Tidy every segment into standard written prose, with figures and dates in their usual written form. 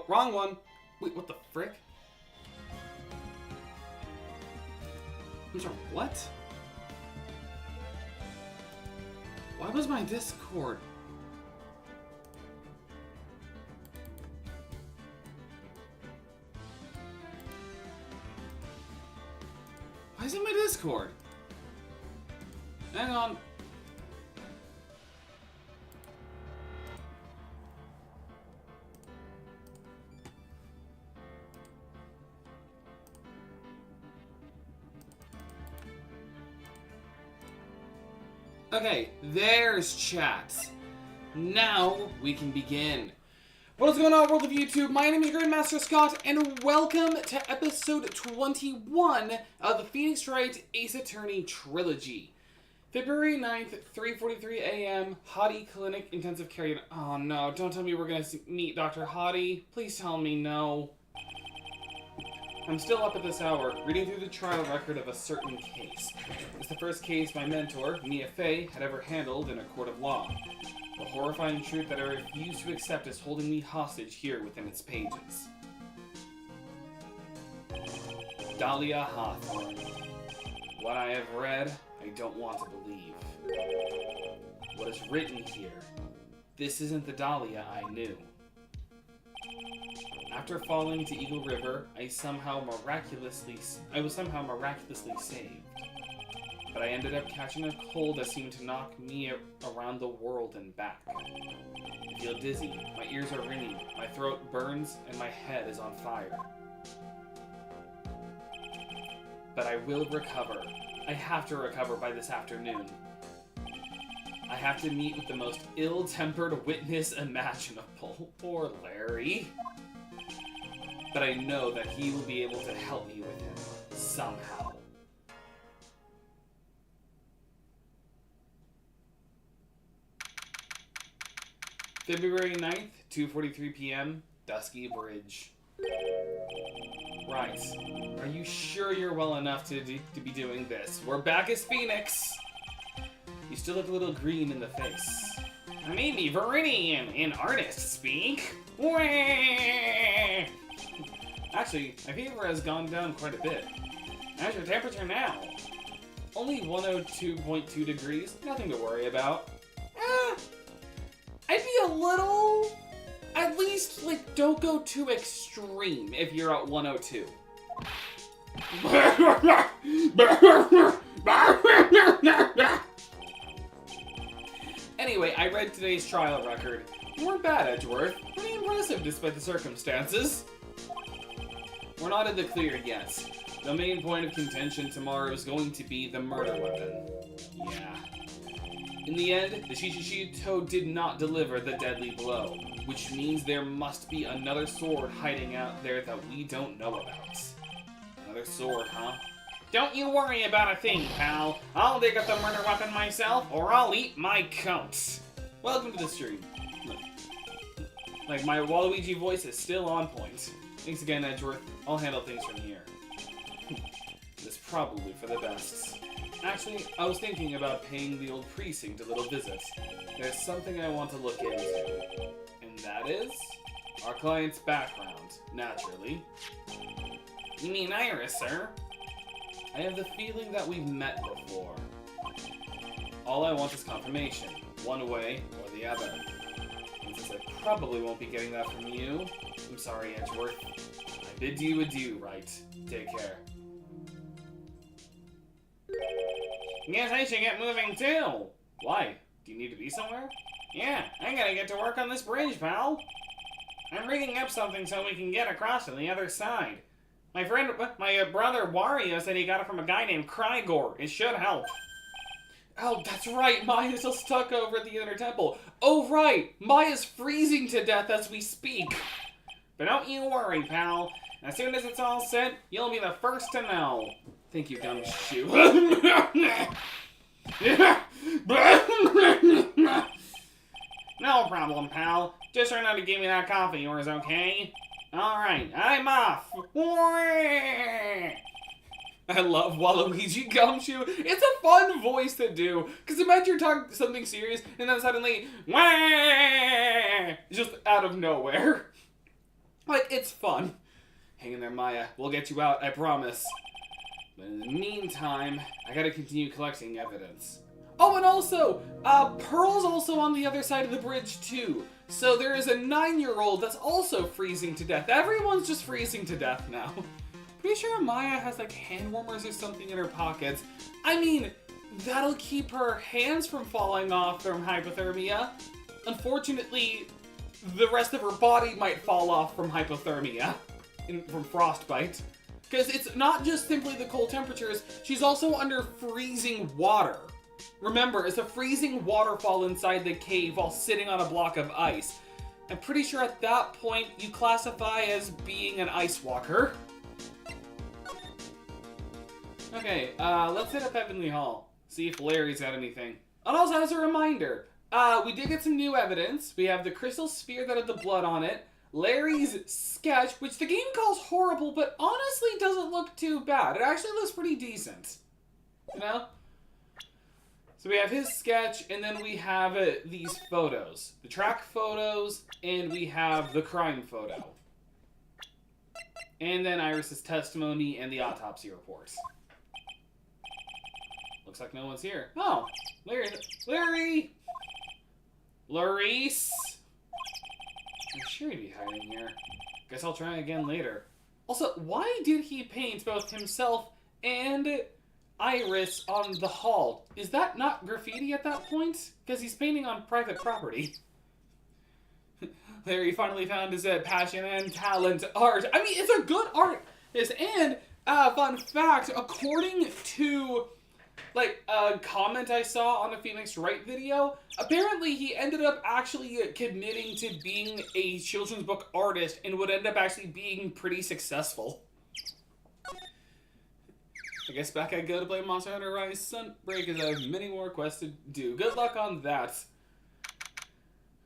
wrong one. Wait, what the frick? I'm sorry, what? Why was my Discord? Why isn't my Discord? Hang on. Okay, there's chat. Now we can begin. What is going on, world of YouTube? My name is Grandmaster Scott, and welcome to episode 21 of the Phoenix Wright Ace Attorney Trilogy. February 9th, 3:43 a.m., Hottie Clinic Intensive Care Unit. Oh no, don't tell me we're gonna meet Dr. Hottie. Please tell me no. I'm still up at this hour, reading through the trial record of a certain case. It's the first case my mentor, Mia Fey, had ever handled in a court of law. The horrifying truth that I refuse to accept is holding me hostage here within its pages. Dahlia Hawthorne. What I have read, I don't want to believe. What is written here, this isn't the Dahlia I knew. After falling to Eagle River, I was somehow miraculously saved. But I ended up catching a cold that seemed to knock me around the world and back. I feel dizzy, my ears are ringing, my throat burns, and my head is on fire. But I will recover. I have to recover by this afternoon. I have to meet with the most ill-tempered witness imaginable. Poor Larry. But I know that he will be able to help me with him, somehow. February 9th, 2:43 p.m., Dusky Bridge. Right. Are you sure you're well enough to be doing this? We're back as Phoenix! You still look a little green in the face. Maybe Viridian in artist speak. Wah! Actually, my fever has gone down quite a bit. How's your temperature now? Only 102.2 degrees, nothing to worry about. I'd be a little... At least, like, don't go too extreme if you're at 102. Anyway, I read today's trial record. You weren't bad, Edgeworth. Pretty impressive despite the circumstances. We're not in the clear yet. The main point of contention tomorrow is going to be the murder weapon. Yeah. In the end, the Shishishi did not deliver the deadly blow, which means there must be another sword hiding out there that we don't know about. Another sword, huh? Don't you worry about a thing, pal. I'll dig up the murder weapon myself, or I'll eat my coat. Welcome to the stream. Like, my Waluigi voice is still on point. Thanks again, Edgeworth. I'll handle things from here. It's probably for the best. Actually, I was thinking about paying the old precinct a little visit. There's something I want to look into. And that is... our client's background, naturally. You mean Iris, sir? I have the feeling that we've met before. All I want is confirmation, one way or the other. And since I probably won't be getting that from you, I'm sorry, Edgeworth. I bid you adieu, Wright. Take care. Guess I should get moving too. Why? Do you need to be somewhere? Yeah, I gotta get to work on this bridge, pal. I'm reading up something so we can get across to the other side. My brother Wario said he got it from a guy named Krygor. It should help. Oh, that's right. Maya's still stuck over at the inner temple. Oh, right. Maya's freezing to death as we speak. But don't you worry, pal. As soon as it's all set, you'll be the first to know. Thank you, Gumshoe. No problem, pal. Just try not to give me that coffee of yours, okay? Alright, I'm off. I love Waluigi Gumshoe. It's a fun voice to do. Because imagine you're talking something serious and then suddenly, just out of nowhere. Like, it's fun. Hang in there, Maya. We'll get you out, I promise. But in the meantime, I gotta continue collecting evidence. Oh, and also, Pearl's also on the other side of the bridge, too. So there is a 9-year-old that's also freezing to death. Everyone's just freezing to death now. Pretty sure Maya has, like, hand warmers or something in her pockets. I mean, that'll keep her hands from falling off from hypothermia. Unfortunately, the rest of her body might fall off from hypothermia, from frostbite. Because it's not just simply the cold temperatures, she's also under freezing water. Remember, it's a freezing waterfall inside the cave while sitting on a block of ice. I'm pretty sure at that point you classify as being an ice walker. Okay, let's hit up Heavenly Hall. See if Larry's got anything. And also, as a reminder, we did get some new evidence. We have the crystal sphere that had the blood on it. Larry's sketch, which the game calls horrible, but honestly doesn't look too bad. It actually looks pretty decent. You know? So we have his sketch, and then we have these photos. The track photos, and we have the crime photo. And then Iris's testimony and the autopsy report. Looks like no one's here. Oh, Larry! Larice! I'm sure he'd be hiding here. Guess I'll try again later. Also, why did he paint both himself and Iris on the hall? Is that not graffiti at that point? Because he's painting on private property. Larry finally found his passion and talent, art. I mean, it's a good art. Yes, and fun fact, according to like a comment I saw on the Phoenix Wright video, apparently he ended up actually committing to being a children's book artist and would end up actually being pretty successful. I guess back I go to play Monster Hunter Rise Sunbreak as I have many more quests to do. Good luck on that.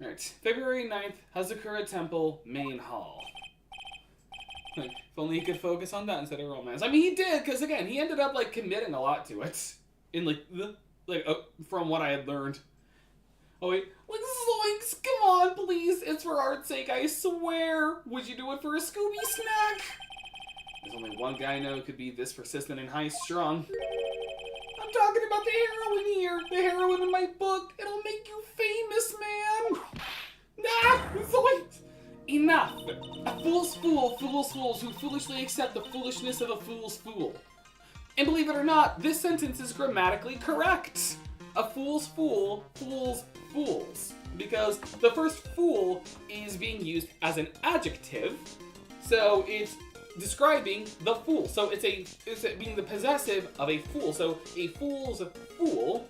Alright, February 9th, Hazakura Temple, Main Hall. If only he could focus on that instead of romance. I mean, he did, because again, he ended up like committing a lot to it. In from what I had learned. Oh wait, like Zoinks, come on, please. It's for art's sake, I swear. Would you do it for a Scooby snack? There's only one guy I know who could be this persistent and high-strung. I'm talking about the heroine here. The heroine in my book. It'll make you famous, man. Nah, Zoinks. Enough. A fool's fool fools fools who foolishly accept the foolishness of a fool's fool. And believe it or not, this sentence is grammatically correct. A fool's fool fools fools. Because the first fool is being used as an adjective, so it's describing the fool. So it's being the possessive of a fool. So a fool's fool,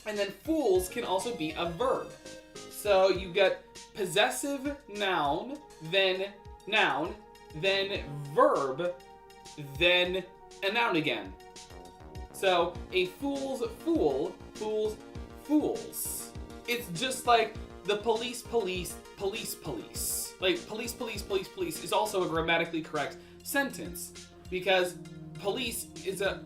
and then fools can also be a verb. So you get possessive noun, then verb, then a noun again. So a fool's fool fools fools. It's just like the police. Like police is also a grammatically correct sentence because police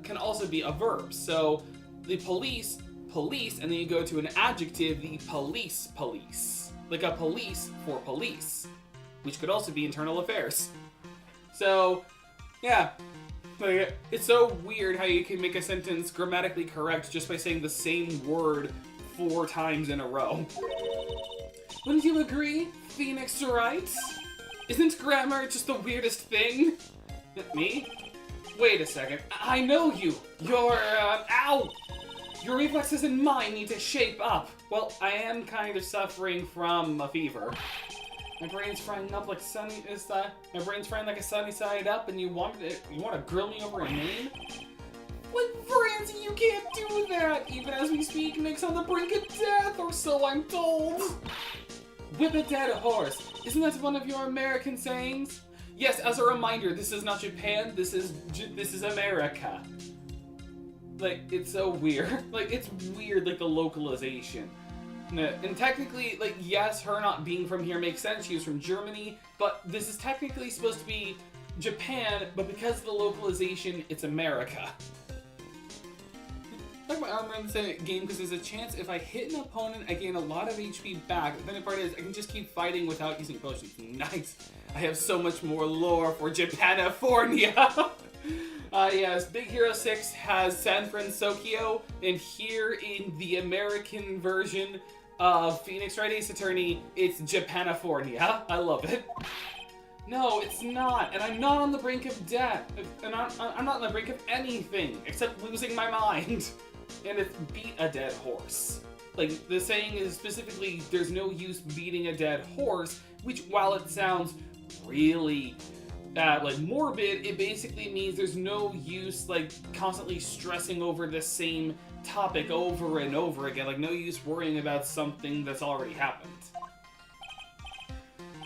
can also be a verb. So the police, and then you go to an adjective, the police. Like a police for police, which could also be internal affairs. So, yeah. Like, it's so weird how you can make a sentence grammatically correct just by saying the same word 4 times in a row. Wouldn't you agree, Phoenix Wright? Isn't grammar just the weirdest thing? Me? Wait a second. I know you. Ow! Your reflexes and mine need to shape up. Well, I am kind of suffering from a fever. My brain's frying up like my brain's frying like a sunny side up, and you want to grill me over a name? Like, Francie, you can't do that! Even as we speak, Nick's on the brink of death, or so I'm told! Whip a dead horse. Isn't that one of your American sayings? Yes, as a reminder, this is not Japan, this is America. Like, it's so weird. Like, it's weird, like, the localization. And technically, like, yes, her not being from here makes sense. She was from Germany, but this is technically supposed to be Japan, but because of the localization, it's America. like my armor in the game because there's a chance if I hit an opponent, I gain a lot of HP back. The funny part is I can just keep fighting without using potions. Nice. I have so much more lore for Japanifornia. Yes, Big Hero 6 has San Francisco, and here in the American version of Phoenix Wright Ace Attorney, it's Japanifornia. I love it. No, it's not, and I'm not on the brink of death, and I'm not on the brink of anything except losing my mind. And it's beat a dead horse. Like, the saying is specifically, there's no use beating a dead horse, which, while it sounds really like morbid, it basically means there's no use like constantly stressing over the same topic over and over again. Like, no use worrying about something that's already happened.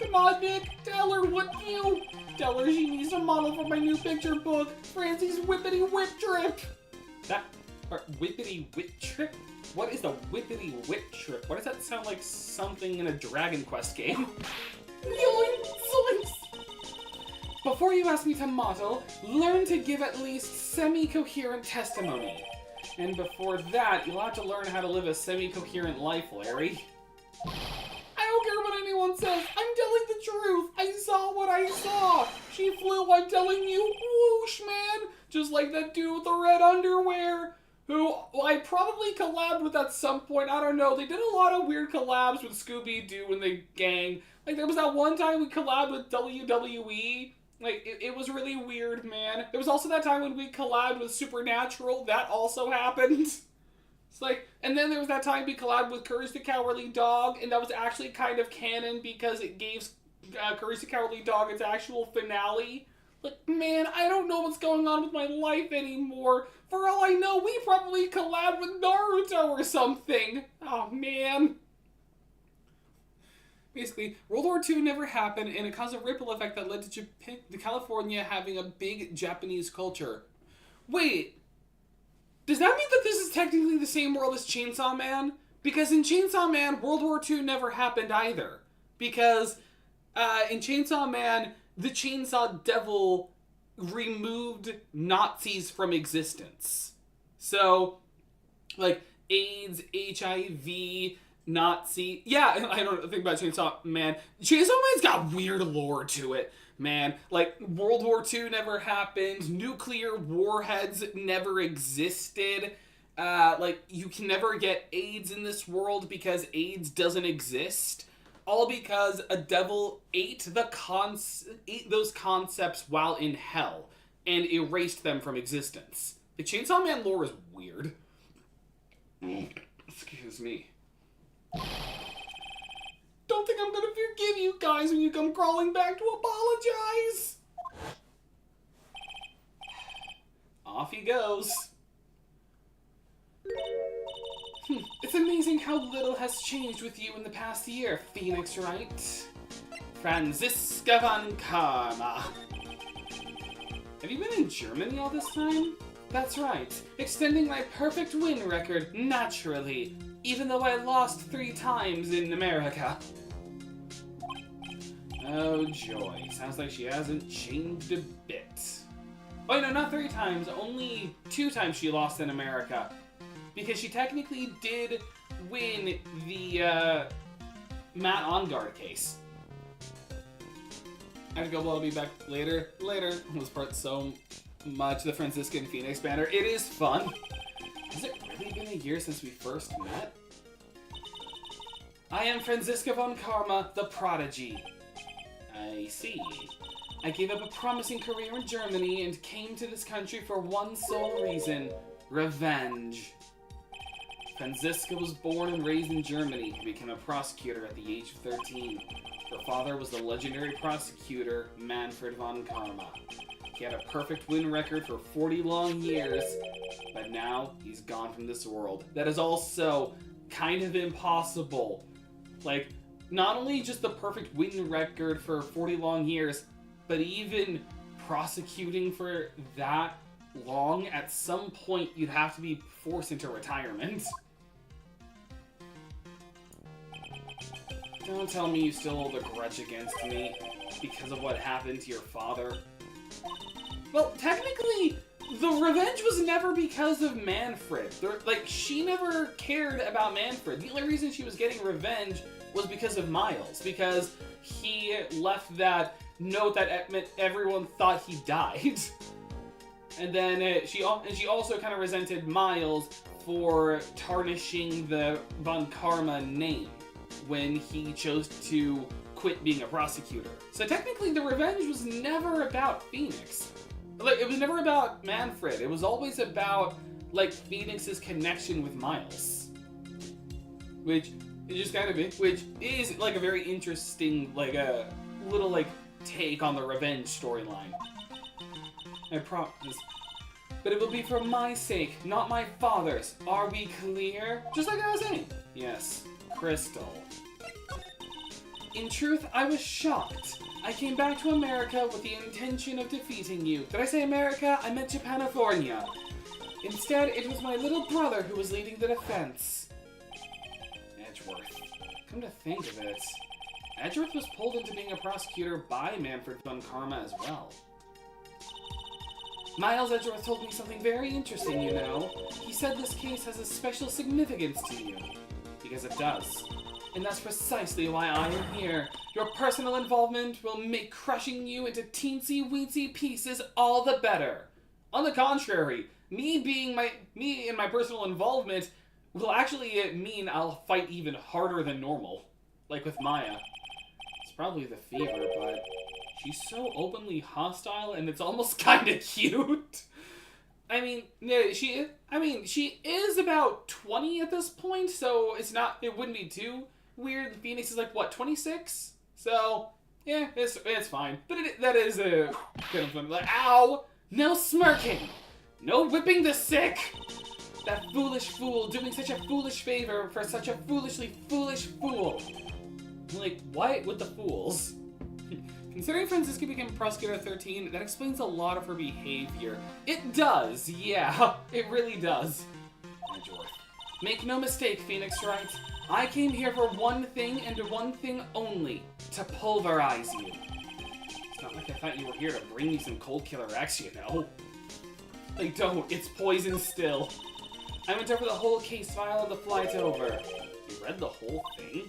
Come on, Nick, tell her what you... Tell her she needs a model for my new picture book, Francie's Whippity Whip Trip. That... or Whippity Whip Trip? What is the Whippity Whip Trip? Why does that sound like something in a Dragon Quest game? Yoinks! Before you ask me to model, learn to give at least semi-coherent testimony. And before that, you'll have to learn how to live a semi-coherent life, Larry. I don't care what anyone says. I'm telling the truth. I saw what I saw. She flew, I'm telling you. Whoosh, man. Just like that dude with the red underwear. Who I probably collabed with at some point. I don't know. They did a lot of weird collabs with Scooby-Doo and the gang. Like, there was that one time we collabed with WWE. Like, it was really weird, man. There was also that time when we collabed with Supernatural. That also happened. It's like, and then there was that time we collabed with Courage the Cowardly Dog, and that was actually kind of canon because it gave Courage the Cowardly Dog its actual finale. Like, man, I don't know what's going on with my life anymore. For all I know, we probably collabed with Naruto or something. Oh, man. Basically, World War II never happened, and it caused a ripple effect that led to California having a big Japanese culture. Wait, does that mean that this is technically the same world as Chainsaw Man? Because in Chainsaw Man, World War II never happened either. Because in Chainsaw Man, the Chainsaw Devil removed Nazis from existence. So, like, AIDS, HIV... Nazi. Yeah, I don't think about Chainsaw Man. Chainsaw Man's got weird lore to it, man. Like, World War II never happened. Nuclear warheads never existed. Like, you can never get AIDS in this world because AIDS doesn't exist. All because a devil ate those concepts while in hell and erased them from existence. The Chainsaw Man lore is weird. Excuse me. Don't think I'm gonna forgive you guys when you come crawling back to apologize. Off he goes. It's amazing how little has changed with you in the past year, Phoenix Wright. Franziska von Karma. Have you been in Germany all this time? That's right, extending my perfect win record naturally, even though I lost 3 times in America. Oh joy, sounds like she hasn't changed a bit. Oh no, not 3 times, only 2 times she lost in America. Because she technically did win the Matt Onguard case. I have to go, well, I'll be back later. Later. This part so much, the Franciscan Phoenix banner. It is fun. Has it really been a year since we first met? I am Franziska von Karma, the Prodigy. I see. I gave up a promising career in Germany and came to this country for one sole reason: revenge. Franziska was born and raised in Germany and became a prosecutor at the age of 13. Her father was the legendary prosecutor Manfred von Karma. He had a perfect win record for 40 long years, but now he's gone from this world. That is also kind of impossible. Like, not only just the perfect win record for 40 long years, but even prosecuting for that long, at some point you'd have to be forced into retirement. Don't tell me you still hold a grudge against me because of what happened to your father. Well, technically, The revenge was never because of Manfred. Like, she never cared about Manfred. The only reason she was getting revenge was because of Miles, because he left that note that meant everyone thought he died. And then she also kind of resented Miles for tarnishing the Von Karma name when he chose to quit being a prosecutor. So technically the revenge was never about Phoenix. Like, it was never about Manfred. It was always about, like, Phoenix's connection with Miles. Which is like a very interesting, like, a little, like, take on the revenge storyline. I promise. But it will be for my sake, not my father's. Are we clear? Just like I was saying. Yes, Crystal. In truth, I was shocked. I came back to America with the intention of defeating you. Did I say America? I meant Japanifornia. Instead, it was my little brother who was leading the defense. Edgeworth. Come to think of it, Edgeworth was pulled into being a prosecutor by Manfred von Karma as well. Miles Edgeworth told me something very interesting, you know. He said this case has a special significance to you. Because it does. And that's precisely why I am here. Your personal involvement will make crushing you into teensy-weensy pieces all the better. On the contrary, me and my personal involvement will actually mean I'll fight even harder than normal. Like with Maya. It's probably the fever, but she's so openly hostile and it's almost kinda cute. I mean, she is about 20 at this point, so it wouldn't be too weird. Phoenix is like, what, 26? So, yeah, it's fine. But that is a kind of fun. Like, ow! No smirking! No whipping the sick! That foolish fool doing such a foolish favor for such a foolishly foolish fool. Like, why with the fools? Considering Franziska became prosecutor at 13, that explains a lot of her behavior. It does, yeah, it really does. Edgeworth. Make no mistake, Phoenix Wright. I came here for one thing and one thing only. To pulverize you. It's not like I thought you were here to bring me some Cold Killer X, you know? Like, don't. It's poison still. I went over the whole case file on the flight over. You read the whole thing?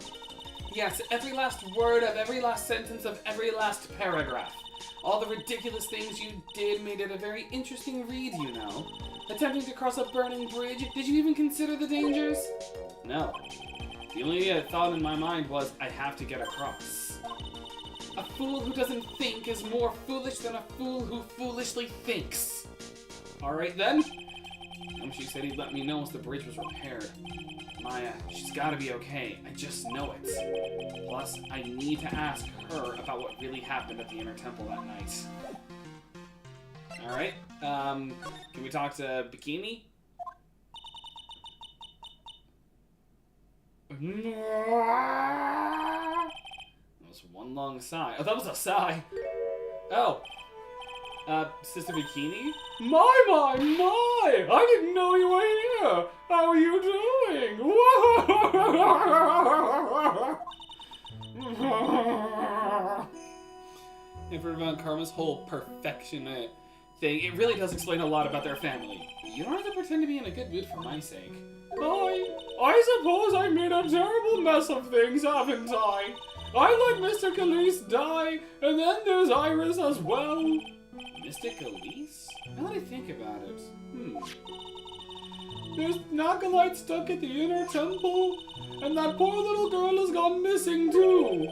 Yes, every last word of every last sentence of every last paragraph. All the ridiculous things you did made it a very interesting read, you know. Attempting to cross a burning bridge, did you even consider the dangers? No. The only thought in my mind was, I have to get across. A fool who doesn't think is more foolish than a fool who foolishly thinks. Alright then. She said he'd let me know once the bridge was repaired. Maya, she's gotta be okay. I just know it. Plus, I need to ask her about what really happened at the Inner Temple that night. Alright, can we talk to Bikini? That was one long sigh. Oh, that was a sigh. Oh. Sister Bikini? My! I didn't know you were here! How are you doing? And for Von Karma's whole perfection thing, it really does explain a lot about their family. You don't have to pretend to be in a good mood for my sake. I suppose I made a terrible mess of things, haven't I? I let Mr. Khalees die, and then there's Iris as well. Mr. Khalees? Now that I think about it, There's Nagalite stuck at the Inner Temple, and that poor little girl has gone missing too.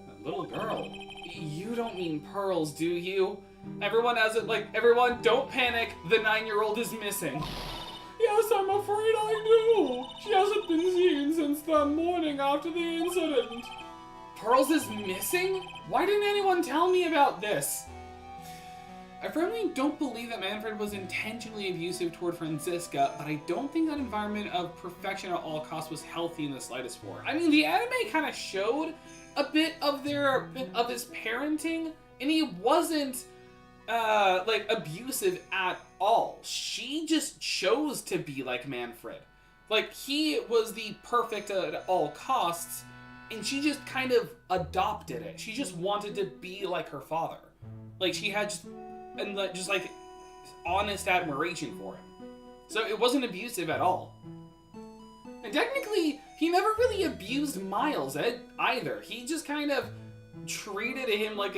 That little girl? You don't mean Pearls, do you? Everyone has it, everyone, don't panic, the 9-year-old is missing. Yes, I'm afraid I do. She hasn't been seen since that morning after the incident. Pearls is missing? Why didn't anyone tell me about this? I firmly don't believe that Manfred was intentionally abusive toward Franziska, but I don't think that environment of perfection at all costs was healthy in the slightest for her. I mean, the anime kind of showed a bit of his parenting, and he wasn't abusive at all. She just chose to be like Manfred. Like, he was the perfect at all costs, and she just kind of adopted it. She just wanted to be like her father. Like, she had just honest admiration for him. So it wasn't abusive at all. And technically, he never really abused Miles either. He just kind of treated him like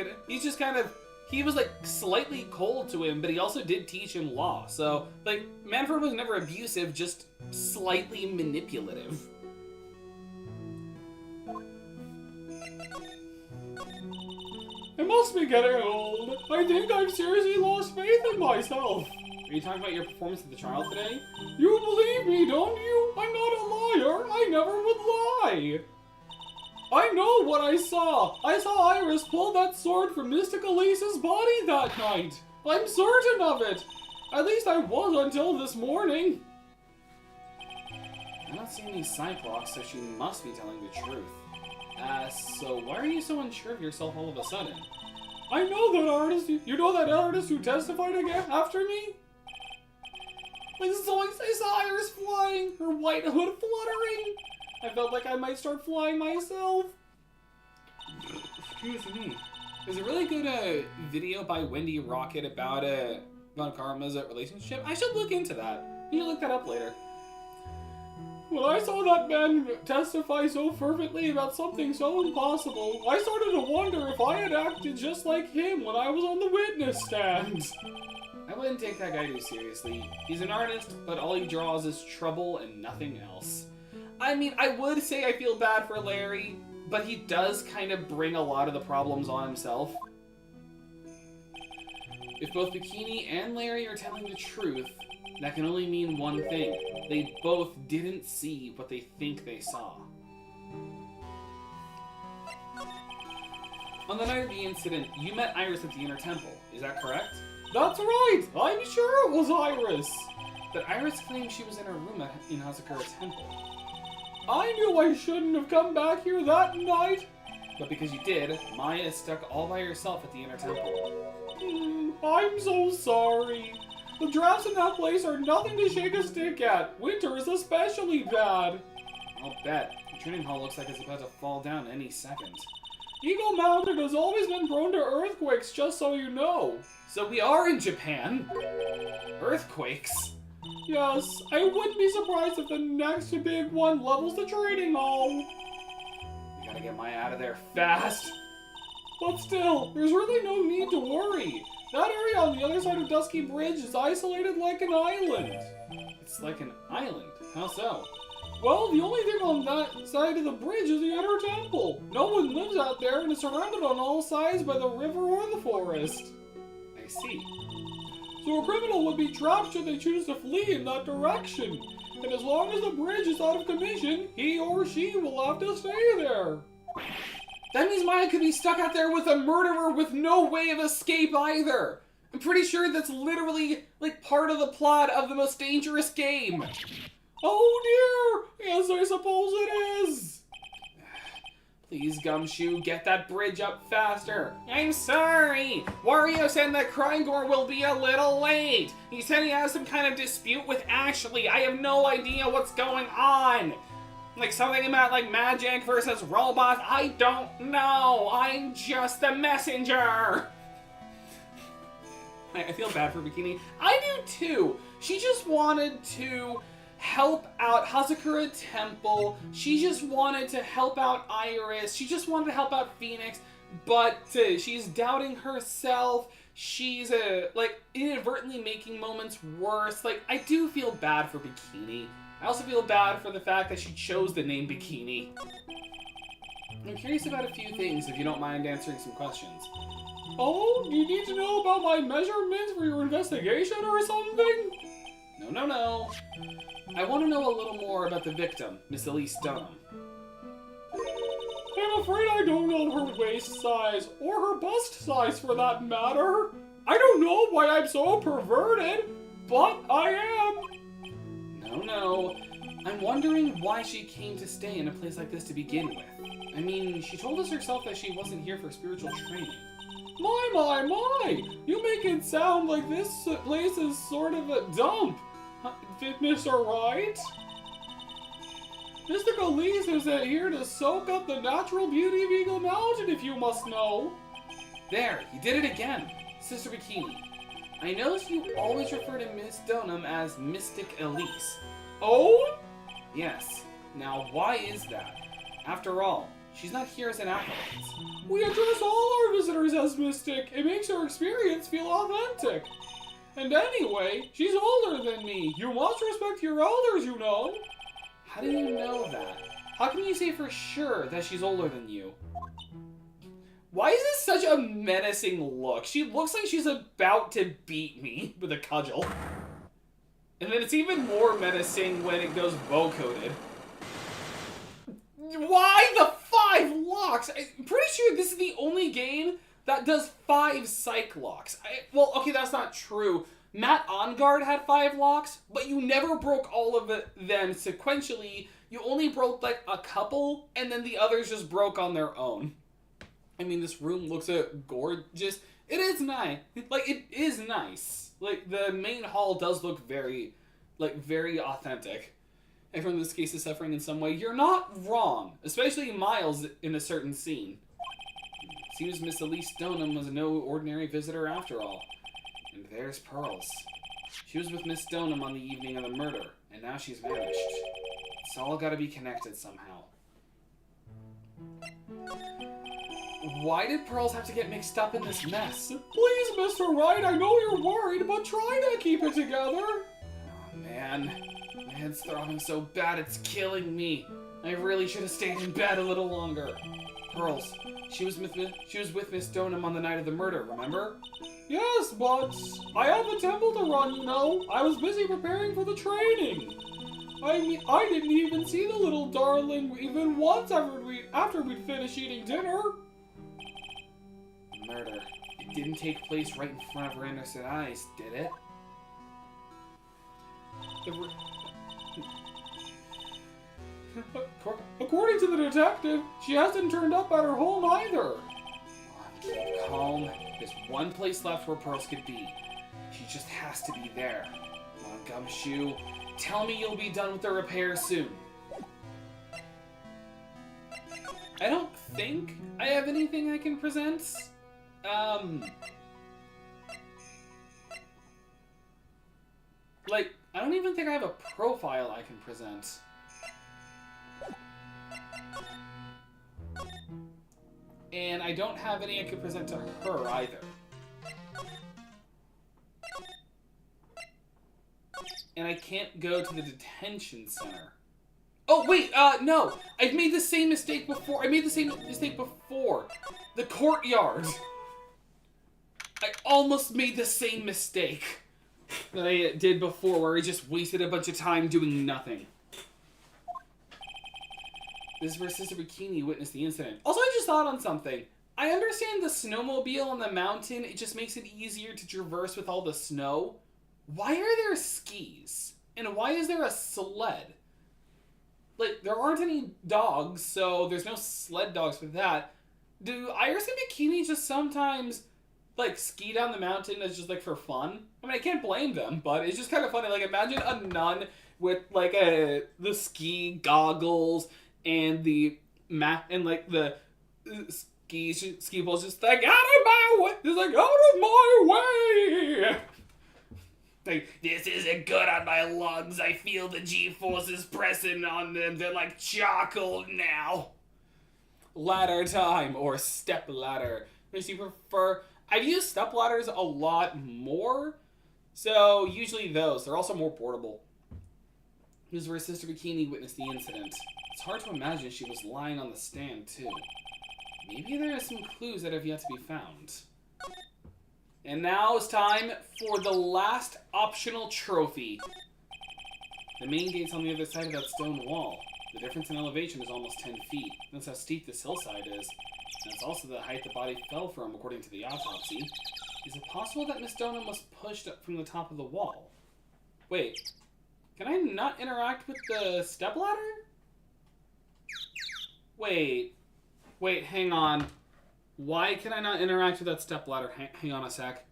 he was like slightly cold to him, but he also did teach him law. So, like, Manfred was never abusive, just slightly manipulative. I must be getting old. I think I've seriously lost faith in myself. Are you talking about your performance at the trial today? You believe me, don't you? I'm not a liar. I never would lie. I know what I saw. I saw Iris pull that sword from Mystic Elise's body that night. I'm certain of it. At least I was until this morning. I'm not seeing any Cyclops, so she must be telling the truth. So why are you so unsure of yourself all of a sudden? I know that artist. You know that artist who testified again after me? Like, so I saw Iris flying, her white hood fluttering. I felt like I might start flying myself. Excuse me. There's a really good video by Wendy Rocket about Karma's relationship. I should look into that. You should look that up later. When I saw that man testify so fervently about something so impossible, I started to wonder if I had acted just like him when I was on the witness stand. I wouldn't take that guy too seriously. He's an artist, but all he draws is trouble and nothing else. I mean, I would say I feel bad for Larry, but he does kind of bring a lot of the problems on himself. If both Bikini and Larry are telling the truth, that can only mean one thing. They both didn't see what they think they saw. On the night of the incident, you met Iris at the Inner Temple. Is that correct? That's right! I'm sure it was Iris! But Iris claimed she was in her room in Hazakura Temple. I knew I shouldn't have come back here that night! But because you did, Maya is stuck all by herself at the Inner Temple. I'm so sorry. The drafts in that place are nothing to shake a stick at. Winter is especially bad. I'll bet. The training hall looks like it's about to fall down any second. Eagle Mountain has always been prone to earthquakes, just so you know. So we are in Japan. Earthquakes? Yes, I wouldn't be surprised if the next big one levels the training hall. We gotta get Maya out of there fast. But still, there's really no need to worry. That area on the other side of Dusky Bridge is isolated like an island. It's like an island? How so? Well, the only thing on that side of the bridge is the Inner Temple. No one lives out there and is surrounded on all sides by the river or the forest. I see. So a criminal would be trapped should they choose to flee in that direction. And as long as the bridge is out of commission, he or she will have to stay there. That means Maya could be stuck out there with a murderer with no way of escape either. I'm pretty sure that's literally, like, part of the plot of the most dangerous game. Oh dear! Yes, I suppose it is. Please, Gumshoe, get that bridge up faster. I'm sorry. Wario said that Krygor will be a little late. He said he has some kind of dispute with Ashley. I have no idea what's going on. Like something about like magic versus robots. I don't know. I'm just the messenger. I feel bad for Bikini. I do too. She just wanted to help out Hazakura Temple. She just wanted to help out Iris. She just wanted to help out Phoenix. But she's doubting herself. She's like inadvertently making moments worse. Like, I do feel bad for Bikini. I also feel bad for the fact that she chose the name Bikini. I'm curious about a few things, if you don't mind answering some questions. Oh, you need to know about my measurements for your investigation or something? No. I want to know a little more about the victim, Miss Elise Dunham. I'm afraid I don't know her waist size, or her bust size for that matter. I don't know why I'm so perverted, but I am. No. I'm wondering why she came to stay in a place like this to begin with. I mean, she told us herself that she wasn't here for spiritual training. My! You make it sound like this place is sort of a dump. Mr. Wright? Mystic Elise is here to soak up the natural beauty of Eagle Mountain, if you must know. There, you did it again. Sister Bikini. I noticed you always refer to Miss Donum as Mystic Elise. Oh? Yes. Now, why is that? After all, she's not here as an acolyte. We address all our visitors as Mystic. It makes our experience feel authentic. And anyway, she's older than me. You must respect your elders, you know. How do you know that? How can you say for sure that she's older than you? Why is this such a menacing look? She looks like she's about to beat me with a cudgel. And then it's even more menacing when it goes bow-coded. Why the 5 locks? I'm pretty sure this is the only game that does 5 psych locks. Well, okay, that's not true. Matt On Guard had 5 locks, but you never broke all of them sequentially. You only broke like a couple, and then the others just broke on their own. I mean, this room looks gorgeous. It is nice. Like, it is nice. Like, the main hall does look very authentic. Everyone in this case is suffering in some way. You're not wrong. Especially Miles in a certain scene. Seems Miss Elise Stoneham was no ordinary visitor after all. And there's Pearls. She was with Miss Stoneham on the evening of the murder, and now she's vanished. It's all gotta be connected somehow. Why did Pearls have to get mixed up in this mess? Please, Mr. Wright, I know you're worried, but try to keep it together. Oh, man. My head's throbbing so bad it's killing me. I really should have stayed in bed a little longer. Pearls, she was with Miss Stoneham on the night of the murder, remember? Yes, but I have a temple to run, you know. I was busy preparing for the training. I mean, I didn't even see the little darling even once after we'd finished eating dinner. Murder. It didn't take place right in front of her innocent eyes, did it? According to the detective, she hasn't turned up at her home either. Keep calm. There's one place left where Pearls could be. She just has to be there. Come on, Gumshoe. Tell me you'll be done with the repair soon. I don't think I have anything I can present. Like, I don't even think I have a profile I can present. And I don't have any I could present to her either. And I can't go to the detention center. Oh, wait, no! I've made the same mistake before. I made the same mistake before. The courtyard. I almost made the same mistake that I did before, where I just wasted a bunch of time doing nothing. This is where Sister Bikini witnessed the incident. Also, I just thought on something. I understand the snowmobile on the mountain, it just makes it easier to traverse with all the snow. Why are there skis? And why is there a sled? Like, there aren't any dogs, so there's no sled dogs for that. Do Iris and Bikini just sometimes, like, ski down the mountain as just, like, for fun? I mean, I can't blame them, but it's just kind of funny. Like, imagine a nun with, like, the ski goggles and the map and, like, the ski poles just like, out of my way! Just like, out of my way! Like, this isn't good on my lungs. I feel the G-forces pressing on them. They're like charcoal now. Ladder time, or step ladder. Which you prefer? I've used step ladders a lot more. So, usually those. They're also more portable. This is where Sister Bikini witnessed the incident. It's hard to imagine she was lying on the stand, too. Maybe there are some clues that have yet to be found. And now it's time for the last optional trophy. The main gate's on the other side of that stone wall. The difference in elevation is almost 10 feet. That's how steep this hillside is. And it's also the height the body fell from, according to the autopsy. Is it possible that Miss Donum was pushed up from the top of the wall? Wait, can I not interact with the stepladder? Wait, hang on. Why can I not interact with that stepladder? Hang on a sec.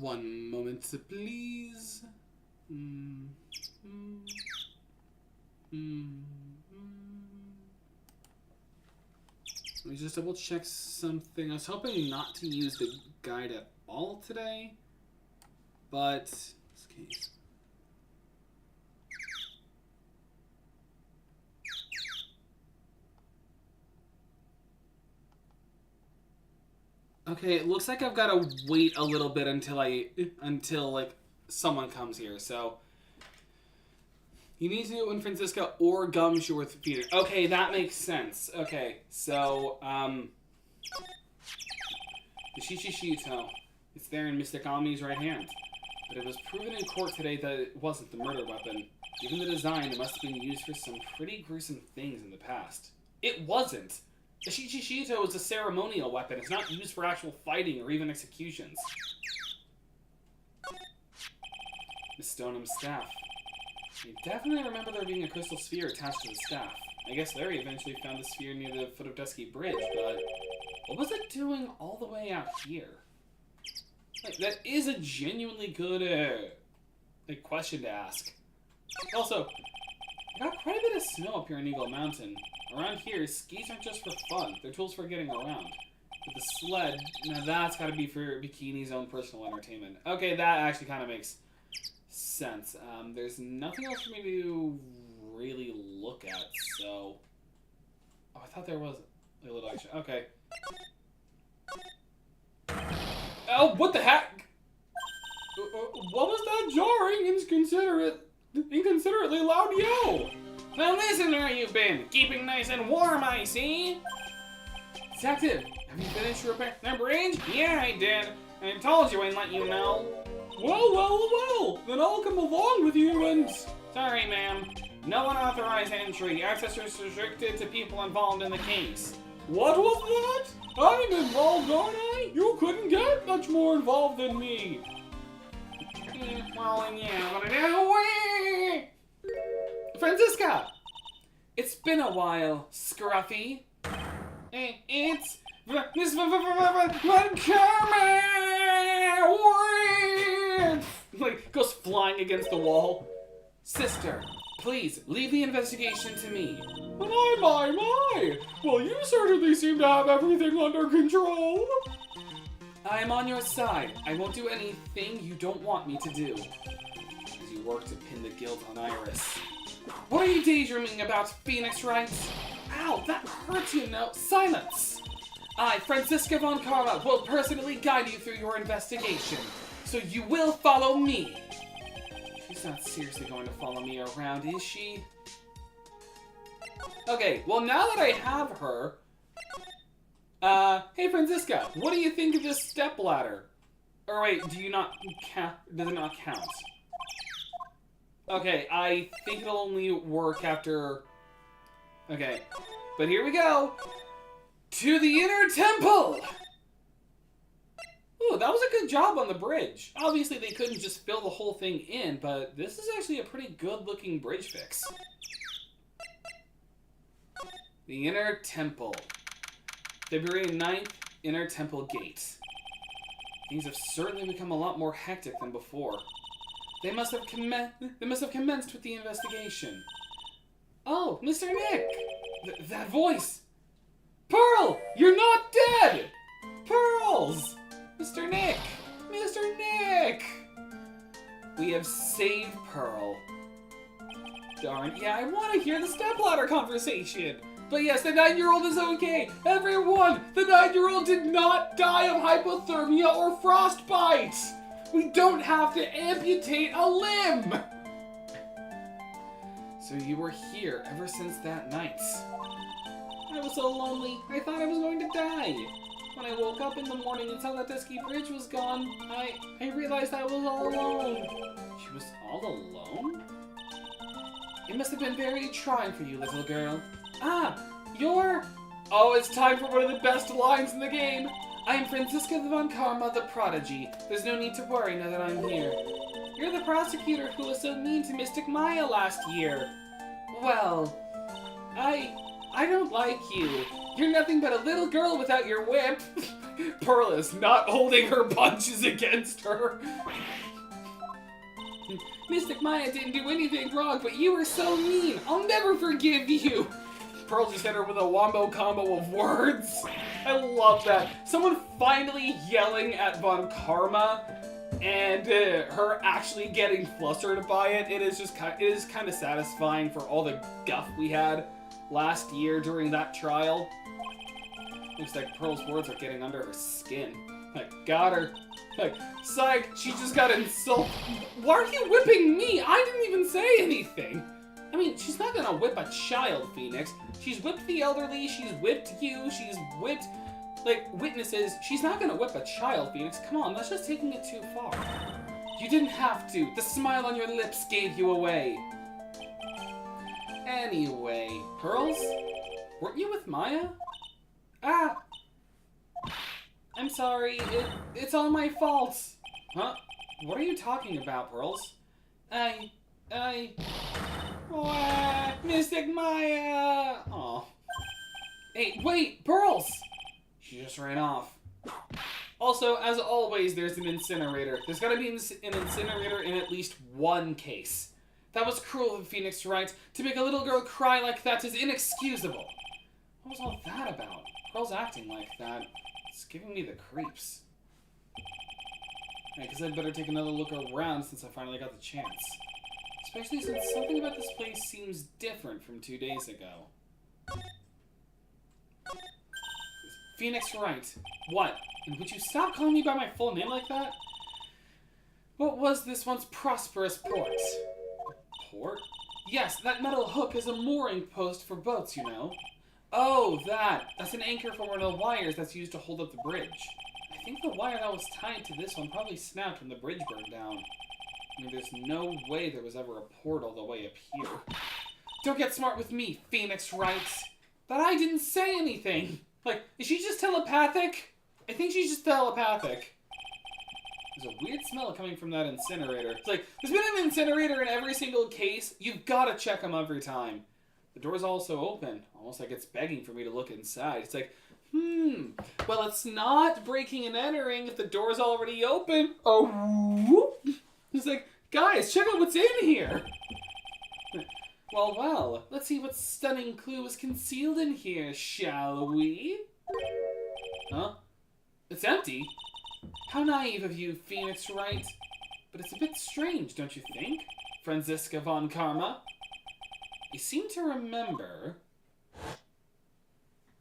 One moment, please. Let me just double check something. I was hoping not to use the guide at all today, but this case. Okay, it looks like I've got to wait a little bit until like someone comes here. So you need to do it when Francisca or Gumshoe are defeated. Okay, that makes sense. Okay, so the Shishishito. It's there in Mystic Ami's right hand. But it was proven in court today that it wasn't the murder weapon. Given the design, it must have been used for some pretty gruesome things in the past. It wasn't! The Shishishito is a ceremonial weapon. It's not used for actual fighting or even executions. The Stoneham staff. I definitely remember there being a crystal sphere attached to the staff. I guess Larry eventually found the sphere near the foot of Dusky Bridge, but what was it doing all the way out here? Like, that is a genuinely good question to ask. Also, I got quite a bit of snow up here in Eagle Mountain. Around here, skis aren't just for fun. They're tools for getting around. But the sled, now that's got to be for Bikini's own personal entertainment. Okay, that actually kind of makes sense. There's nothing else for me to really look at, so... Oh, I thought there was a little action. Okay. Oh, what the heck? What was that jarring, inconsiderately loud yell? Well, listen where you've been. Keeping nice and warm, I see. Detective, have you finished repairing The bridge? Yeah, I did. I told you I'd let you know. Well, then I'll come along with you and... Sorry, ma'am. No unauthorized entry. Access is restricted to people involved in the case. What was that? I'm involved, aren't I? You couldn't get much more involved than me. Well, yeah, but anyway. Francisca! It's been a while, Scruffy. It's Miss like, goes flying against the wall. Sister, please, leave the investigation to me. My. Well, you certainly seem to have everything under control. I'm on your side. I won't do anything you don't want me to do. As you work to pin the guilt on Iris. What are you daydreaming about, Phoenix Wright? Ow, that hurts, you know. Silence! I, Francisca von Karma, will personally guide you through your investigation. So you will follow me. She's not seriously going to follow me around, is she? Okay, well now that I have her... hey Francisca, what do you think of this stepladder? Or wait, do you not count? Does it not count? Okay, I think it'll only work after... Okay, but here we go! To the inner temple! Ooh, that was a good job on the bridge. Obviously they couldn't just fill the whole thing in, but this is actually a pretty good looking bridge fix. The inner temple. February 9th, inner temple gate. Things have certainly become a lot more hectic than before. They must have commenced with the investigation. Oh, Mr. Nick! That voice! Pearl! You're not dead! Pearls! Mr. Nick! Mr. Nick! We have saved Pearl. Darn, yeah, I want to hear the stepladder conversation. But yes, the 9-year-old is okay. Everyone, the 9-year-old did not die of hypothermia or frostbite. We don't have to amputate a limb! So you were here ever since that night. I was so lonely, I thought I was going to die. When I woke up in the morning and saw that Dusky Bridge was gone, I realized I was all alone. She was all alone? It must have been very trying for you, little girl. Ah, you're... Oh, it's time for one of the best lines in the game. I am Francisca von Karma, the prodigy. There's no need to worry now that I'm here. You're the prosecutor who was so mean to Mystic Maya last year. Well, I don't like you. You're nothing but a little girl without your whip. Pearl is not holding her punches against her. Mystic Maya didn't do anything wrong, but you were so mean. I'll never forgive you. Pearl just hit her with a wombo combo of words. I love that. Someone finally yelling at Von Karma and her actually getting flustered by it. It is kind of satisfying for all the guff we had last year during that trial. Looks like Pearl's words are getting under her skin. Like, got her. Like, psych, she just got insulted. Why are you whipping me? I didn't even say anything. I mean, she's not gonna whip a child, Phoenix. She's whipped the elderly, she's whipped you, she's whipped, like, witnesses. She's not gonna whip a child, Phoenix. Come on, that's just taking it too far. You didn't have to. The smile on your lips gave you away. Anyway, Pearls? Weren't you with Maya? Ah! I'm sorry, it's all my fault. Huh? What are you talking about, Pearls? Oh, Mystic Maya! Aw. Hey, wait, Pearls! She just ran off. Also, as always, there's an incinerator. There's gotta be an incinerator in at least one case. That was cruel of Phoenix Wright. To make a little girl cry like that is inexcusable. What was all that about? Pearl's acting like that. It's giving me the creeps. I guess I'd better take another look around since I finally got the chance. Especially since something about this place seems different from 2 days ago. Phoenix Wright. What? And would you stop calling me by my full name like that? What was this once prosperous port? Port? Yes, that metal hook is a mooring post for boats, you know. Oh, that's an anchor for one of the wires that's used to hold up the bridge. I think the wire that was tied to this one probably snapped when the bridge burned down. I mean, there's no way there was ever a port all the way up here. Don't get smart with me, Phoenix Wright. But I didn't say anything. Like, is she just telepathic? I think she's just telepathic. There's a weird smell coming from that incinerator. It's like, there's been an incinerator in every single case. You've got to check them every time. The door's also open, almost like it's begging for me to look inside. It's like, well, it's not breaking and entering if the door's already open. Oh, it's like, guys, check out what's in here. Well, let's see what stunning clue is concealed in here, shall we? Huh? It's empty? How naive of you, Phoenix Wright. But it's a bit strange, don't you think, Franziska von Karma? I seem to remember...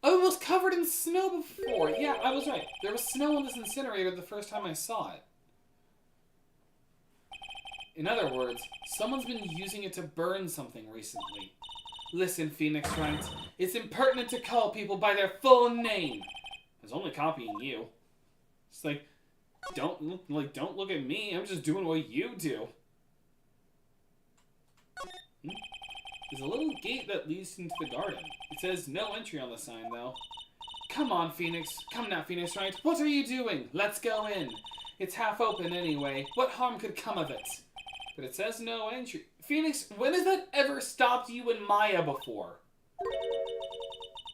Oh, it was covered in snow before. Yeah, I was right. There was snow on this incinerator the first time I saw it. In other words, someone's been using it to burn something recently. Listen, Phoenix Wright, it's impertinent to call people by their full name. I was only copying you. It's like, don't look at me. I'm just doing what you do. There's a little gate that leads into the garden. It says no entry on the sign, though. Come on, Phoenix. Come now, Phoenix Wright. What are you doing? Let's go in. It's half open anyway. What harm could come of it? But it says no entry. Phoenix, when has that ever stopped you and Maya before?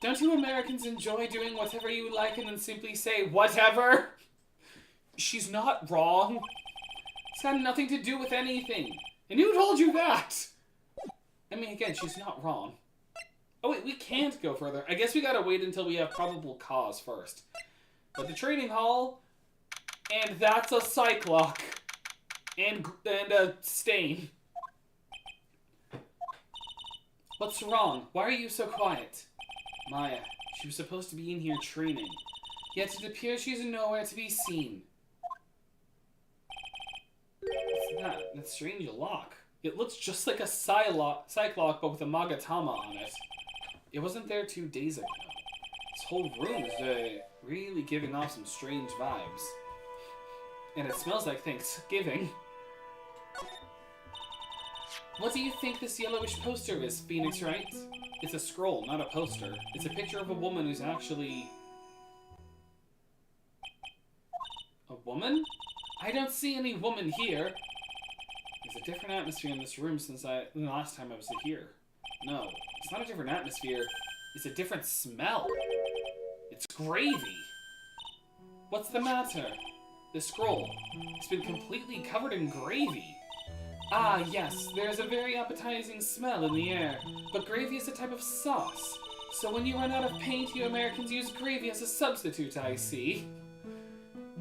Don't you Americans enjoy doing whatever you like and then simply say, whatever? She's not wrong. It's got nothing to do with anything. And who told you that? I mean, again, she's not wrong. Oh wait, we can't go further. I guess we gotta wait until we have probable cause first. But the training hall, and that's a Cyclock. And a stain. What's wrong? Why are you so quiet? Maya, she was supposed to be in here training. Yet it appears she's nowhere to be seen. What's that? That strange lock. It looks just like a Cyclock, but with a Magatama on it. It wasn't there 2 days ago. This whole room is really giving off some strange vibes. And it smells like Thanksgiving. What do you think this yellowish poster is, Phoenix Wright? It's a scroll, not a poster. It's a picture of a woman who's actually... A woman? I don't see any woman here. There's a different atmosphere in this room since the last time I was here. No, it's not a different atmosphere. It's a different smell. It's gravy. What's the matter? The scroll. It's been completely covered in gravy. Ah, yes, there's a very appetizing smell in the air, but gravy is a type of sauce. So when you run out of paint, you Americans use gravy as a substitute, I see.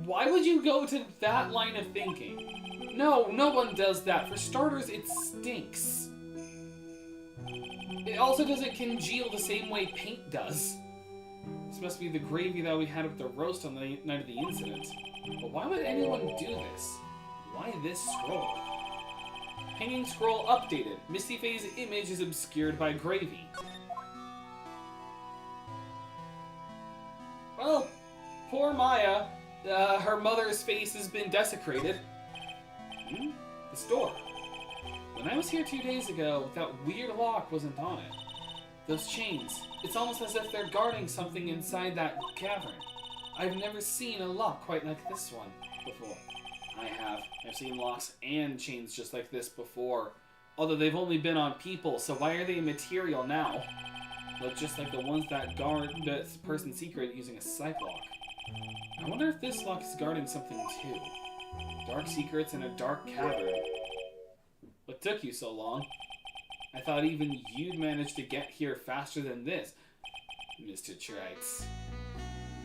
Why would you go to that line of thinking? No, no one does that. For starters, it stinks. It also doesn't congeal the same way paint does. This must be the gravy that we had with the roast on the night of the incident. But why would anyone do this? Why this scroll? Hanging scroll updated. Misty Faye's image is obscured by gravy. Well, poor Maya. Her mother's face has been desecrated. This door. When I was here 2 days ago, that weird lock wasn't on it. Those chains. It's almost as if they're guarding something inside that cavern. I've never seen a lock quite like this one before. I have. I've seen locks and chains just like this before. Although they've only been on people, so why are they material now? Look just like the ones that guard the person's secret using a psych lock. I wonder if this lock is guarding something too. Dark secrets in a dark cavern. What took you so long? I thought even you'd manage to get here faster than this, Mr. Trites.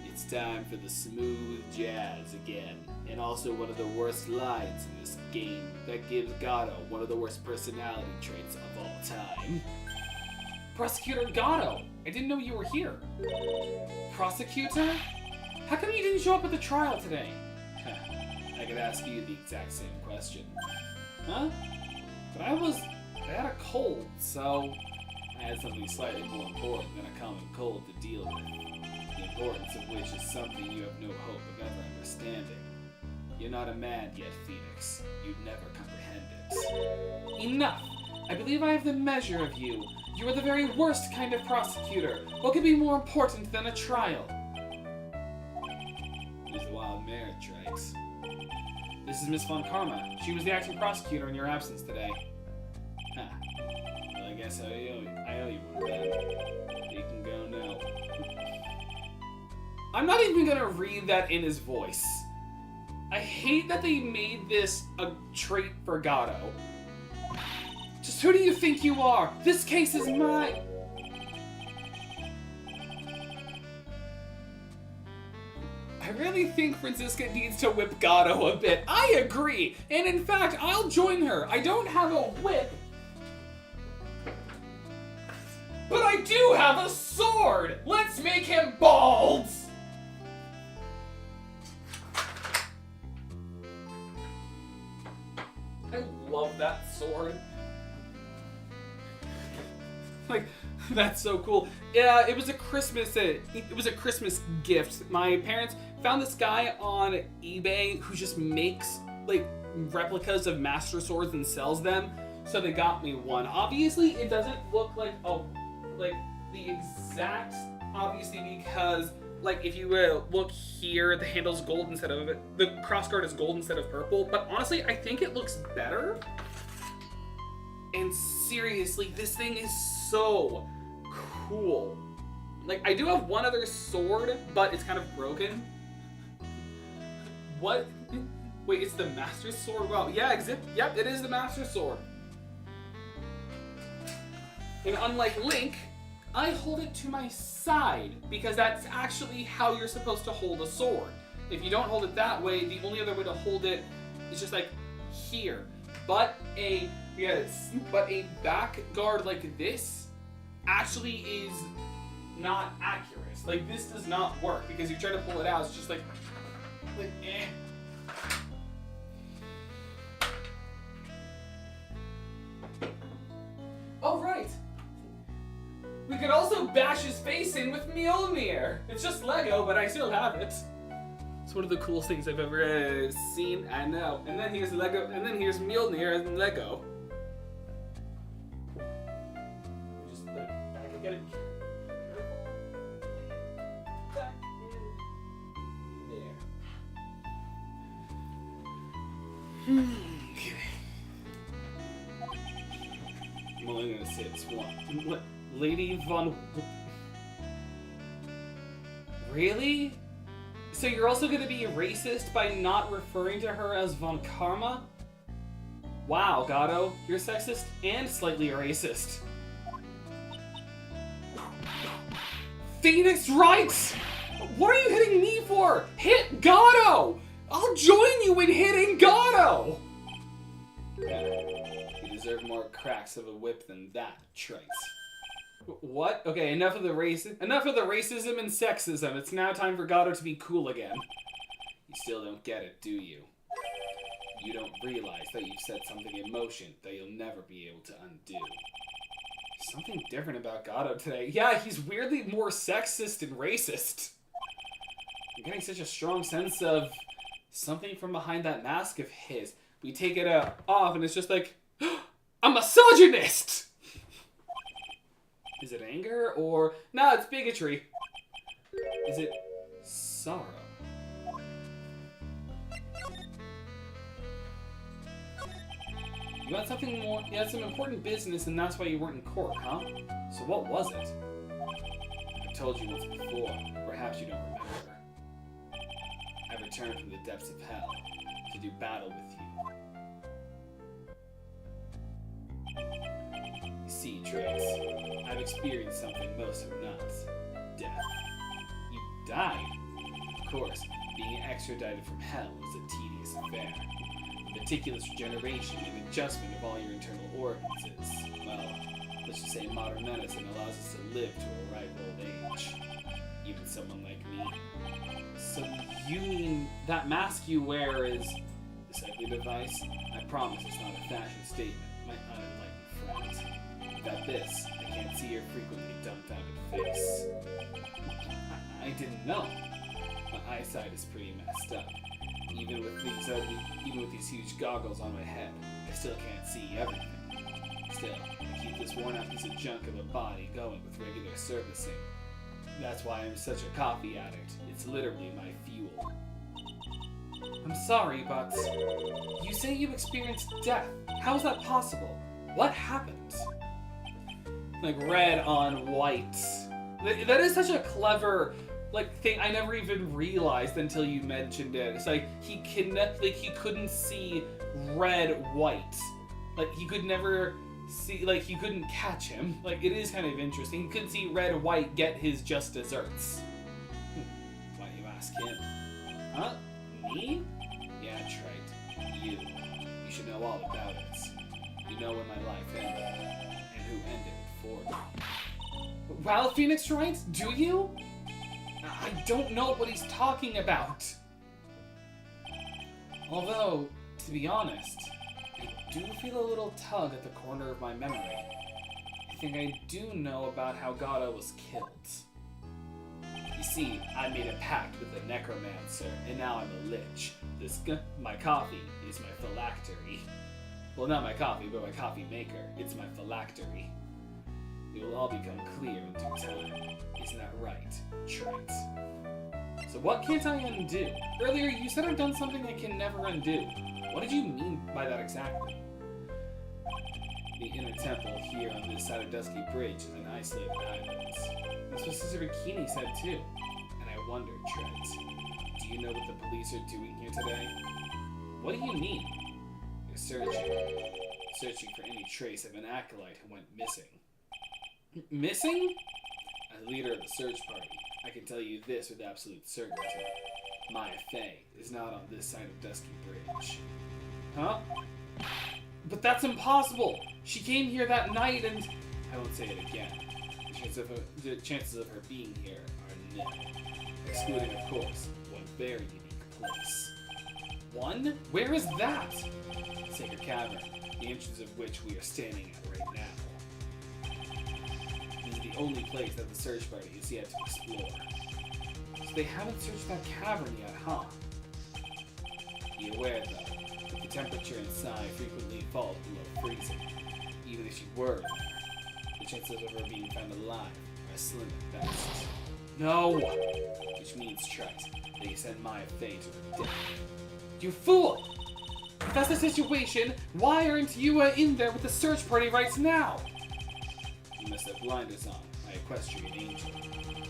It's time for the smooth jazz again, and also one of the worst lines in this game that gives Gato one of the worst personality traits of all time. Prosecutor Gato! I didn't know you were here. Prosecutor? How come you didn't show up at the trial today? I could ask you the exact same question. Huh? But I had a cold, so I had something slightly more important than a common cold to deal with. The importance of which is something you have no hope of ever understanding. You're not a man yet, Phoenix. You'd never comprehend it. Enough! I believe I have the measure of you. You are the very worst kind of prosecutor. What could be more important than a trial? Who's the wild mare, Trikes? This is Miss Von Karma. She was the acting prosecutor in your absence today. Huh. Well, I guess I owe you one then. You can go now. I'm not even gonna read that in his voice. I hate that they made this a trait for Gato. Just who do you think you are? This case is mine! I really think Franziska needs to whip Gato a bit. I agree! And in fact, I'll join her. I don't have a whip, but I do have a sword! Let's make him bald! I love that sword. Like, that's so cool. Yeah, it was a Christmas gift. My parents found this guy on eBay who just makes like replicas of master swords and sells them. So they got me one. Obviously, it doesn't look like the exact, obviously, because like if you look here, the handle's gold instead of the crossguard is gold instead of purple. But honestly, I think it looks better. And seriously, this thing is so cool. Like, I do have one other sword, but it's kind of broken. What? Wait, it's the Master Sword? Wow, yeah, yep, it is the Master Sword. And unlike Link, I hold it to my side, because that's actually how you're supposed to hold a sword. If you don't hold it that way, the only other way to hold it is just like here. But a back guard like this actually is not accurate. Like, this does not work because you try to pull it out, it's just like eh. Oh, right. We could also bash his face in with Mjolnir. It's just Lego, but I still have it. It's one of the coolest things I've ever seen. I know. And then here's Lego, and then here's Mjolnir and Lego. Just back again. Back in there. Okay. I'm only gonna say this one. Lady Von. Really? So you're also going to be racist by not referring to her as Von Karma? Wow, Gato, you're sexist and slightly racist. Phoenix Wright! What are you hitting me for? Hit Gato! I'll join you in hitting Gato! You deserve more cracks of a whip than that, Trite. What? Okay, enough of the racism and sexism. It's now time for Gato to be cool again. You still don't get it, do you? You don't realize that you've set something in motion that you'll never be able to undo. Something different about Gato today. Yeah, he's weirdly more sexist and racist. I'm getting such a strong sense of something from behind that mask of his. We take it off and it's just like, a misogynist! Is it anger or... No, it's bigotry. Is it sorrow? You had something more... You had some important business and that's why you weren't in court, huh? So what was it? I told you once before. Perhaps you don't remember. I returned from the depths of hell to do battle with you. You see, Trace, I've experienced something most have not. Death. You died. Of course, being extradited from hell was a tedious affair. The meticulous regeneration and adjustment of all your internal organs is, well, let's just say modern medicine allows us to live to a ripe old age. Even someone like me. So you mean that mask you wear is this ugly device? I promise it's not a fashion statement, my unenlightened friend. Without this, I can't see your frequently dumbfounded face. I didn't know. My eyesight is pretty messed up. Even with these huge goggles on my head, I still can't see everything. Still, I keep this worn-out piece of junk of a body going with regular servicing. That's why I'm such a coffee addict. It's literally my fuel. I'm sorry, but you say you experienced death. How is that possible? What happened? Like red on white. That is such a clever thing. I never even realized until you mentioned it. It's like he couldn't see red white. Like he could never see, like he couldn't catch him. Like it is kind of interesting. He couldn't see red white get his just desserts. Why do you ask him? Huh? Me? Yeah, Trite. You. You should know all about it. You know when my life ended and who ended it for me. Well, Phoenix Wright, do you? I don't know what he's talking about. Although, to be honest, I do feel a little tug at the corner of my memory. I think I do know about how Gato was killed. You see, I made a pact with the necromancer, and now I'm a lich. My coffee is my phylactery. Well, not my coffee, but my coffee maker. It's my phylactery. It will all become clear in due time. Isn't that right, Trite? So what can't I undo? Earlier you said I've done something I can never undo. What did you mean by that exactly? The inner temple here on this side of Dusky Bridge is an isolated island. That's what Sister Bikini said too. And I wondered, Trite, do you know what the police are doing here today? What do you mean? They're searching for any trace of an acolyte who went missing. Missing? As leader of the search party, I can tell you this with absolute certainty. Maya Fey is not on this side of Dusky Bridge. Huh? But that's impossible! She came here that night and... I won't say it again. The chances of her being here are nil. Excluding, of course, one very unique place. One? Where is that? Sacred Cavern, the entrance of which we are standing at right now. This is the only place that the search party is yet to explore. So they haven't searched that cavern yet, huh? Be aware, though, that the temperature inside frequently falls below freezing. Even if she were there, the chances of her being found alive are slim at best. No! Which means, Trite, they send Maya Fey to her death. You fool! If that's the situation, why aren't you in there with the search party right now? You must have blinders on, my equestrian angel.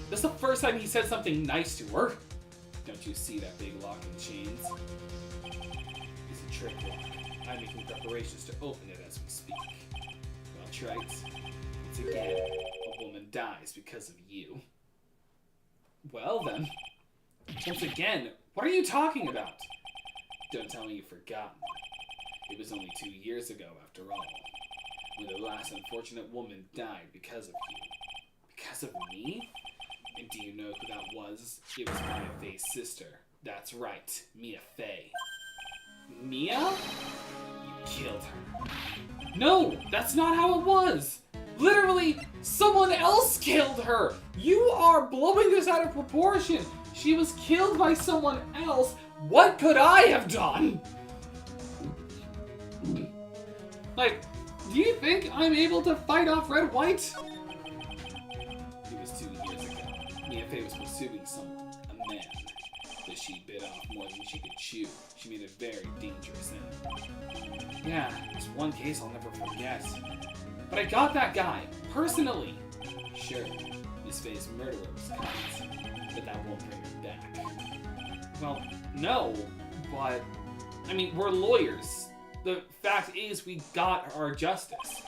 This is the first time he said something nice to her. Don't you see that big lock and chains? It's a trick lock. I'm making preparations to open it as we speak. Well, Trite, once again, a woman dies because of you. Well then, once again, what are you talking about? Don't tell me you've forgotten. It was only 2 years ago, after all, when the last unfortunate woman died because of you. Because of me? And do you know who that was? It was Mia Fey's sister. That's right, Mia Fey. Mia? You killed her. No, that's not how it was! Literally, someone else killed her! You are blowing this out of proportion! She was killed by someone else. What could I have done? Like, do you think I'm able to fight off Red White? It was 2 years ago. Mia Fey was pursuing someone, a man, that she bit off more than she could chew. She made a very dangerous enemy. Yeah, there's one case I'll never forget. But I got that guy, personally. Sure, Miss Fey's murderer was caught, but that won't bring her back. Well, no, but, I mean, we're lawyers. The fact is, we got our justice.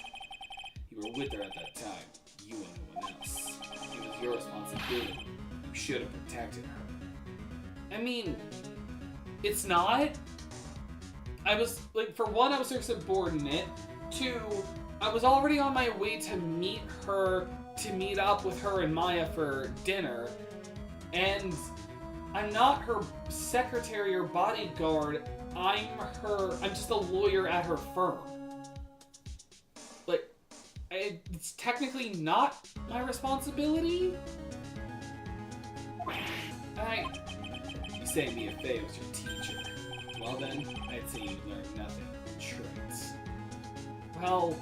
You were with her at that time, you and no one else. It was your responsibility. You should have protected her. I mean, it's not. I was, like, for one, I was her subordinate. 2, I was already on my way to meet up with her and Maya for dinner. And I'm not her secretary or bodyguard. I'm just a lawyer at her firm. Like, it's technically not my responsibility. You say Mia Fey was your teacher. Well then, I'd say you learned nothing. Tricks. Well,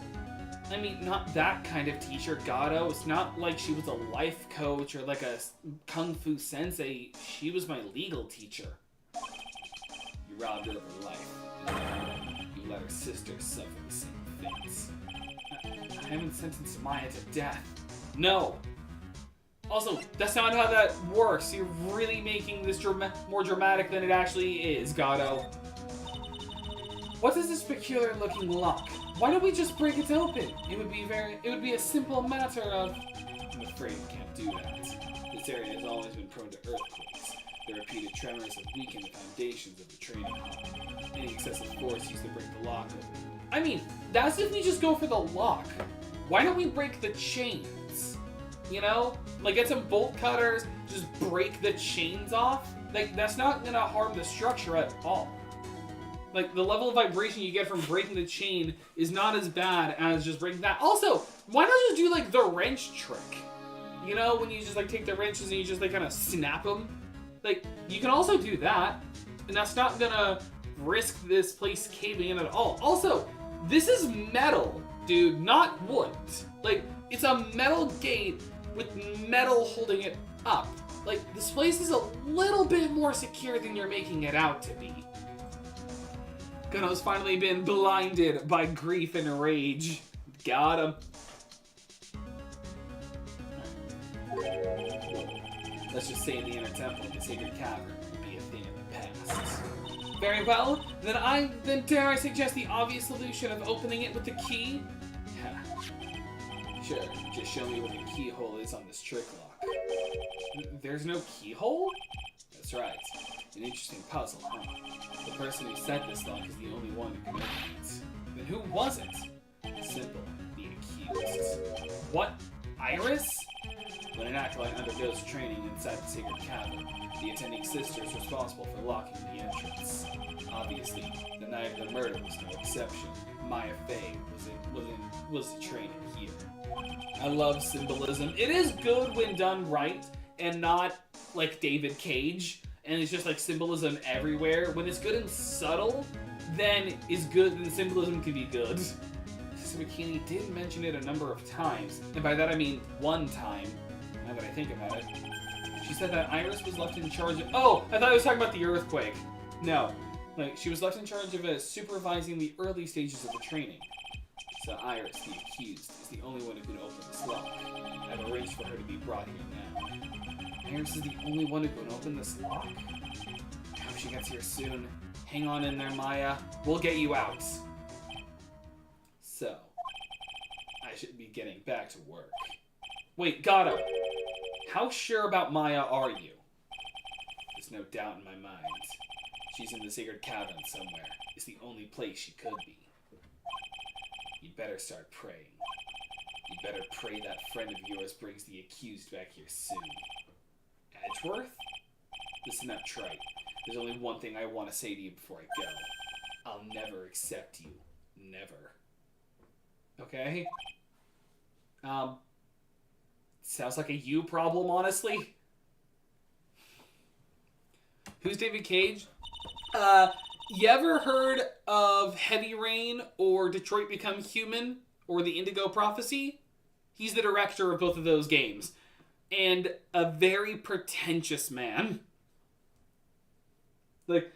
I mean, not that kind of teacher, Gato. It's not like she was a life coach or like a kung fu sensei. She was my legal teacher. You robbed her of her life. You let her sister suffer the same fates. I haven't sentenced Maya to death. No! Also, that's not how that works. You're really making this more dramatic than it actually is, Gato. What is this peculiar looking lock? Why don't we just break it open? It would be a simple matter of... I'm afraid we can't do that. This area has always been prone to earthquakes. The repeated tremors have weakened the foundations of the training hall. Any excessive force used to break the lock open. I mean, that's if we just go for the lock. Why don't we break the chains? You know? Like, get some bolt cutters, just break the chains off. Like, that's not gonna harm the structure at all. Like, the level of vibration you get from breaking the chain is not as bad as just breaking that. Also, why not just do, like, the wrench trick? You know, when you just, like, take the wrenches and you just, like, kind of snap them? Like, you can also do that, and that's not gonna risk this place caving in at all. Also, this is metal, dude, not wood. Like, it's a metal gate with metal holding it up. Like, this place is a little bit more secure than you're making it out to be. Gano's finally been blinded by grief and rage. Got him. Let's just say the inner temple of the sacred cavern would be a thing of the past. Very well. Then dare I suggest the obvious solution of opening it with the key? Sure, just show me where the keyhole is on this trick lock. There's no keyhole? That's right. An interesting puzzle, huh? The person who set this lock is the only one who can open it. Then who was it? Simple. The accused. What? Iris? When an acolyte undergoes training inside the sacred cavern, the attending sister is responsible for locking the entrance. Obviously, the night of the murder was no exception. Maya Fey was the training here. I love symbolism. It is good when done right, and not like David Cage, and it's just like symbolism everywhere. When it's good and subtle, then symbolism can be good. Sister Bikini did mention it a number of times, and by that I mean one time, now that I think about it. She said that Iris was left in charge of... Oh, I thought I was talking about the earthquake. No, like, she was left in charge of supervising the early stages of the training. So Iris, the accused, is the only one who can open this lock. I've arranged for her to be brought here now. Iris is the only one who can open this lock? I hope she gets here soon. Hang on in there, Maya. We'll get you out. So, I should be getting back to work. Wait, Gato. How sure about Maya are you? There's no doubt in my mind. She's in the sacred cavern somewhere. It's the only place she could be. You'd better start praying. You'd better pray that friend of yours brings the accused back here soon. Edgeworth? Listen up, Trite. There's only one thing I want to say to you before I go. I'll never accept you. Never. Okay? Sounds like a you problem, honestly. Who's David Cage? You ever heard of Heavy Rain or Detroit Become Human or The Indigo Prophecy? He's the director of both of those games. And a very pretentious man. Like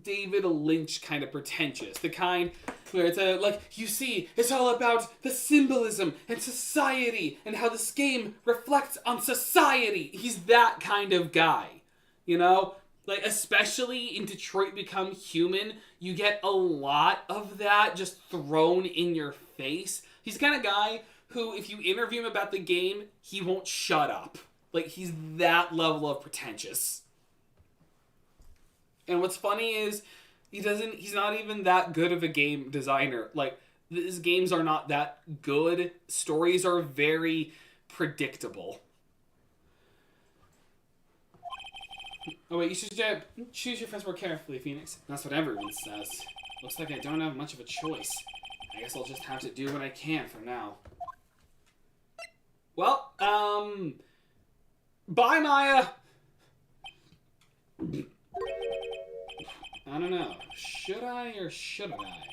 David Lynch kind of pretentious. The kind where it's you see, it's all about the symbolism and society and how this game reflects on society. He's that kind of guy, you know? Like, especially in Detroit Become Human, you get a lot of that just thrown in your face. He's the kind of guy who, if you interview him about the game, he won't shut up. Like, he's that level of pretentious. And what's funny is, he's not even that good of a game designer. Like, his games are not that good. Stories are very predictable. Oh wait, you should choose your friends more carefully, Phoenix. That's what everyone says. Looks like I don't have much of a choice. I guess I'll just have to do what I can for now. Well, bye, Maya! I don't know. Should I or shouldn't I?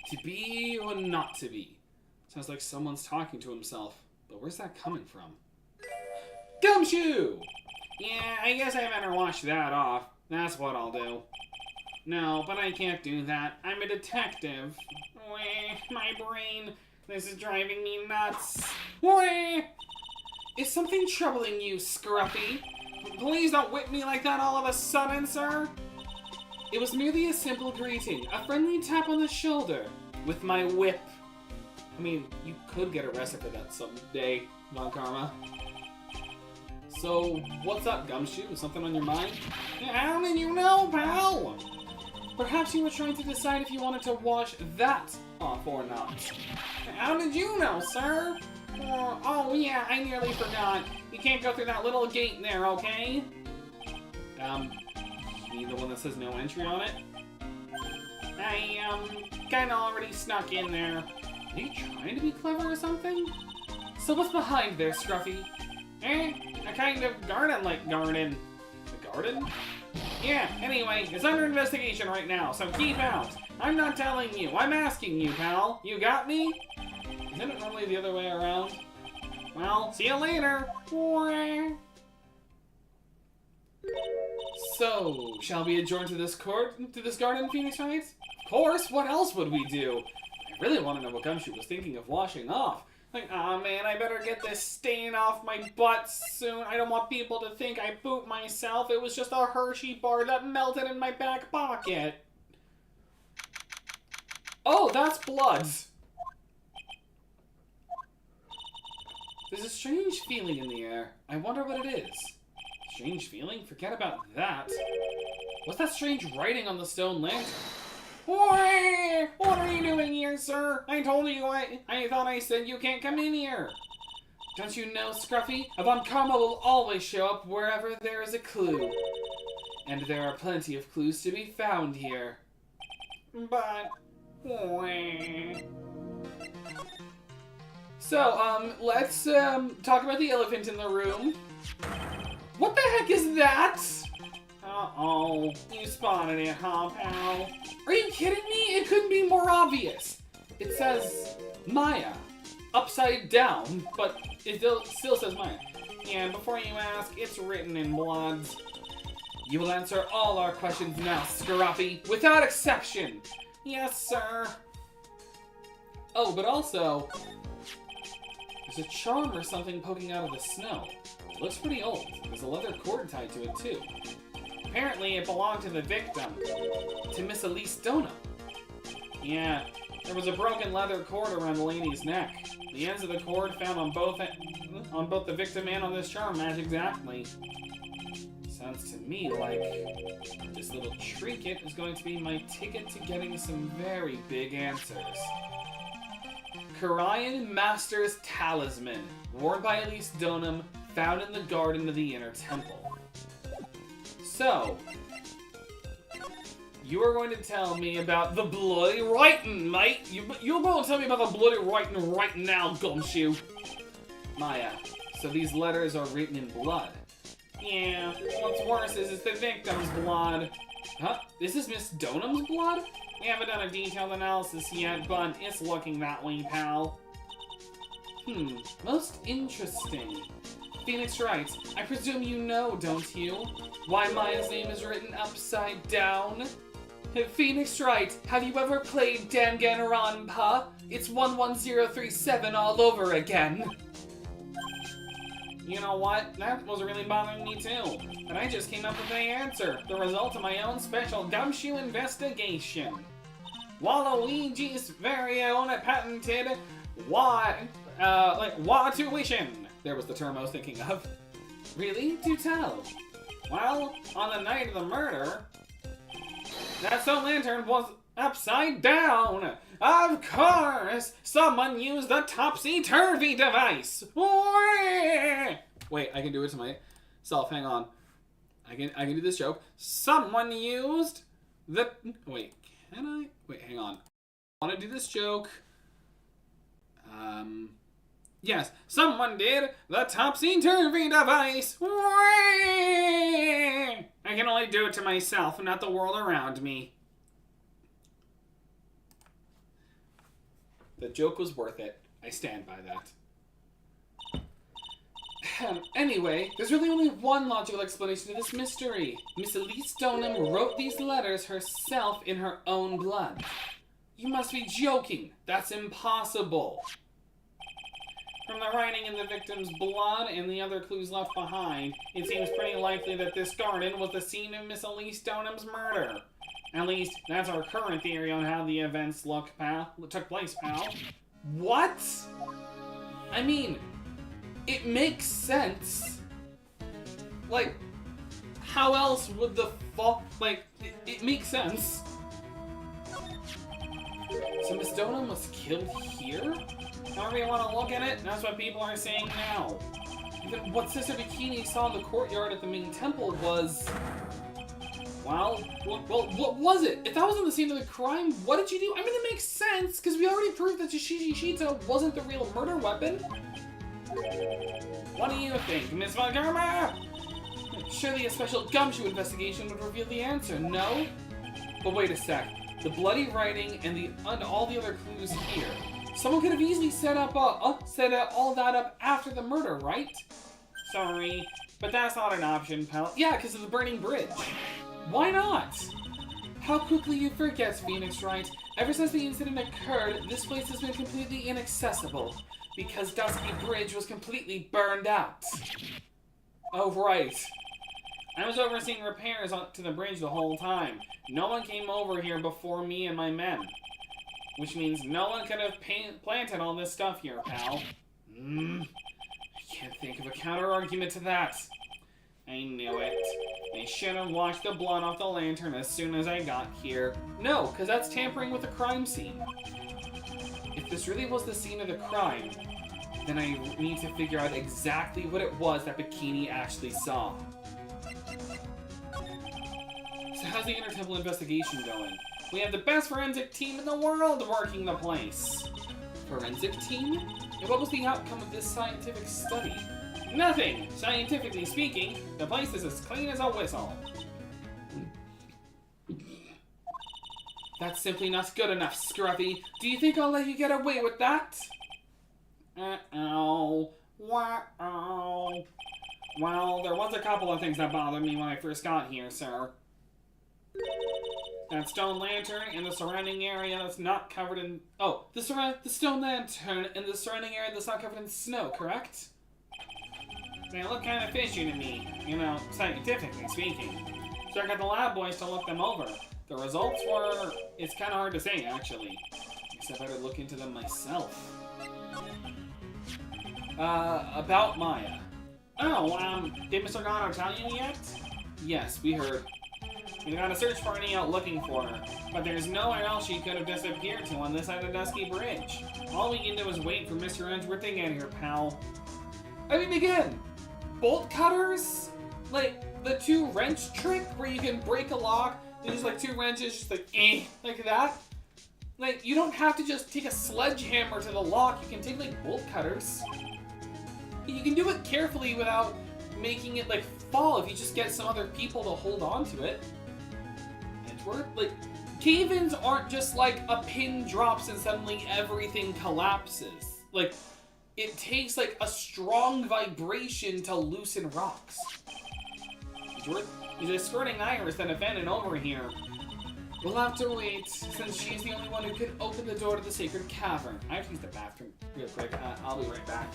To be or not to be? Sounds like someone's talking to himself. But where's that coming from? Gumshoe! Yeah, I guess I better wash that off. That's what I'll do. No, but I can't do that. I'm a detective. Wah, my brain. This is driving me nuts. Wah! Is something troubling you, Scruffy? Please don't whip me like that all of a sudden, sir. It was merely a simple greeting, a friendly tap on the shoulder, with my whip. I mean, you could get arrested for that someday, Von Karma. So, what's up, Gumshoe? Is something on your mind? How did you know, pal? Perhaps you were trying to decide if you wanted to wash that off or not. How did you know, sir? Oh yeah, I nearly forgot. You can't go through that little gate there, okay? You mean the one that says no entry on it? I, kinda already snuck in there. Are you trying to be clever or something? So what's behind there, Scruffy? A kind of garden-like garden. A garden? Yeah, anyway, it's under investigation right now, so keep out. I'm not telling you, I'm asking you, pal. You got me? Isn't it normally the other way around? Well, see you later. So, shall we adjourn to this garden, Phoenix Wright? Of course, what else would we do? I really want to know what Gumshoe was thinking of washing off. Like, aw man, I better get this stain off my butt soon. I don't want people to think I pooped myself. It was just a Hershey bar that melted in my back pocket. Oh, that's blood. There's a strange feeling in the air. I wonder what it is. Strange feeling? Forget about that. What's that strange writing on the stone lantern? What are you doing here, sir? I told you I thought I said you can't come in here. Don't you know, Scruffy? Von Karma will always show up wherever there is a clue. And there are plenty of clues to be found here. But... So, let's, talk about the elephant in the room. What the heck is that? Uh-oh, you spotted it, huh, pal? Are you kidding me? It couldn't be more obvious. It says Maya, upside down, but it still says Maya. And before you ask, it's written in blood. You will answer all our questions now, Scruffy, without exception. Yes, sir. Oh, but also, there's a charm or something poking out of the snow. It looks pretty old. There's a leather cord tied to it, too. Apparently, it belonged to the victim, to Miss Elise Dona. Yeah, there was a broken leather cord around the lady's neck. The ends of the cord found on both ends. on both the victim and on this charm match exactly. Sounds to me like this little trinket is going to be my ticket to getting some very big answers. Karayan Master's Talisman, worn by Elise Donum, found in the garden of the Inner Temple. So, you are going to tell me about the bloody writing, mate. You're going to tell me about the bloody writing right now, Gumshoe. Maya, so these letters are written in blood. Yeah, what's worse is it's the victim's blood. Huh? This is Miss Donum's blood? We haven't done a detailed analysis yet, but it's looking that way, pal. Most interesting. Phoenix Wright, I presume you know, don't you? Why Maya's name is written upside down? Phoenix Wright, have you ever played Danganronpa? It's 11037 all over again. You know what? That was really bothering me too. And I just came up with the answer. The result of my own special gumshoe investigation. Waluigi's very own patented tuition. There was the term I was thinking of. Really? Do tell. Well, on the night of the murder, that stone lantern was upside down. Of course! Someone used the topsy-turvy device! Wait, I can do it to myself. Hang on. I can do this joke. Someone used the... Wait, can I? Wait, hang on. I want to do this joke. Yes, someone did the topsy-turvy device! I can only do it to myself, not the world around me. The joke was worth it. I stand by that. Anyway, there's really only one logical explanation to this mystery. Miss Elise Donum wrote these letters herself in her own blood. You must be joking. That's impossible. From the writing in the victim's blood and the other clues left behind, it seems pretty likely that this garden was the scene of Miss Elise Donum's murder. At least, that's our current theory on how the events took place, pal. What? I mean, it makes sense. Like, how else would the it makes sense. So Miss Donum was killed here? However you want to look at it, that's what people are saying now. Then what Sister Bikini saw in the courtyard at the main temple was... Well, what was it? If that wasn't the scene of the crime, what did you do? I mean, it makes sense, because we already proved that Shishi Shito wasn't the real murder weapon. What do you think, Miss Vagama? Surely a special gumshoe investigation would reveal the answer, no? But wait a sec. The bloody writing and all the other clues here. Someone could have easily set all that up after the murder, right? Sorry, but that's not an option, pal. Yeah, because of the burning bridge. Why not? How quickly you forget, Phoenix Wright. Ever since the incident occurred, this place has been completely inaccessible, because Dusky Bridge was completely burned out. Oh, right. I was overseeing repairs to the bridge the whole time. No one came over here before me and my men. Which means no one could have planted all this stuff here, pal. I can't think of a counter-argument to that. I knew it. I should have washed the blood off the lantern as soon as I got here. No, because that's tampering with the crime scene. If this really was the scene of the crime, then I need to figure out exactly what it was that Bikini actually saw. So how's the Inner Temple investigation going? We have the best forensic team in the world working the place. Forensic team? And what was the outcome of this scientific study? Nothing! Scientifically speaking, the place is as clean as a whistle. That's simply not good enough, Scruffy. Do you think I'll let you get away with that? Uh-oh. Wow. Well, there was a couple of things that bothered me when I first got here, sir. That stone lantern and the surrounding area that's not covered in... Oh, the stone lantern and the surrounding area that's not covered in snow, correct? They look kind of fishy to me, you know, scientifically speaking. So I got the lab boys to look them over. The results were... It's kind of hard to say, actually. Guess I better look into them myself. About Maya. Oh, did Mr. Goddard tell you yet? Yes, we heard. We gotta search for any out looking for her, but there's nowhere else she could have disappeared to on this side of the Dusky Bridge. All we can do is wait for Mr. Edgeworth to get here, pal. I mean, again, bolt cutters? Like, the two wrench trick where you can break a lock, and just like two wrenches, just like that? Like, you don't have to just take a sledgehammer to the lock, you can take, like, bolt cutters. You can do it carefully without making it, like, fall if you just get some other people to hold on to it. Edgeworth? Like, cave-ins aren't just like a pin drops and suddenly everything collapses. Like, it takes, like, a strong vibration to loosen rocks. Edgeworth? He's escorting Iris and abandoned over here. We'll have to wait, since she's the only one who can open the door to the sacred cavern. I have to use the bathroom real quick. I'll be right back.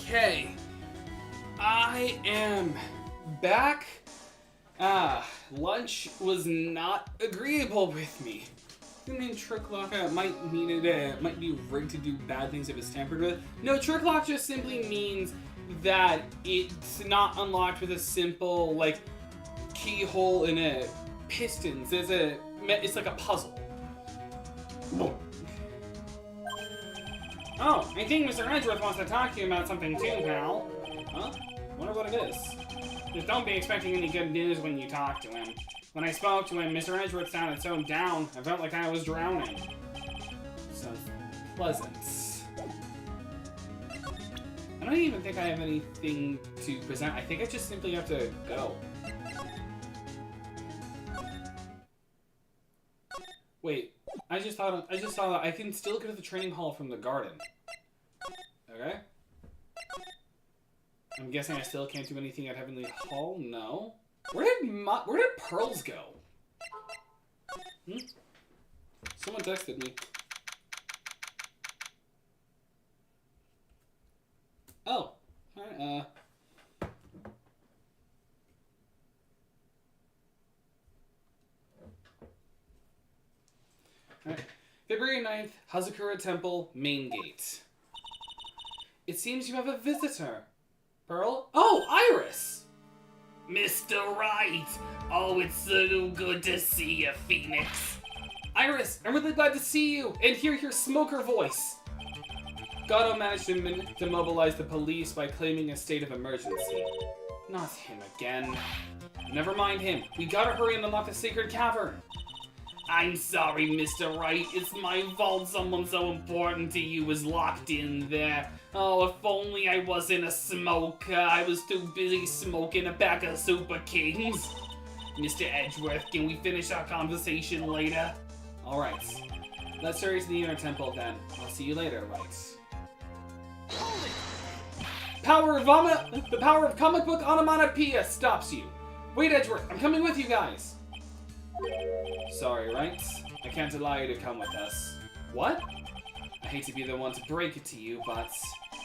Okay. I am back. Lunch was not agreeable with me. I mean, Trick Lock might be rigged to do bad things if it's tampered with. No, Trick Lock just simply means that it's not unlocked with a simple, like, keyhole in a pistons. It's like a puzzle. Oh, I think Mr. Edgeworth wants to talk to you about something too, pal. Huh? Wonder what it is. Just don't be expecting any good news when you talk to him. When I spoke to him, Mr. Edgeworth sounded so down, I felt like I was drowning. Sounds pleasant. I don't even think I have anything to present. I think I just simply have to go. Wait, I just saw that I can still go to the training hall from the garden. Okay. I'm guessing I still can't do anything at Heavenly Hall? No. Where did Pearls go? Someone texted me. Oh. Alright, Alright. February 9th, Hazakura Temple, main gate. It seems you have a visitor. Pearl? Oh, Iris! Mr. Wright! Oh, it's so good to see you, Phoenix. Iris, I'm really glad to see you and hear your smoker voice. Gato managed to mobilize the police by claiming a state of emergency. Not him again. Never mind him. We gotta hurry and unlock the sacred cavern. I'm sorry, Mr. Wright. It's my fault someone so important to you was locked in there. Oh, if only I wasn't a smoker. I was too busy smoking a pack of Super Kings. Mr. Edgeworth, can we finish our conversation later? Alright. Let's hurry to the inner temple then. I'll see you later, Wright. The power of comic book onomatopoeia stops you. Wait, Edgeworth, I'm coming with you guys. Sorry, Wright? I can't allow you to come with us. What? I hate to be the one to break it to you, but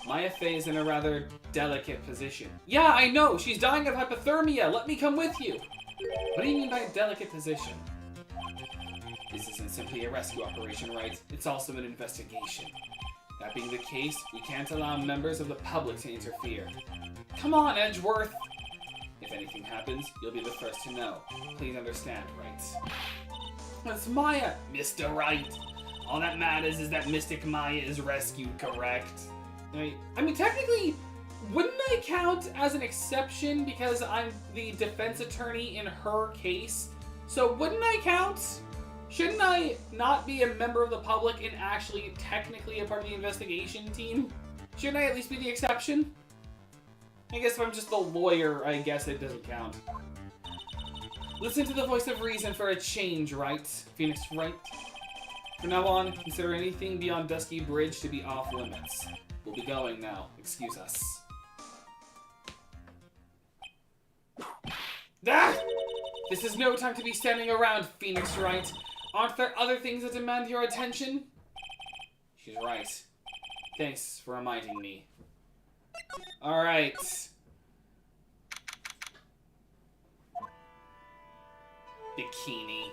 Maya Fey is in a rather delicate position. Yeah, I know! She's dying of hypothermia! Let me come with you! What do you mean by delicate position? This isn't simply a rescue operation, Wright. It's also an investigation. That being the case, we can't allow members of the public to interfere. Come on, Edgeworth! If anything happens, you'll be the first to know. Please understand, Wright? That's Maya! Mr. Wright, all that matters is that Mystic Maya is rescued, correct? I mean, technically, wouldn't I count as an exception because I'm the defense attorney in her case? So wouldn't I count? Shouldn't I not be a member of the public and actually technically a part of the investigation team? Shouldn't I at least be the exception? I guess if I'm just the lawyer, I guess it doesn't count. Listen to the voice of reason for a change, right? Phoenix, right? From now on, consider anything beyond Dusky Bridge to be off limits. We'll be going now. Excuse us. Ah! This is no time to be standing around, Phoenix, right? Aren't there other things that demand your attention? She's right. Thanks for reminding me. Alright. Bikini.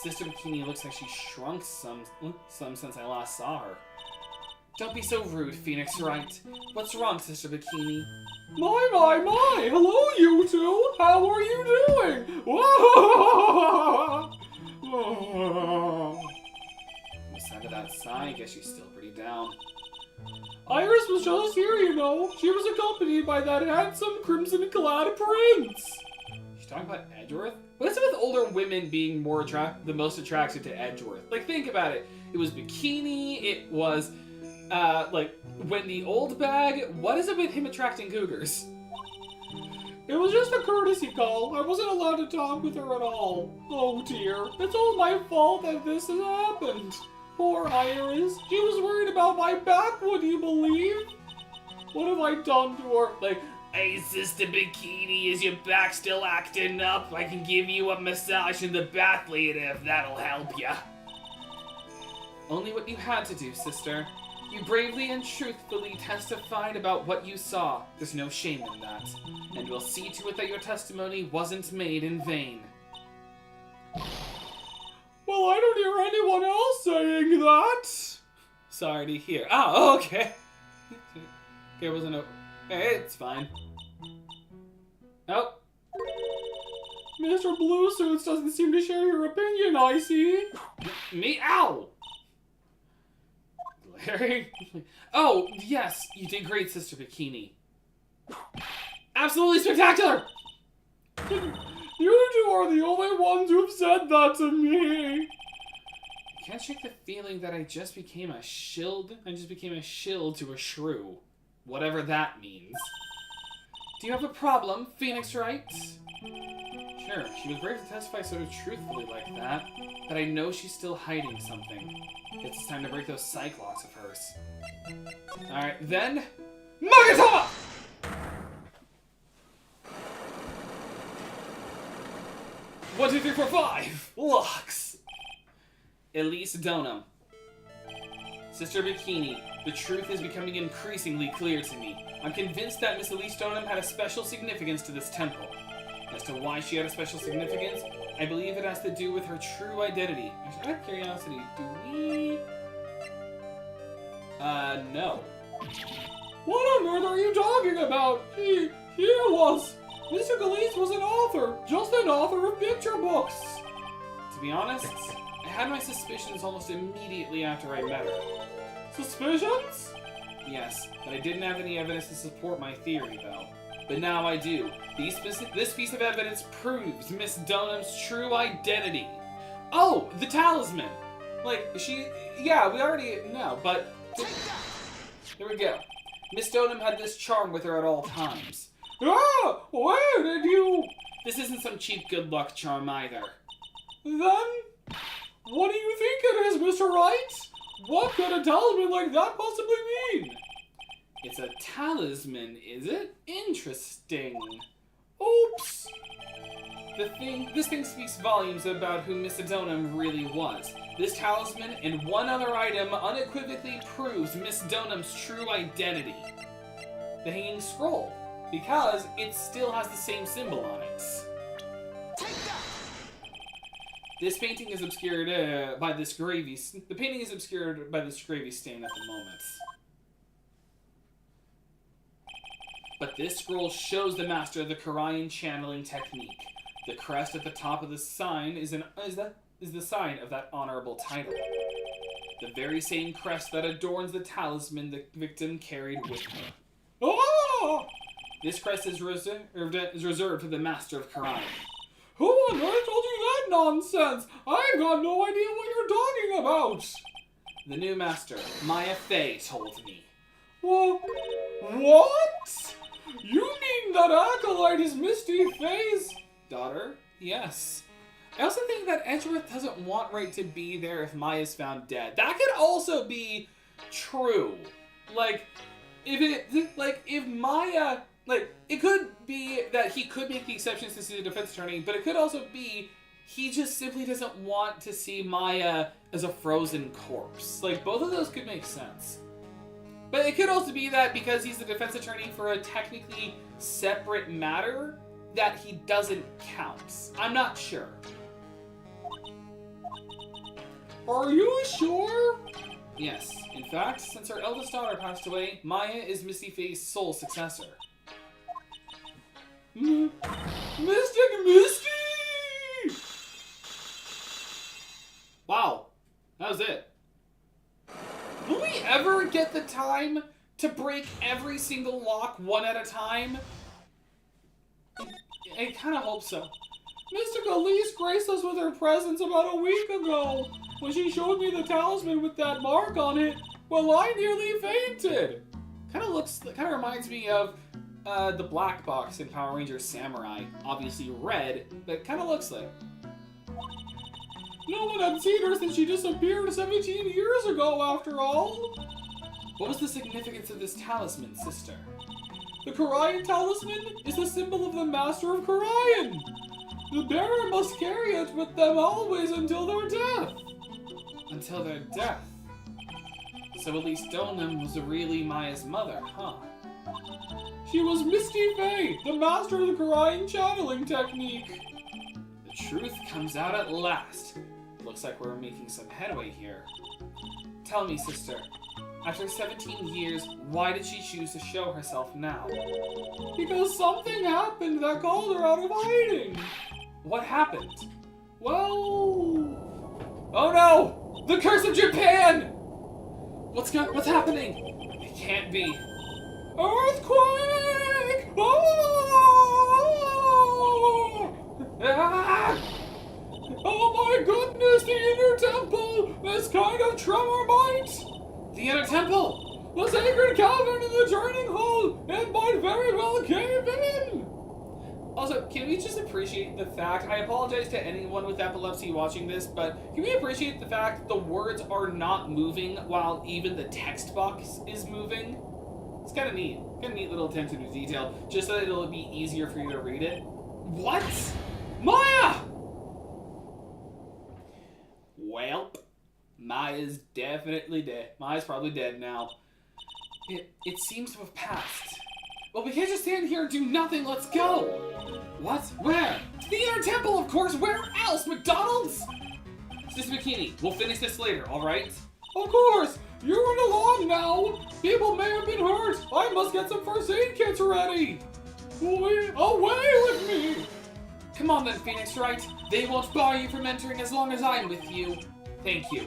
Sister Bikini looks like she shrunk some since I last saw her. Don't be so rude, Phoenix, right? What's wrong, Sister Bikini? My! Hello, you two! How are you doing? Whoa! The sound of that sigh, I guess she's still pretty down. Iris was just here, you know. She was accompanied by that handsome crimson-clad prince. She's talking about Edgeworth? What is it with older women being the most attracted to Edgeworth? Like, think about it. It was Bikini, it was, like, Wendy Oldbag. What is it with him attracting cougars? It was just a courtesy call. I wasn't allowed to talk with her at all. Oh dear. It's all my fault that this has happened. Poor Iris. She was worried about my back, would you believe? What have I done to her? Like, hey, Sister Bikini, is your back still acting up? I can give you a massage in the bath later if that'll help ya. Only what you had to do, sister. You bravely and truthfully testified about what you saw. There's no shame in that. And we'll see to it that your testimony wasn't made in vain. Well, I don't hear anyone else saying that. Sorry to hear. Oh, okay. There wasn't a... Hey, it's fine. Oh. Mr. Blue Suits doesn't seem to share your opinion, I see. Me? Ow! Larry? Oh, yes, you did great, Sister Bikini. Absolutely spectacular! You two are the only ones who've said that to me. Can't shake the feeling that I just became a shield. I just became a shield to a shrew. Whatever that means. Do you have a problem, Phoenix Wright? Sure, she was brave to testify so truthfully like that, but I know she's still hiding something. It's time to break those Cyclops of hers. Alright, then... Magatama! One, two, three, four, five! Locks! Elise Donum. Sister Bikini, the truth is becoming increasingly clear to me. I'm convinced that Miss Elise Donum had a special significance to this temple. As to why she had a special significance, I believe it has to do with her true identity. Out of curiosity, do we... no. What on earth are you talking about? He was. Mr. Elise was an author. Just an author of picture books. To be honest, I had my suspicions almost immediately after I met her. Suspicions? Yes, but I didn't have any evidence to support my theory, though. But now I do. This piece of evidence proves Miss Donum's true identity. Oh, the talisman! Like, yeah, we already know, but... Here we go. Miss Donum had this charm with her at all times. Ah, where did you... This isn't some cheap good luck charm either. Then, what do you think it is, Mr. Wright? What could a talisman like that possibly mean? It's a talisman, is it? Interesting. Oops. This thing speaks volumes about who Miss Donum really was. This talisman and one other item unequivocally proves Miss Donum's true identity. The Hanging Scroll, because it still has the same symbol on it. This painting is obscured by this gravy. The painting is obscured by this gravy stain at the moment. But this scroll shows the master of the Karayan channeling technique. The crest at the top of the sign is the sign of that honorable title. The very same crest that adorns the talisman the victim carried with her. Oh! This crest is reserved for the master of Karayan. Who on earth told you that nonsense? I've got no idea what you're talking about. The new master, Maya Fey, told me. What? You mean that Acolyte is Misty Fey's daughter? Yes. I also think that Edgeworth doesn't want Wright to be there if Maya's found dead. That could also be true. Like, if Maya... Like, it could be that he could make the exceptions to see the defense attorney, but it could also be he just simply doesn't want to see Maya as a frozen corpse. Like, both of those could make sense. But it could also be that because he's the defense attorney for a technically separate matter, that he doesn't count. I'm not sure. Are you sure? Yes. In fact, since her eldest daughter passed away, Maya is Misty Fey's sole successor. Mystic Misty! Wow. That was it. Will we ever get the time to break every single lock one at a time? I kind of hope so. Mystic Elise graced us with her presence about a week ago. When she showed me the talisman with that mark on it, well, I nearly fainted. Kind of reminds me of the black box in Power Rangers Samurai. Obviously red, but kind of looks like. No one had seen her since she disappeared 17 years ago, after all. What was the significance of this talisman, sister? The Karayan talisman is the symbol of the Master of Karayan. The bearer must carry it with them always until their death. Until their death. So at least Donan was really Maya's mother, huh? She was Misty Faye, the master of the Korean channeling technique. The truth comes out at last. Looks like we're making some headway here. Tell me, sister, after 17 years, why did she choose to show herself now? Because something happened that called her out of hiding. What happened? Well... Oh no! The curse of Japan! What's happening? It can't be. Earthquake! Oh! Ah! Oh my goodness, the inner temple! This kind of tremor might... The inner temple! The sacred cavern in the training hall! It might very well cave in! Also, can we just appreciate the fact, I apologize to anyone with epilepsy watching this, but can we appreciate the fact that the words are not moving while even the text box is moving? It's kind of neat. Kind of neat little attention to detail, just so that it'll be easier for you to read it. What? Maya! Welp. Maya's definitely dead. Maya's probably dead now. It seems to have passed. Well, we can't just stand here and do nothing. Let's go. What? Where? To the inner temple, of course. Where else? McDonald's? Sister Bikini, we'll finish this later, all right? Of course. You run along now. People may have been hurt. I must get some first aid kits ready. Away with me. Come on then, Phoenix Wright. They won't bar you from entering as long as I'm with you. Thank you.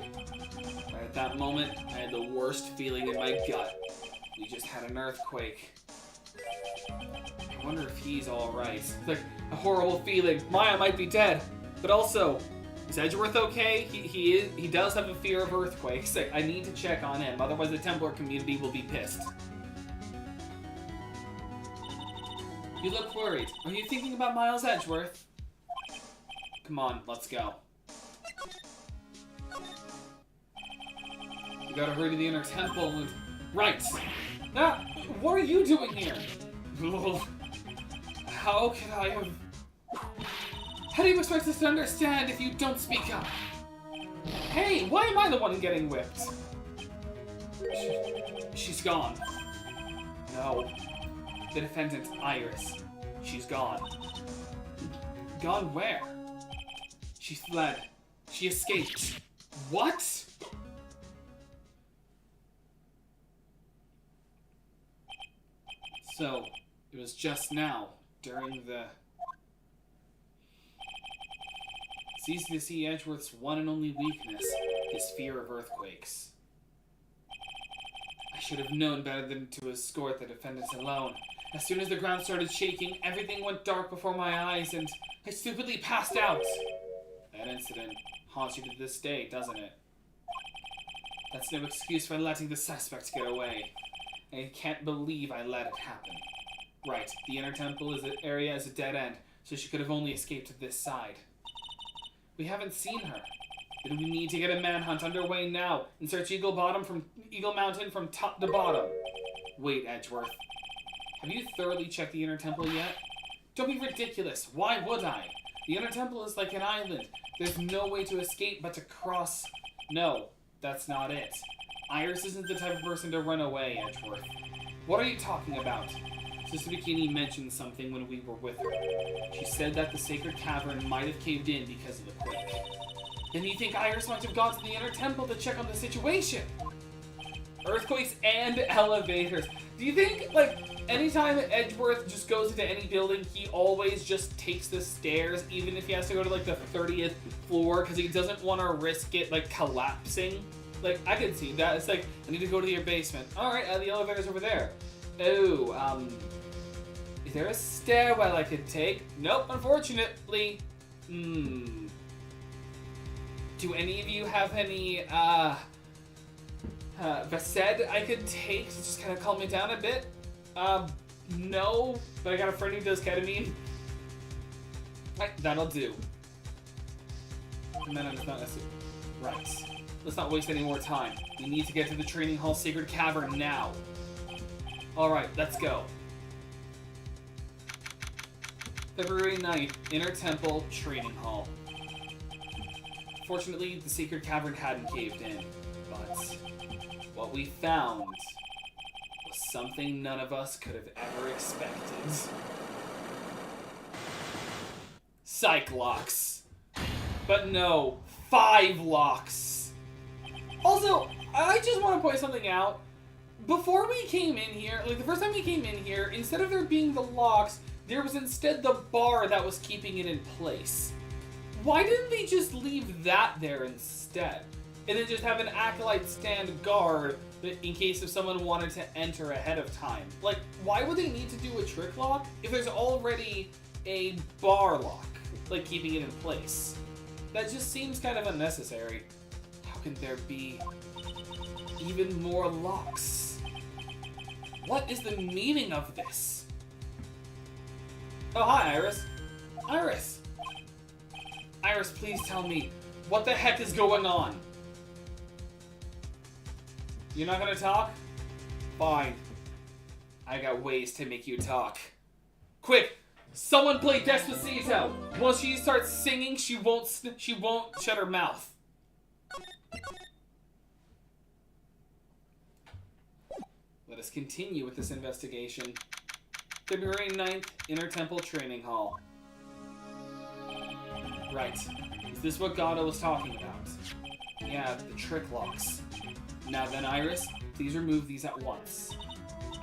Right at that moment, I had the worst feeling in my gut. We just had an earthquake. I wonder if he's alright. It's like a horrible feeling. Maya might be dead. But also, is Edgeworth okay? He does have a fear of earthquakes. I need to check on him, otherwise the Templar community will be pissed. You look worried. Are you thinking about Miles Edgeworth? Come on, let's go. We gotta hurry to the inner temple and... Right! Now, what are you doing here? How could I have... How do you expect us to understand if you don't speak up? Hey, why am I the one getting whipped? She's gone. No. The defendant, Iris. She's gone. Gone where? She fled. She escaped. What? So, it was just now, during the... It's easy to see Edgeworth's one and only weakness, his fear of earthquakes. I should have known better than to escort the defendants alone. As soon as the ground started shaking, everything went dark before my eyes, and I stupidly passed out. That incident haunts you to this day, doesn't it? That's no excuse for letting the suspect get away. I can't believe I let it happen. Right, the inner temple area is a dead end, so she could have only escaped to this side. We haven't seen her. Then we need to get a manhunt underway now and search Eagle Mountain from top to bottom. Wait, Edgeworth. Have you thoroughly checked the inner temple yet? Don't be ridiculous. Why would I? The inner temple is like an island. There's no way to escape but to cross... No, that's not it. Iris isn't the type of person to run away, Edgeworth. What are you talking about? Sister Bikini mentioned something when we were with her. She said that the sacred cavern might have caved in because of the quake. Then you think Iris might have gone to the inner temple to check on the situation? Earthquakes and elevators. Do you think, like, anytime Edgeworth just goes into any building, he always just takes the stairs, even if he has to go to, like, the 30th floor, because he doesn't want to risk it, like, collapsing? Like, I could see that. It's like, I need to go to your basement. Alright, the elevator's over there. Oh, is there a stairwell I could take? Nope, unfortunately. Do any of you have any, Vased I could take to just kind of calm me down a bit? No, but I got a friend who does ketamine. Right, that'll do. And then I'm just not necessarily... Right. Let's not waste any more time. We need to get to the training hall sacred cavern now. Alright, let's go. February 9th, Inner Temple Training Hall. Fortunately, the sacred cavern hadn't caved in, but What we found was something none of us could have ever expected. Psych locks. But no, 5 locks. Also, I just want to point something out. Before we came in here, like the first time we came in here, instead of there being the locks, there was instead the bar that was keeping it in place. Why didn't they just leave that there instead? And then just have an acolyte stand guard in case if someone wanted to enter ahead of time. Like, why would they need to do a trick lock if there's already a bar lock, like keeping it in place? That just seems kind of unnecessary. How can there be even more locks? What is the meaning of this? Oh, hi, Iris. Iris! Iris, please tell me, what the heck is going on? You're not gonna talk? Fine. I got ways to make you talk. Quick! Someone play Despacito! Once she starts singing, she won't shut her mouth. Let us continue with this investigation. February 9th, Inner Temple Training Hall. Right. Is this what Gato was talking about? Yeah, the trick locks. Now then, Iris, please remove these at once.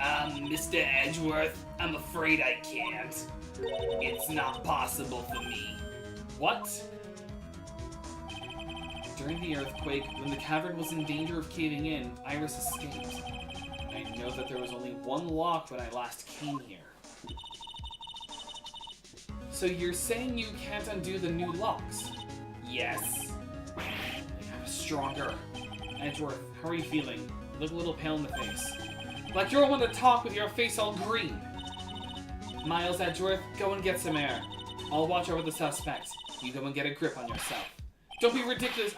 Mr. Edgeworth, I'm afraid I can't. It's not possible for me. What? During the earthquake, when the cavern was in danger of caving in, Iris escaped. I know that there was only one lock when I last came here. So you're saying you can't undo the new locks? Yes. I'm stronger. Edgeworth, how are you feeling? You look a little pale in the face. Like you're one to talk with your face all green. Miles, Edgeworth, go and get some air. I'll watch over the suspect. You go and get a grip on yourself. Don't be ridiculous.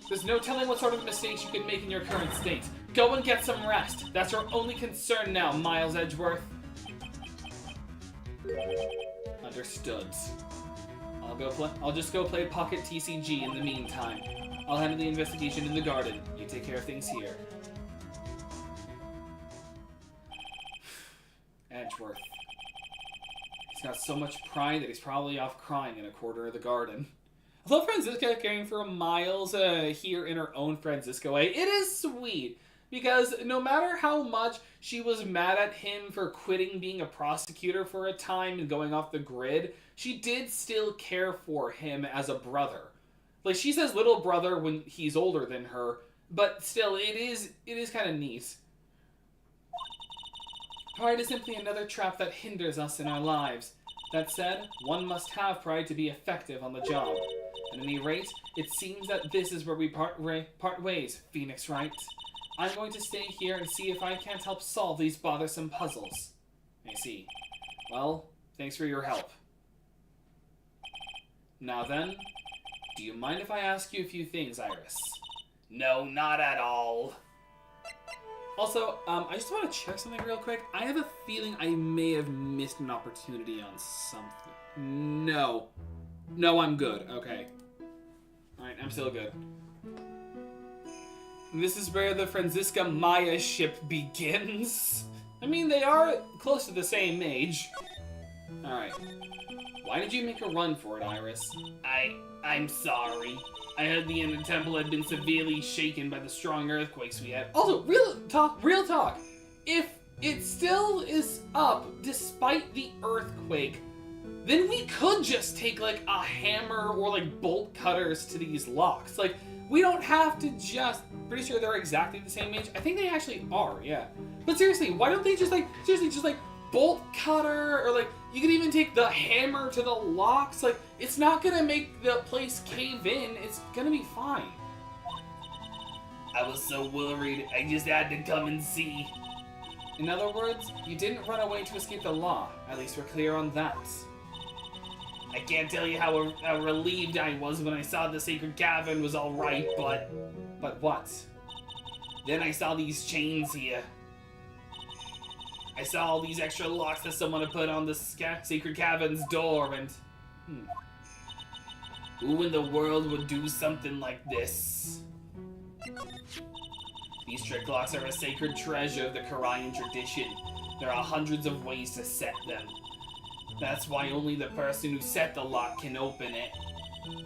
There's no telling what sort of mistakes you could make in your current state. Go and get some rest. That's your only concern now, Miles Edgeworth. Understood. I'll just go play Pocket TCG in the meantime. I'll handle the investigation in the garden. You take care of things here. Edgeworth. He's got so much pride that he's probably off crying in a corner of the garden. I love Franziska caring for Miles here in her own Franziska way. It is sweet. Because no matter how much she was mad at him for quitting being a prosecutor for a time and going off the grid, she did still care for him as a brother. Like, she says little brother when he's older than her, but still, it is kind of neat. Pride is simply another trap that hinders us in our lives. That said, one must have pride to be effective on the job. At any rate, it seems that this is where we part ways, Phoenix Wright. I'm going to stay here and see if I can't help solve these bothersome puzzles. I see. Well, thanks for your help. Now then, do you mind if I ask you a few things, Iris? No, not at all. Also, I just want to check something real quick. I have a feeling I may have missed an opportunity on something. No. No, I'm good. Okay. Alright, I'm still good. This is where the Franziska Maya ship begins. I mean, they are close to the same age. Alright. Why did you make a run for it, Iris? I'm sorry. I heard the Inner Temple had been severely shaken by the strong earthquakes we had. Also, real talk. If it still is up despite the earthquake, then we could just take, like, a hammer or, like, bolt cutters to these locks. Like, we don't have to just... Pretty sure they're exactly the same age. I think they actually are, yeah. But seriously, why don't they just, like, bolt cutter, or, like, you could even take the hammer to the locks. Like, it's not gonna make the place cave in. It's gonna be fine. I was so worried, I just had to come and see. In other words, you didn't run away to escape the law. At least we're clear on that. I can't tell you how relieved I was when I saw the sacred cavern was all right, but... But what? Then I saw these chains here. I saw all these extra locks that someone had put on the sacred cavern's door, and... Who in the world would do something like this? These trick locks are a sacred treasure of the Korean tradition. There are hundreds of ways to set them. That's why only the person who set the lock can open it.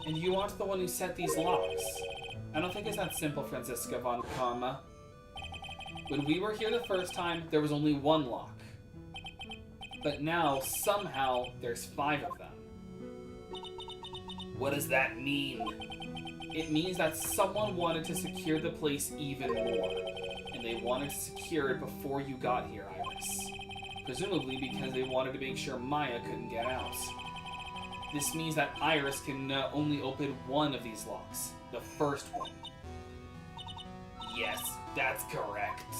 And you aren't the one who set these locks. I don't think it's that simple, Franziska von Karma. When we were here the first time, there was only one lock. But now, somehow, there's 5 of them. What does that mean? It means that someone wanted to secure the place even more. And they wanted to secure it before you got here, Iris. Presumably because they wanted to make sure Maya couldn't get out. This means that Iris can only open one of these locks. The first one. Yes, that's correct.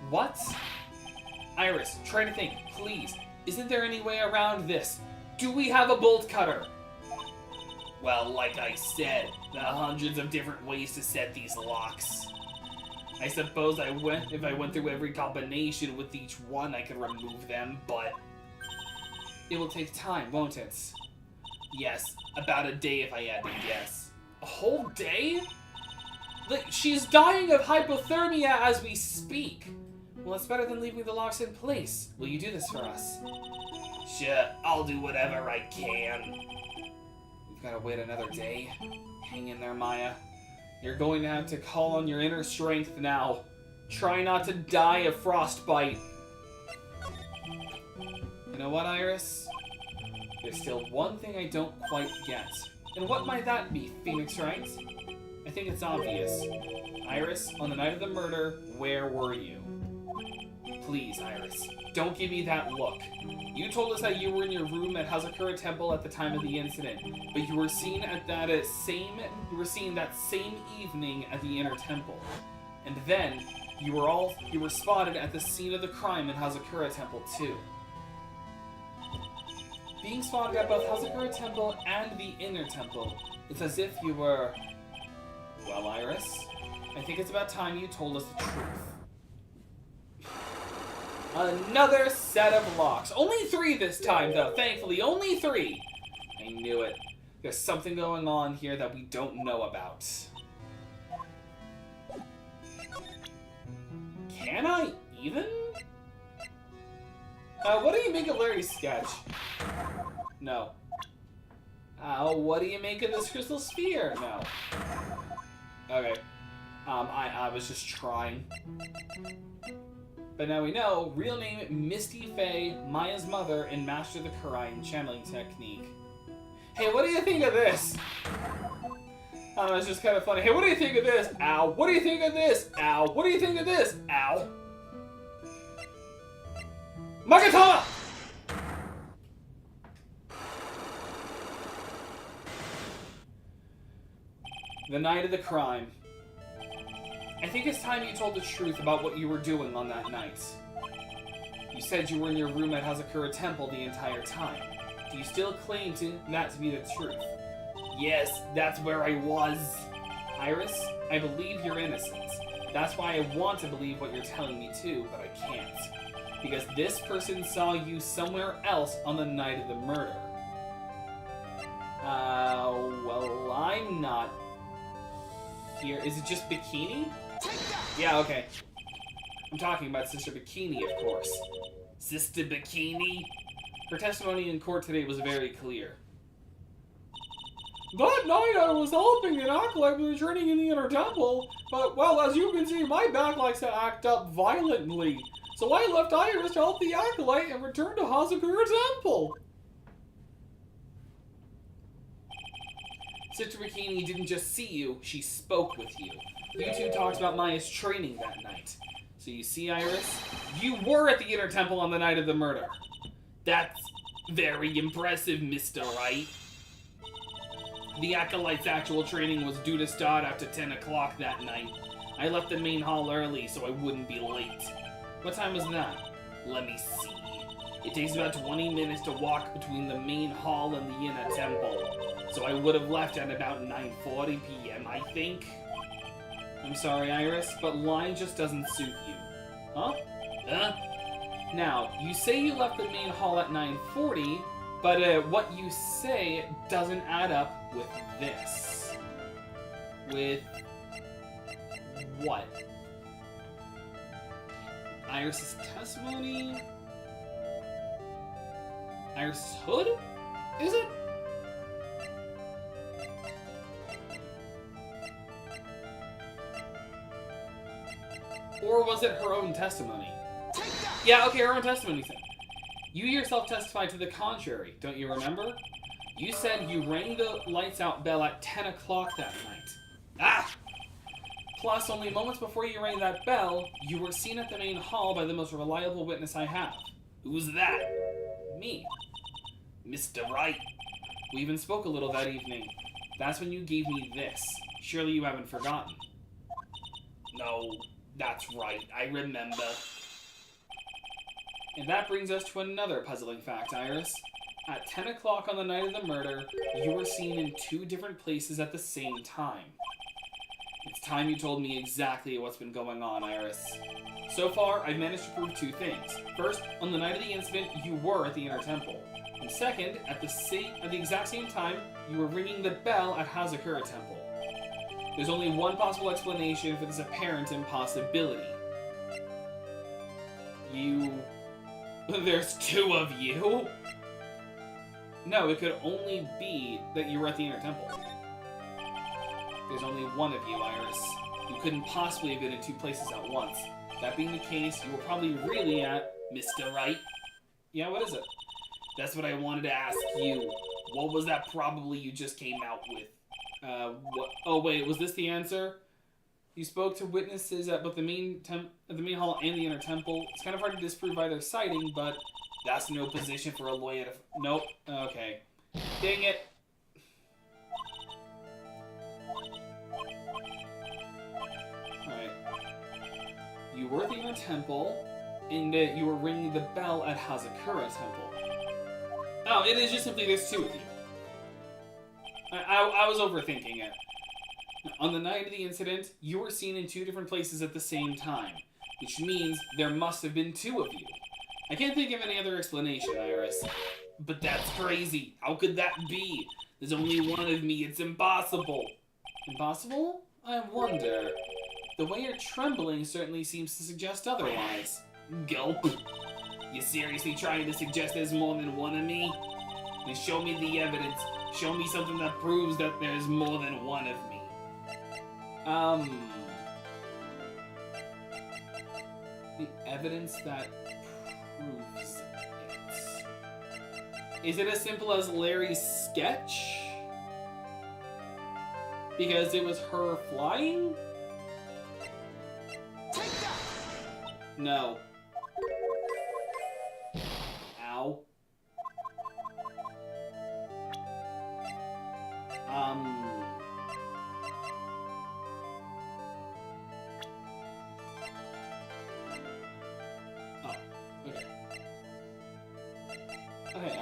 What? Iris, try to think, please. Isn't there any way around this? Do we have a bolt cutter? Well, like I said, there are hundreds of different ways to set these locks. I suppose if I went through every combination with each one, I could remove them, but... It will take time, won't it? Yes, about a day if I had to guess. A whole day? Like, she's dying of hypothermia as we speak. Well, it's better than leaving the locks in place. Will you do this for us? Sure, I'll do whatever I can. We've got to wait another day. Hang in there, Maya. You're going to have to call on your inner strength now. Try not to die of frostbite. You know what, Iris? There's still one thing I don't quite get. And what might that be, Phoenix Wright? I think it's obvious. Iris, on the night of the murder, where were you? Please, Iris, don't give me that look. You told us that you were in your room at Hazakura Temple at the time of the incident, but you were seen at that same evening at the Inner Temple. And then you were spotted at the scene of the crime in Hazakura Temple too. Being spotted at both Hazakura Temple and the Inner Temple, it's as if you were... Well, Iris, I think it's about time you told us the truth. Another set of locks. Only 3 this time, though. Thankfully, only 3. I knew it. There's something going on here that we don't know about. Can I even? What do you make of Larry's sketch? No. What do you make of this crystal sphere? No. Okay. I was just trying. But now we know, real name Misty Faye, Maya's mother, and master of the Korean channeling technique. Hey, what do you think of this? I don't know, it's just kind of funny. Hey, what do you think of this? Ow. What do you think of this? Ow. What do you think of this? Ow. Makatana! The night of the crime. I think it's time you told the truth about what you were doing on that night. You said you were in your room at Hazakura Temple the entire time. Do you still claim that to be the truth? Yes, that's where I was. Iris, I believe you're innocent. That's why I want to believe what you're telling me too, but I can't. Because this person saw you somewhere else on the night of the murder. Well, I'm not here. Is it just Bikini? Yeah, okay. I'm talking about Sister Bikini, of course. Sister Bikini? Her testimony in court today was very clear. That night I was helping an acolyte with the training in the Inner Temple, but, well, as you can see, my back likes to act up violently. So I left Iris to help the acolyte and returned to Hazakura Temple. Sister Bikini didn't just see you, she spoke with you. You two talked about Maya's training that night. So you see, Iris, you were at the Inner Temple on the night of the murder. That's very impressive, Mr. Wright. The acolyte's actual training was due to start after 10 o'clock that night. I left the main hall early so I wouldn't be late. What time was that? Let me see. It takes about 20 minutes to walk between the main hall and the Inner Temple. So I would have left at about 9:40 p.m., I think. I'm sorry, Iris, but line just doesn't suit you. Huh? Huh? Now, you say you left the main hall at 9:40, but what you say doesn't add up with this. With what? Iris's testimony? Iris's hood? Is it? Or was it her own testimony? Yeah, okay, her own testimony thing. You yourself testified to the contrary, don't you remember? You said you rang the lights out bell at 10 o'clock that night. Ah! Plus, only moments before you rang that bell, you were seen at the main hall by the most reliable witness I have. Who's that? Me. Mr. Wright. We even spoke a little that evening. That's when you gave me this. Surely you haven't forgotten. No, that's right. I remember. And that brings us to another puzzling fact, Iris. At 10 o'clock on the night of the murder, you were seen in 2 different places at the same time. It's time you told me exactly what's been going on, Iris. So far, I've managed to prove 2 things. First, on the night of the incident, you were at the Inner Temple. And second, at the exact same time, you were ringing the bell at Hazakura Temple. There's only one possible explanation for this apparent impossibility. There's 2 of you? No, it could only be that you were at the Inner Temple. There's only one of you, Iris. You couldn't possibly have been in 2 places at once. That being the case, you were probably really at... Mr. Wright? Yeah, what is it? That's what I wanted to ask you. What was that probably you just came out with? What? Oh, wait, was this the answer? You spoke to witnesses at both the main hall and the Inner Temple. It's kind of hard to disprove either sighting, but That's no position for a lawyer to... nope. Okay. Dang it. Alright. You were at the Inner Temple, and you were ringing the bell at Hazakura Temple. Oh, it is just simply there's 2 of you. I was overthinking it. On the night of the incident, you were seen in 2 different places at the same time, which means there must have been 2 of you. I can't think of any other explanation, Iris. But that's crazy. How could that be? There's only one of me. It's impossible. Impossible? I wonder. The way you're trembling certainly seems to suggest otherwise. Gulp. You seriously trying to suggest there's more than one of me? Then show me the evidence. Show me something that proves that there's more than one of me. The evidence that proves it. Is it as simple as Larry's sketch? Because it was her flying? Take that! No. Ow. Oh, okay. Okay,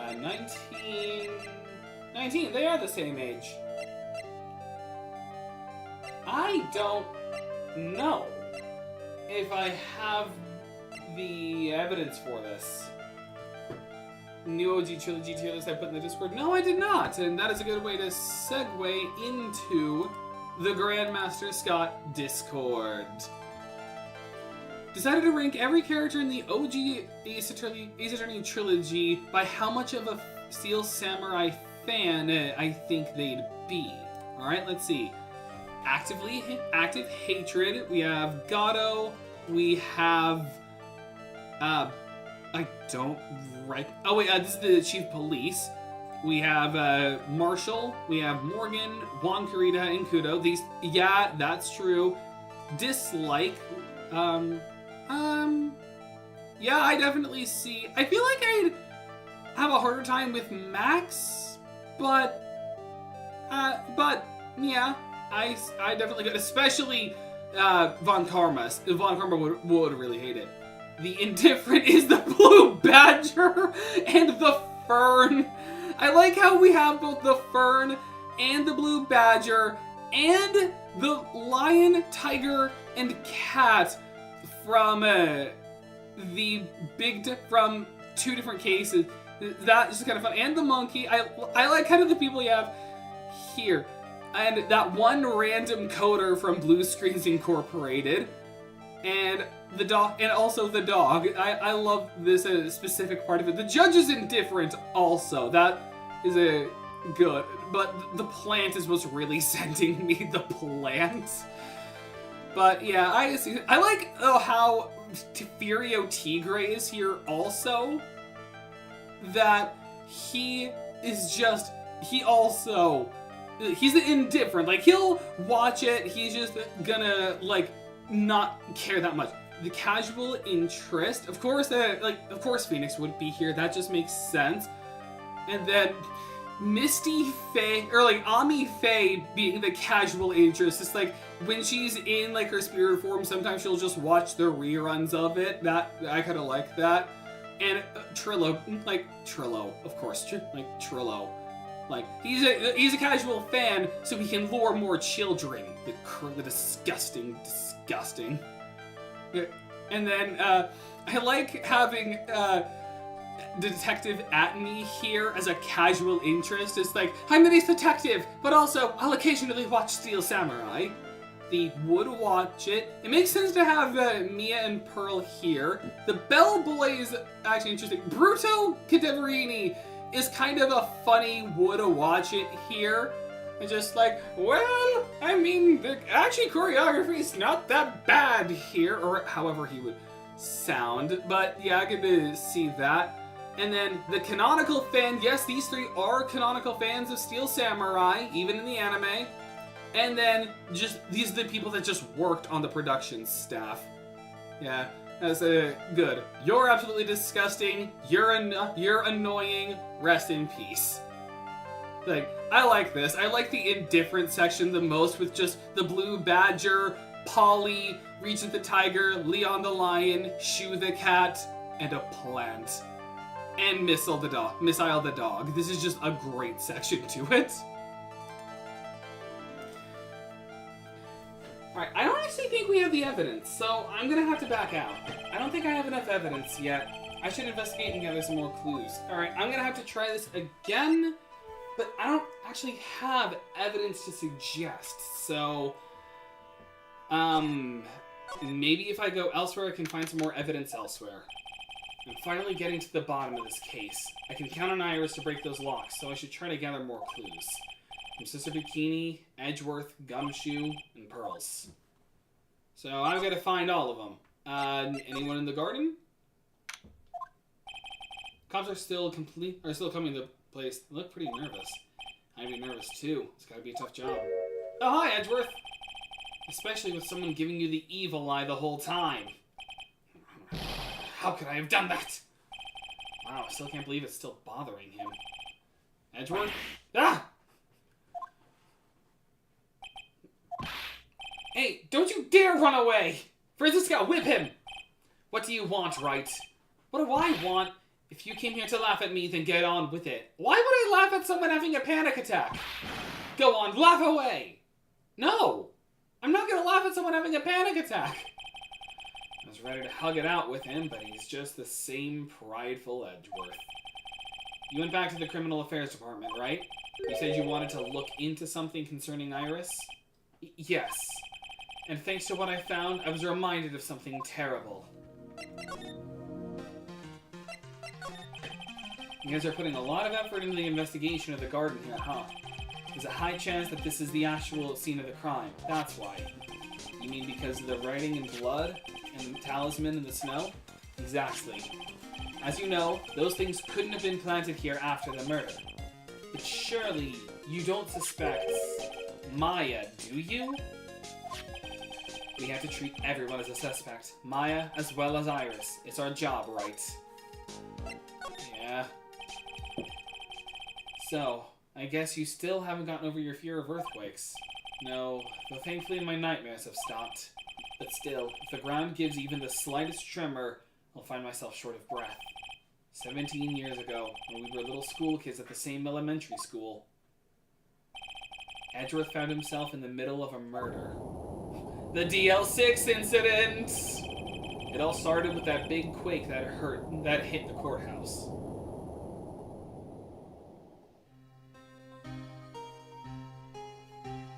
19, they are the same age. I don't know if I have the evidence for this. New OG Trilogy tier list I put in the Discord. No, I did not, and that is a good way to segue into the Grandmaster Scott Discord. Decided to rank every character in the OG Ace Attorney Trilogy by how much of a Steel Samurai fan I think they'd be. Alright, let's see. Active Hatred, we have Gato, we have... I don't oh wait, this is the Chief of Police. We have Marshall, we have Morgan, Juan Carita, and Kudo. These, yeah, that's true. Dislike, yeah, I definitely see. I feel like I'd have a harder time with Max, but yeah, I definitely could, especially Von Karma. Von Karma would really hate it. The indifferent is the Blue Badger and the Fern. I like how we have both the Fern and the Blue Badger and the Lion, Tiger, and Cat from from 2 different cases. That's just kind of fun. And the monkey. I like kind of the people you have here. and that one random coder from Blue Screens Incorporated, and the dog, and also the dog. I love this specific part of it. The judge is indifferent also. That is a good, but the plant is what's really sending me, the plant. But yeah, I like how Furio Tigre is here also. That he is just, he's indifferent. Like, he'll watch it, he's just gonna, like, not care that much. The casual interest, of course, of course Phoenix would be here, that just makes sense. And then Misty Faye, or like Ami Faye being the casual interest. It's like when she's in like her spirit form, sometimes she'll just watch the reruns of it. That I kind of like that. And Trillo, of course, Trillo. Like he's a casual fan, so he can lure more children. The disgusting. Yeah. And then I like having Detective Atney here as a casual interest. It's like, I'm the nice detective, but also I'll occasionally watch Steel Samurai. They would watch it. It makes sense to have Mia and Pearl here. The Bellboy is actually interesting. Bruto Cadaverini is kind of a funny would watch it here. It's just like, well, I mean, the action choreography is not that bad here, or however he would sound. But yeah, I could see that. And then the canonical fan, yes, these three are canonical fans of Steel Samurai, even in the anime. And then just these are the people that just worked on the production staff. Yeah, that's good. You're absolutely disgusting. You're annoying. Rest in peace. Like, I like this. I like the indifferent section the most, with just the Blue Badger, Polly, Regent the Tiger, Leon the Lion, Shu the Cat, and a plant. And Missile the dog. This is just a great section to it. Alright, I don't actually think we have the evidence, so I'm gonna have to back out. I don't think I have enough evidence yet. I should investigate and gather some more clues. Alright, I'm gonna have to try this again, but I don't actually have evidence to suggest, so... maybe if I go elsewhere, I can find some more evidence elsewhere. I'm finally getting to the bottom of this case. I can count on Iris to break those locks, so I should try to gather more clues. From Sister Bikini, Edgeworth, Gumshoe, and Pearls. So I've got to find all of them. Anyone in the garden? Cops are still coming to the place. They look pretty nervous. I'd be nervous too. It's got to be a tough job. Oh, hi, Edgeworth! Especially with someone giving you the evil eye the whole time. How could I have done that? Wow, I still can't believe it's still bothering him. Edgeworth? Ah! Hey, don't you dare run away! Francisco, whip him! What do you want, Wright? What do I want? If you came here to laugh at me, then get on with it. Why would I laugh at someone having a panic attack? Go on, laugh away! No! I'm not gonna laugh at someone having a panic attack! I was ready to hug it out with him, but he's just the same prideful Edgeworth. You went back to the Criminal Affairs Department, right? You said you wanted to look into something concerning Iris? Yes. And thanks to what I found, I was reminded of something terrible. You guys are putting a lot of effort into the investigation of the garden here, huh? There's a high chance that this is the actual scene of the crime. That's why. You mean because of the writing in blood and the talisman in the snow? Exactly. As you know, those things couldn't have been planted here after the murder. But surely, you don't suspect Maya, do you? We have to treat everyone as a suspect. Maya as well as Iris. It's our job, right? Yeah. So, I guess you still haven't gotten over your fear of earthquakes. No, though thankfully my nightmares have stopped. But still, if the ground gives even the slightest tremor, I'll find myself short of breath. 17 years ago, when we were little school kids at the same elementary school, Edgeworth found himself in the middle of a murder. The DL6 incident! It all started with that big quake that hit the courthouse.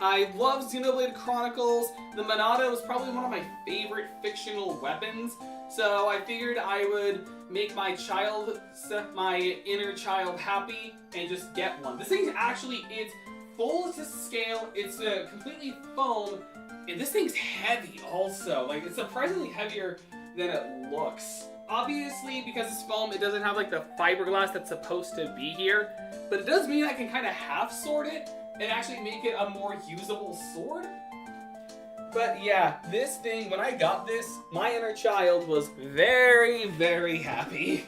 I love Xenoblade Chronicles. The Monado was probably one of my favorite fictional weapons, so I figured I would make my inner child happy and just get one. This thing actually, it's full to scale, it's completely foam, and this thing's heavy also. Like, it's surprisingly heavier than it looks. Obviously, because it's foam, it doesn't have like the fiberglass that's supposed to be here, but it does mean I can kind of half-sword it and actually make it a more usable sword. But yeah, this thing, when I got this, my inner child was very, very happy.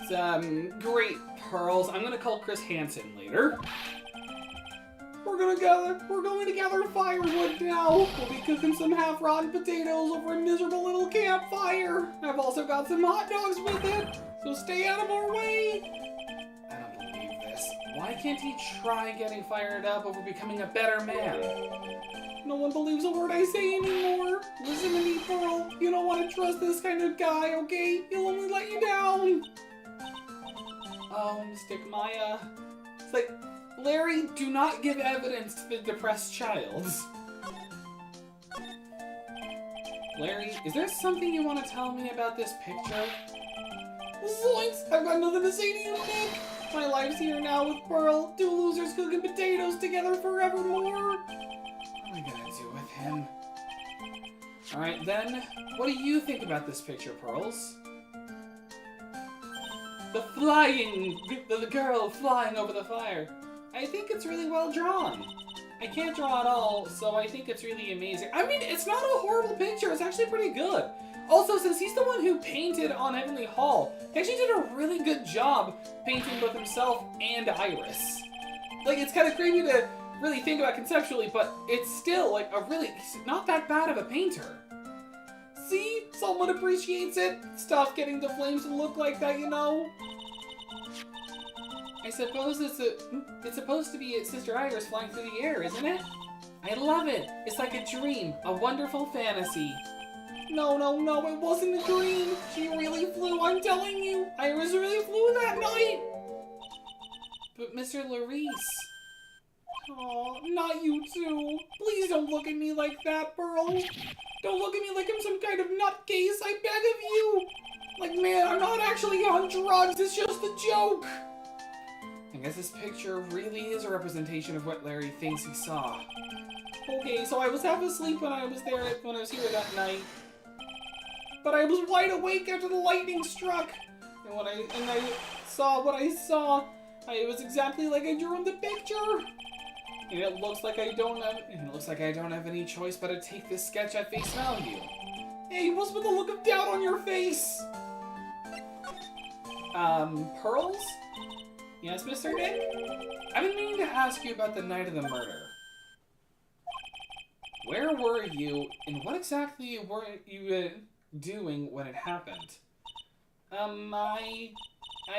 Some great pearls. I'm gonna call Chris Hansen later. We're going to gather firewood now. We'll be cooking some half-rotten potatoes over a miserable little campfire. I've also got some hot dogs with it, so stay out of our way. I don't believe this. Why can't he try getting fired up over becoming a better man? No one believes a word I say anymore. Listen to me, Pearl. You don't want to trust this kind of guy, okay? He'll only let you down. Oh, Mystic Maya. It's like, Larry, do not give evidence to the depressed child. Larry, is there something you want to tell me about this picture? Zoinks! I've got nothing to say to you, Nick. My life's here now with Pearl. Two losers cooking potatoes together forevermore. What am I gonna do with him? Alright then, what do you think about this picture, Pearls? The girl flying over the fire. I think it's really well drawn. I can't draw at all, so I think it's really amazing. I mean, it's not a horrible picture. It's actually pretty good. Also, since he's the one who painted on Heavenly Hall, he actually did a really good job painting both himself and Iris. Like, it's kind of creepy to really think about conceptually, but it's still, like, not that bad of a painter. See? Someone appreciates it. Stuff getting the flames to look like that, you know? I suppose it's supposed to be Sister Iris flying through the air, isn't it? I love it. It's like a dream, a wonderful fantasy. No, it wasn't a dream. She really flew, I'm telling you. Iris really flew that night. But Mr. Larice. Oh, not you too. Please don't look at me like that, Pearl. Don't look at me like I'm some kind of nutcase, I beg of you. Like, man, I'm not actually on drugs, it's just a joke. I guess this picture really is a representation of what Larry thinks he saw. Okay, so I was half asleep when I was here that night. But I was wide awake after the lightning struck. And I saw what I saw. It was exactly like I drew in the picture. And it looks like I don't have any choice but to take this sketch at face value. Hey, what's with the look of doubt on your face? Pearls? Yes, Mr. Nick? I've been meaning to ask you about the night of the murder. Where were you, and what exactly were you doing when it happened? I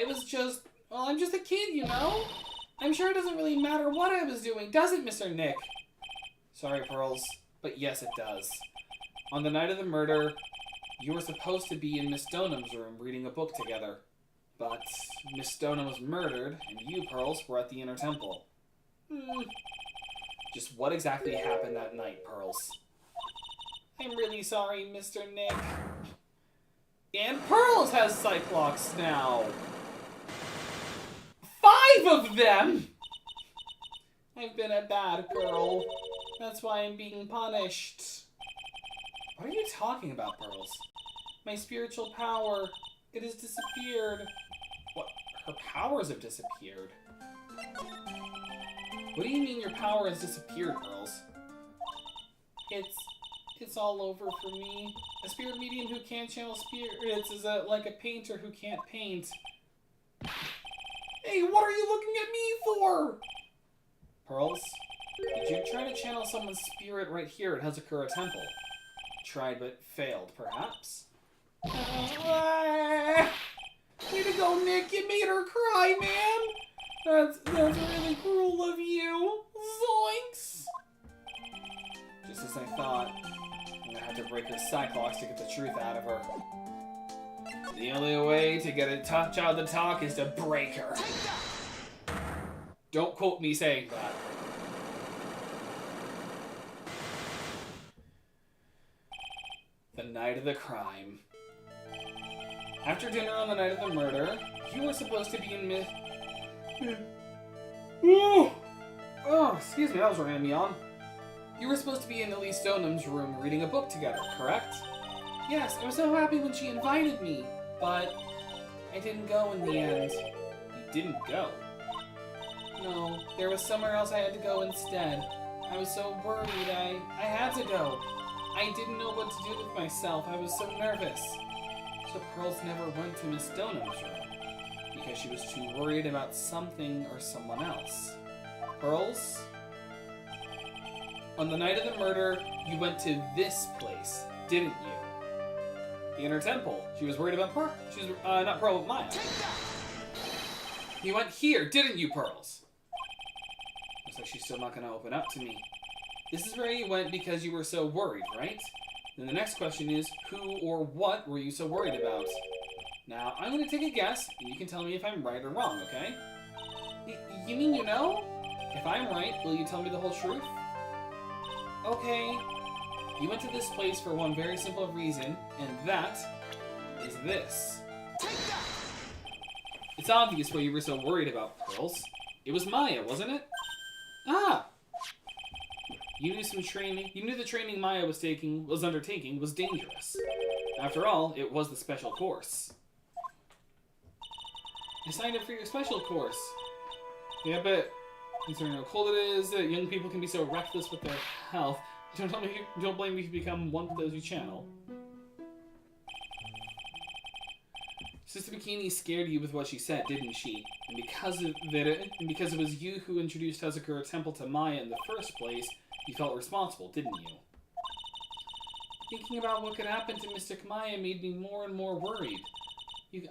was just, well, I'm just a kid, you know? I'm sure it doesn't really matter what I was doing, does it, Mr. Nick? Sorry, Pearls, but yes, it does. On the night of the murder, you were supposed to be in Miss Stoneham's room reading a book together. But Miss Stoneham was murdered, and you, Pearls, were at the Inner Temple. Just what exactly happened that night, Pearls? I'm really sorry, Mr. Nick. And Pearls has Cyclops now! 5 of them! I've been a bad girl. That's why I'm being punished. What are you talking about, Pearls? My spiritual power. It has disappeared. What? Her powers have disappeared? What do you mean your power has disappeared, Pearls? It's all over for me. A spirit medium who can't channel spirits is like a painter who can't paint. Hey, what are you looking at me for? Pearls, did you try to channel someone's spirit right here at Hazakura Temple? Tried but failed, perhaps? Way to go, Nick! You made her cry, man! That's really cruel of you. Zoinks! Just as I thought, I'm gonna have to break her Cyclops to get the truth out of her. The only way to get a tough child to talk is to break her. Don't quote me saying that. night of the crime. After dinner on the night of the murder, you were supposed to be in Oh, excuse me, that was ramming me on. You were supposed to be in Elise Stonham's room reading a book together, correct? Yes, I was so happy when she invited me, but I didn't go in the end. You didn't go? No, there was somewhere else I had to go instead. I was so worried I had to go. I didn't know what to do with myself. I was so nervous. So Pearls never went to Miss Stonham's room because she was too worried about something or someone else. Pearls? On the night of the murder, you went to this place, didn't you? The Inner Temple. She was worried about Pearl. She was, not Pearl, but Maya. You went here, didn't you, Pearls? Looks like she's still not going to open up to me. This is where you went because you were so worried, right? Then the next question is, who or what were you so worried about? Now, I'm going to take a guess, and you can tell me if I'm right or wrong, okay? You mean you know? If I'm right, will you tell me the whole truth? Okay. You went to this place for one very simple reason, and that is this. It's obvious why you were so worried about Pearls. It was Maya, wasn't it? Ah! You knew some training. You knew the training Maya was undertaking was dangerous. After all, it was the special course. I signed up for your special course. Yeah, but considering how cold it is, young people can be so reckless with their health. Don't blame me if you become one of those you channel. Sister Bikini scared you with what she said, didn't she? And because it was you who introduced Hazakura Temple to Maya in the first place, you felt responsible, didn't you? Thinking about what could happen to Mystic Maya made me more and more worried.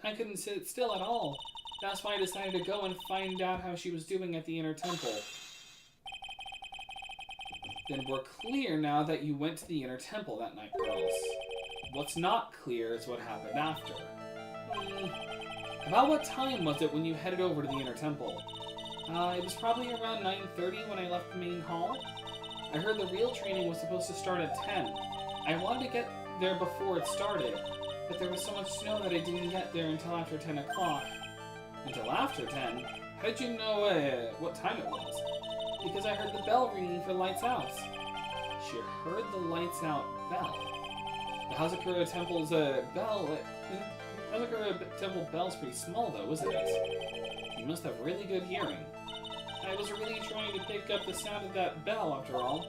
I couldn't sit still at all. That's why I decided to go and find out how she was doing at the Inner Temple. Then we're clear now that you went to the Inner Temple that night, girls. What's not clear is what happened after. About what time was it when you headed over to the Inner Temple? It was probably around 9:30 when I left the main hall. I heard the real training was supposed to start at 10. I wanted to get there before it started, but there was so much snow that I didn't get there until after 10 o'clock. Until after 10? How did you know what time it was? Because I heard the bell ringing for lights out. She heard the lights out bell. The Hazakura Temple's bell... Hazakura Temple bell's pretty small though, isn't it? You must have really good hearing. I was really trying to pick up the sound of that bell after all.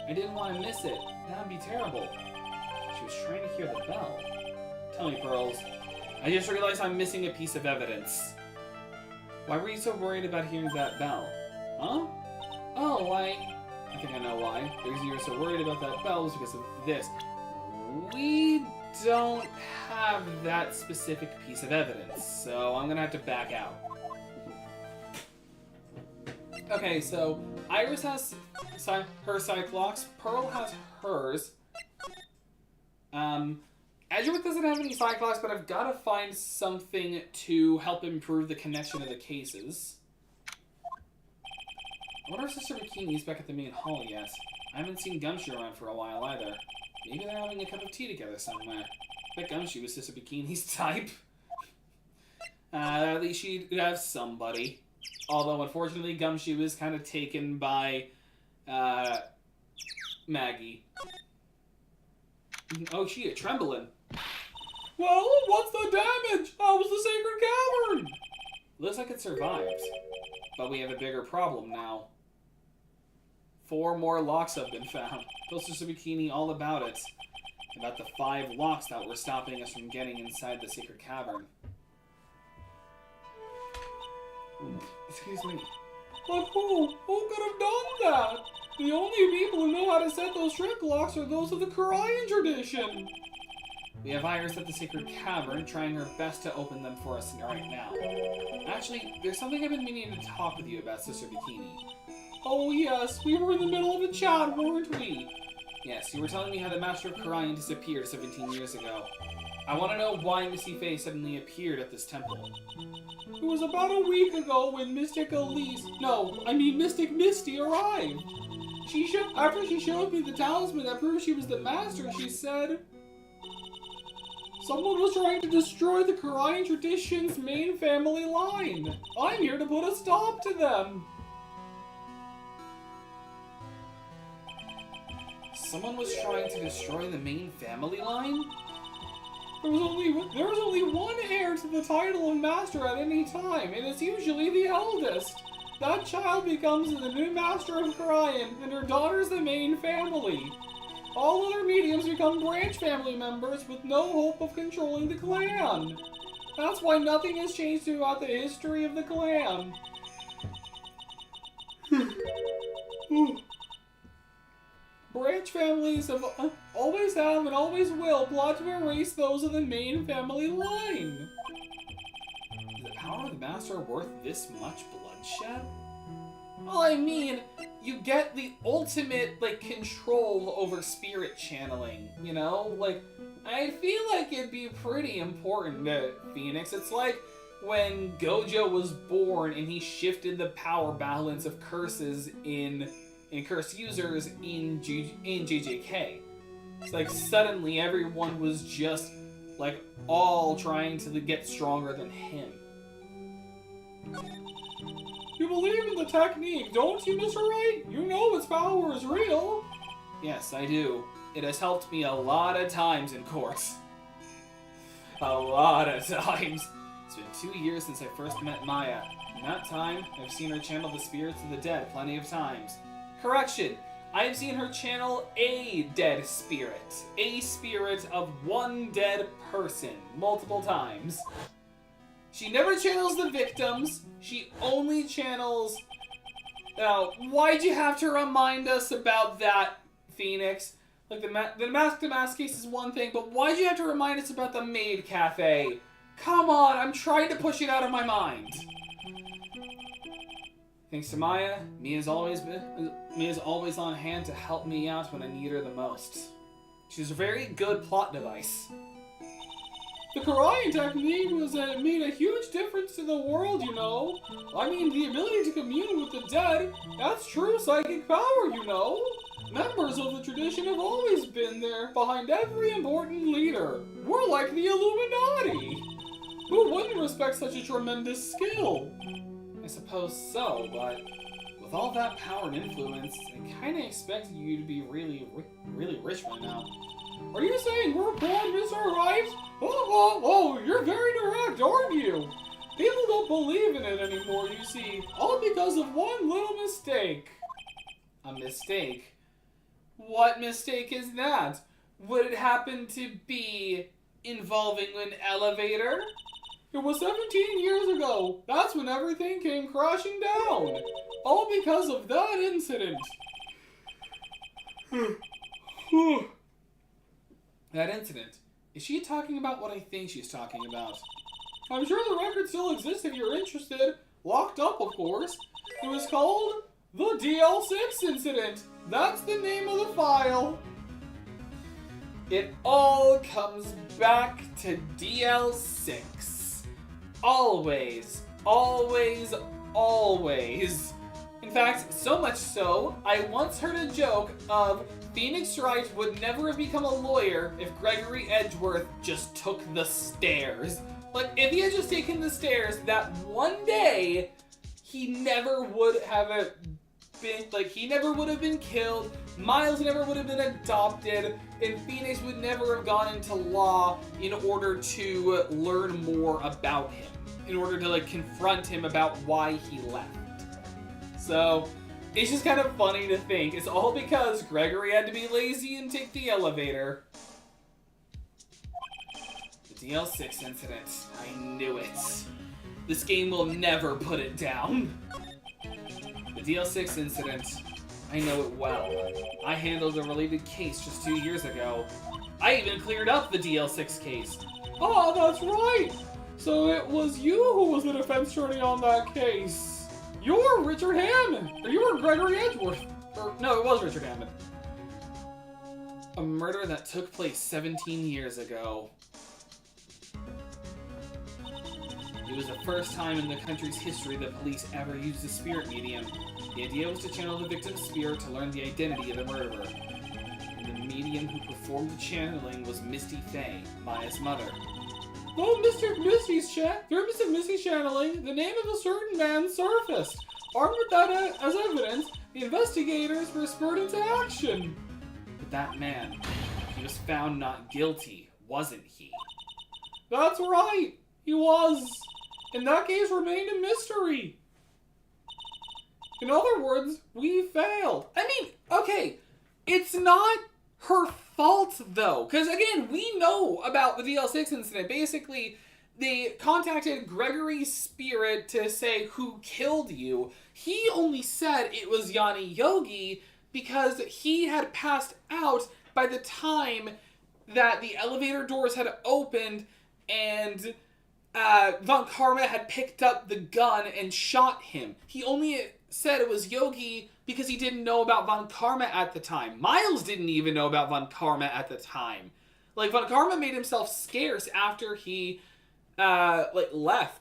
I didn't want to miss it. That'd be terrible. She was trying to hear the bell. Tell me, Pearls. I just realized I'm missing a piece of evidence. Why were you so worried about hearing that bell? Huh? Oh, I think I know why. The reason you were so worried about that bell was because of this. We don't have that specific piece of evidence, so I'm gonna have to back out. Okay, so Iris has her Cyclops, Pearl has hers. Edgeworth doesn't have any Cyclops, but I've got to find something to help improve the connection of the cases. I wonder if Sister Bikini's back at the main hall yet. I haven't seen Gumshoe around for a while either. Maybe they're having a cup of tea together somewhere. I bet Gumshoe was Sister Bikini's type. At least she'd have somebody. Although, unfortunately, Gumshoe is kind of taken by, Maggie. Oh, she a trembling. Well, what's the damage? How was the Sacred Cavern? Looks like it survived. But we have a bigger problem now. 4 more locks have been found. Tell Sister Bikini all about it. About the 5 locks that were stopping us from getting inside the Sacred Cavern. Excuse me. But who? Who could have done that? The only people who know how to set those trick locks are those of the Korean tradition. We have Iris at the Sacred Cavern, trying her best to open them for us right now. Actually, there's something I've been meaning to talk with you about, Sister Bikini. Oh yes, we were in the middle of a chat, weren't we? Yes, you were telling me how the Master of Korean disappeared 17 years ago. I want to know why Misty Faye suddenly appeared at this temple. It was about a week ago when Mystic Misty arrived. After she showed me the talisman that proved she was the Master, she said... Someone was trying to destroy the Korean tradition's main family line. I'm here to put a stop to them. Someone was trying to destroy the main family line? There was only one heir to the title of master at any time, and it's usually the eldest. That child becomes the new master of Korean, and her daughter's the main family. All other mediums become branch family members with no hope of controlling the clan. That's why nothing has changed throughout the history of the clan. Branch families always have and always will plot to erase those of the main family line. Is the power of the master worth this much bloodshed? Well, I mean, you get the ultimate, control over spirit channeling, you know? I feel like it'd be pretty important to Phoenix. It's like when Gojo was born and he shifted the power balance of curses in curse users in JJK. It's like suddenly everyone was just, all trying to get stronger than him. You believe in the technique, don't you, Mr. Wright? You know its power is real. Yes, I do. It has helped me a lot of times in course. A lot of times. It's been 2 years since I first met Maya. In that time, I've seen her channel the spirits of the dead plenty of times. Correction, I've seen her channel a dead spirit. A spirit of one dead person, multiple times. She never channels the victims, she only channels... Now, why'd you have to remind us about that, Phoenix? The mask-to-mask case is one thing, but why'd you have to remind us about the maid cafe? Come on, I'm trying to push it out of my mind. Thanks to Maya, Mia's always on hand to help me out when I need her the most. She's a very good plot device. The Korean technique made a huge difference to the world, you know. I mean, the ability to commune with the dead, that's true psychic power, you know. Members of the tradition have always been there, behind every important leader. We're like the Illuminati. Who wouldn't respect such a tremendous skill? I suppose so, but with all that power and influence, I kinda expected you to be really rich right now. Are you saying we're poor, Mr. Wright? Oh, you're very direct, aren't you? People don't believe in it anymore, you see, all because of one little mistake. A mistake? What mistake is that? Would it happen to be involving an elevator? It was 17 years ago. That's when everything came crashing down. All because of that incident. That incident? Is she talking about what I think she's talking about? I'm sure the record still exists if you're interested. Locked up, of course. It was called the DL6 incident. That's the name of the file. It all comes back to DL6. Always, always, always. In fact, so much so, I once heard a joke of Phoenix Wright would never have become a lawyer if Gregory Edgeworth just took the stairs. If he had just taken the stairs, that one day, he never would have been, he never would have been killed, Miles never would have been adopted, and Phoenix would never have gone into law in order to learn more about him, in order to confront him about why he left. So, it's just kind of funny to think. It's all because Gregory had to be lazy and take the elevator. The DL6 incident. I knew it. This game will never put it down. The DL6 incident. I know it well. I handled a related case just 2 years ago. I even cleared up the DL6 case. Oh, that's right! So it was you who was the defense attorney on that case. You're Richard Hammond! Or you were Gregory Edgeworth. No, it was Richard Hammond. A murder that took place 17 years ago. It was the first time in the country's history that police ever used a spirit medium. The idea was to channel the victim's spirit to learn the identity of the murderer. In the medium who performed the channeling was Misty Faye, Maya's mother. Through Mystic Misty's channeling, the name of a certain man surfaced. Armed with that as evidence, the investigators were spurred into action. But that man, he was found not guilty, wasn't he? That's right, he was. And that case remained a mystery. In other words, we failed. I mean, okay, it's not her fault, though. Because, again, we know about the DL6 incident. Basically, they contacted Gregory's spirit to say who killed you. He only said it was Yanni Yogi because he had passed out by the time that the elevator doors had opened and Von Karma had picked up the gun and shot him. He only said it was Yogi because he didn't know about Von Karma at the time. Miles didn't even know about Von Karma at the time. Like, Von Karma made himself scarce after he, left.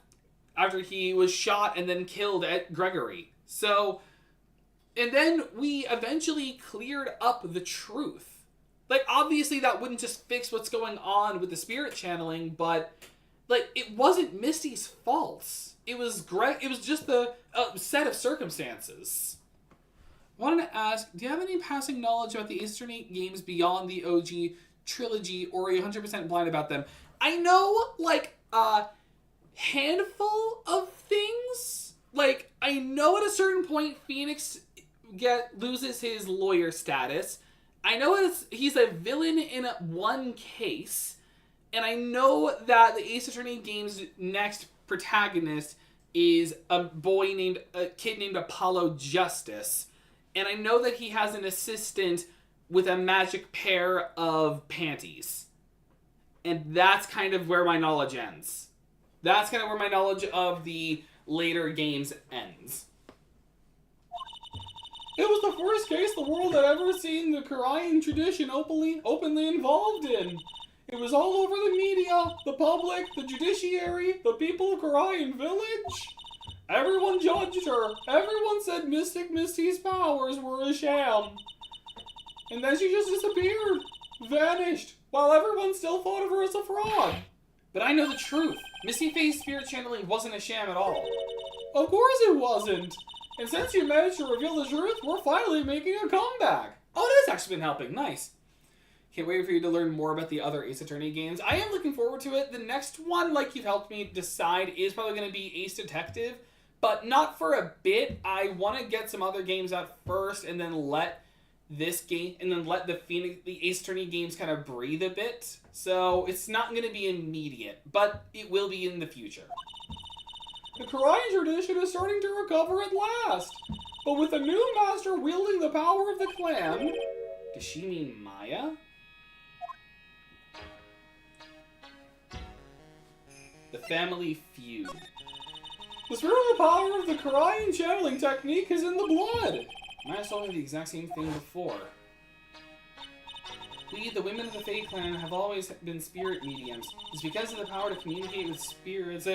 After he was shot and then killed at Gregory. So, and then we eventually cleared up the truth. Like, obviously that wouldn't just fix what's going on with the spirit channeling, but, like, it wasn't Misty's fault. It was just the set of circumstances. Wanted to ask, do you have any passing knowledge about the Ace Attorney games beyond the OG trilogy, or are you 100% blind about them? I know, like, a handful of things. Like, I know at a certain point Phoenix loses his lawyer status. I know he's a villain in one case. And I know that the Ace Attorney game's next protagonist is a kid named Apollo Justice. And I know that he has an assistant with a magic pair of panties. And that's kind of where my knowledge ends. That's kind of where my knowledge of the later games ends. It was the first case the world had ever seen the Korean tradition openly involved in. It was all over the media, the public, the judiciary, the people of Korean Village. Everyone judged her. Everyone said Mystic Misty's powers were a sham. And then she just disappeared. Vanished. While everyone still thought of her as a fraud. But I know the truth. Misty Faye's spirit channeling wasn't a sham at all. Of course it wasn't. And since you managed to reveal the truth, we're finally making a comeback. Oh, it has actually been helping. Nice. Can't wait for you to learn more about the other Ace Attorney games. I am looking forward to it. The next one, like you've helped me decide, is probably going to be Ace Detective. But not for a bit. I want to get some other games out first and then let this game, and then let the Ace Attorney games kind of breathe a bit. So it's not going to be immediate, but it will be in the future. The Korean tradition is starting to recover at last. But with a new master wielding the power of the clan... Does she mean Maya? The family feud. The spiritual power of the Korean channeling technique is in the blood. Maya told me the exact same thing before. We, the women of the Fae clan, have always been spirit mediums. It's because of the power to communicate with spirits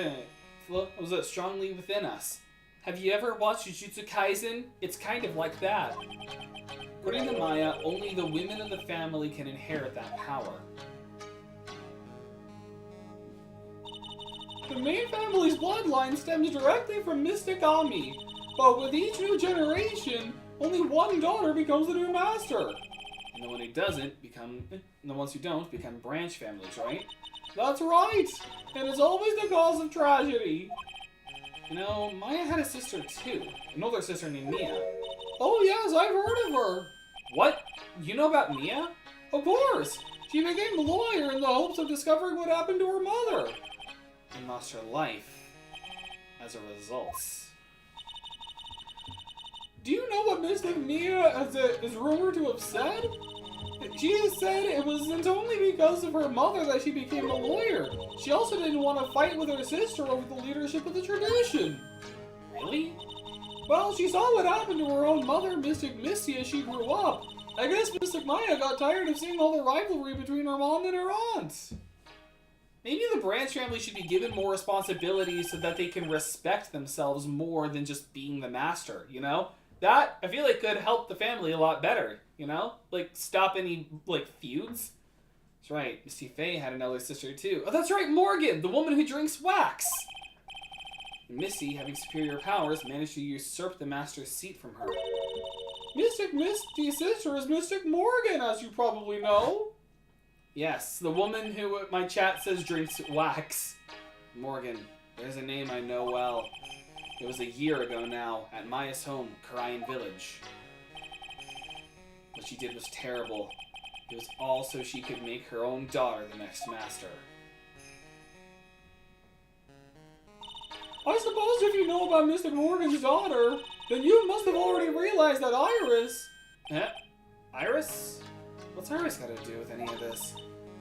was strongly within us. Have you ever watched Jujutsu Kaisen? It's kind of like that. According to Maya, only the women of the family can inherit that power. The main family's bloodline stems directly from Mystic Ami, but with each new generation, only one daughter becomes the new master. And the one who doesn't become, the ones who don't become branch families, right? That's right, and it's always the cause of tragedy. You know, Maya had a sister too, an older sister named Mia. Oh yes, I've heard of her. What? You know about Mia? Of course. She became a lawyer in the hopes of discovering what happened to her mother. And lost her life as a result. Do you know what Mystic Mia is rumored to have said? She has said it wasn't only because of her mother that she became a lawyer. She also didn't want to fight with her sister over the leadership of the tradition. Really? Well, she saw what happened to her own mother, Mystic Misty, as she grew up. I guess Mystic Maya got tired of seeing all the rivalry between her mom and her aunt. Maybe the branch family should be given more responsibilities so that they can respect themselves more than just being the master, you know? That, I feel like, could help the family a lot better, you know? Like, stop any, like, feuds. That's right, Misty Faye had another sister, too. Oh, that's right, Morgan, the woman who drinks wax! And Misty, having superior powers, managed to usurp the Master's seat from her. Mystic Misty's sister is Mystic Morgan, as you probably know. Yes, the woman who my chat says drinks wax. Morgan, there's a name I know well. It was a year ago now, at Maya's home, Karayan Village. What she did was terrible. It was all so she could make her own daughter the next master. I suppose if you know about Mystic Morgan's daughter, then you must have already realized that Iris... Huh? Iris? What's Iris got to do with any of this?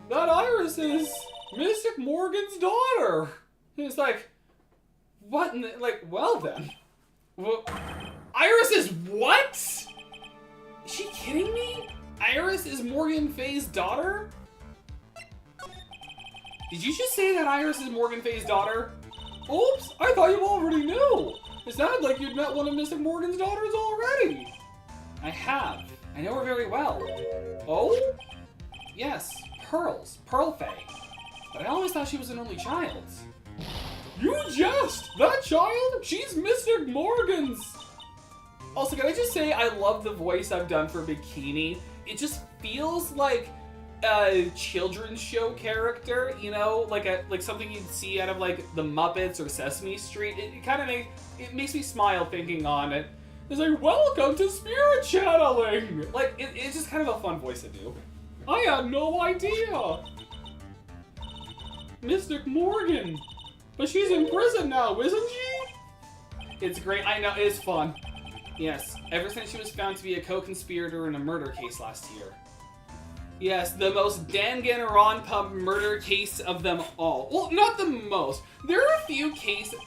That Iris is Mystic Morgan's daughter! It's like... What in the... Like, well then. Well, Iris is what? Is she kidding me? Iris is Morgan Faye's daughter? Did you just say that Iris is Morgan Faye's daughter? Oops, I thought you already knew. It sounded like you'd met one of Mystic Morgan's daughters already. I have. I know her very well. Oh? Yes, Pearl Faye. But I always thought she was an only child. You jest! That child? She's Mystic Morgan's! Also, can I just say I love the voice I've done for Bikini. It just feels like a children's show character, you know, like something you'd see out of like the Muppets or Sesame Street. It kind of makes me smile thinking on it. It's like, welcome to spirit channeling! Like it's just kind of a fun voice to do. I had no idea! Mystic Morgan! But she's in prison now, isn't she? It's great. I know, it's fun. Yes, ever since she was found to be a co-conspirator in a murder case last year. Yes, the most Danganronpa murder case of them all. Well, not the most. There are a few cases.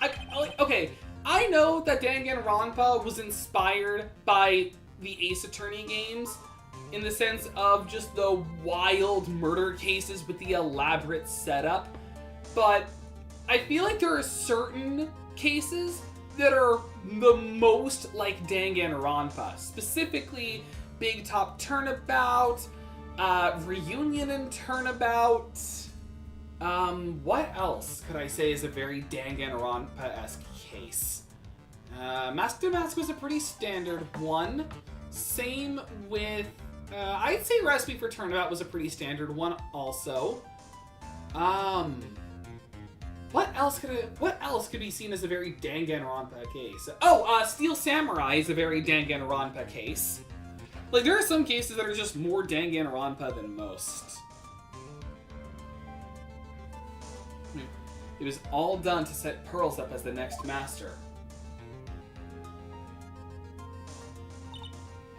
Okay, I know that Danganronpa was inspired by the Ace Attorney games in the sense of just the wild murder cases with the elaborate setup, but I feel like there are certain cases that are the most like Danganronpa. Specifically, Big Top Turnabout, Reunion and Turnabout. What else could I say is a very Danganronpa-esque case? Mask to Mask was a pretty standard one. Same with, I'd say Recipe for Turnabout was a pretty standard one also. What else could be seen as a very Danganronpa case? Oh, Steel Samurai is a very Danganronpa case. Like, there are some cases that are just more Danganronpa than most. It was all done to set Pearls up as the next master.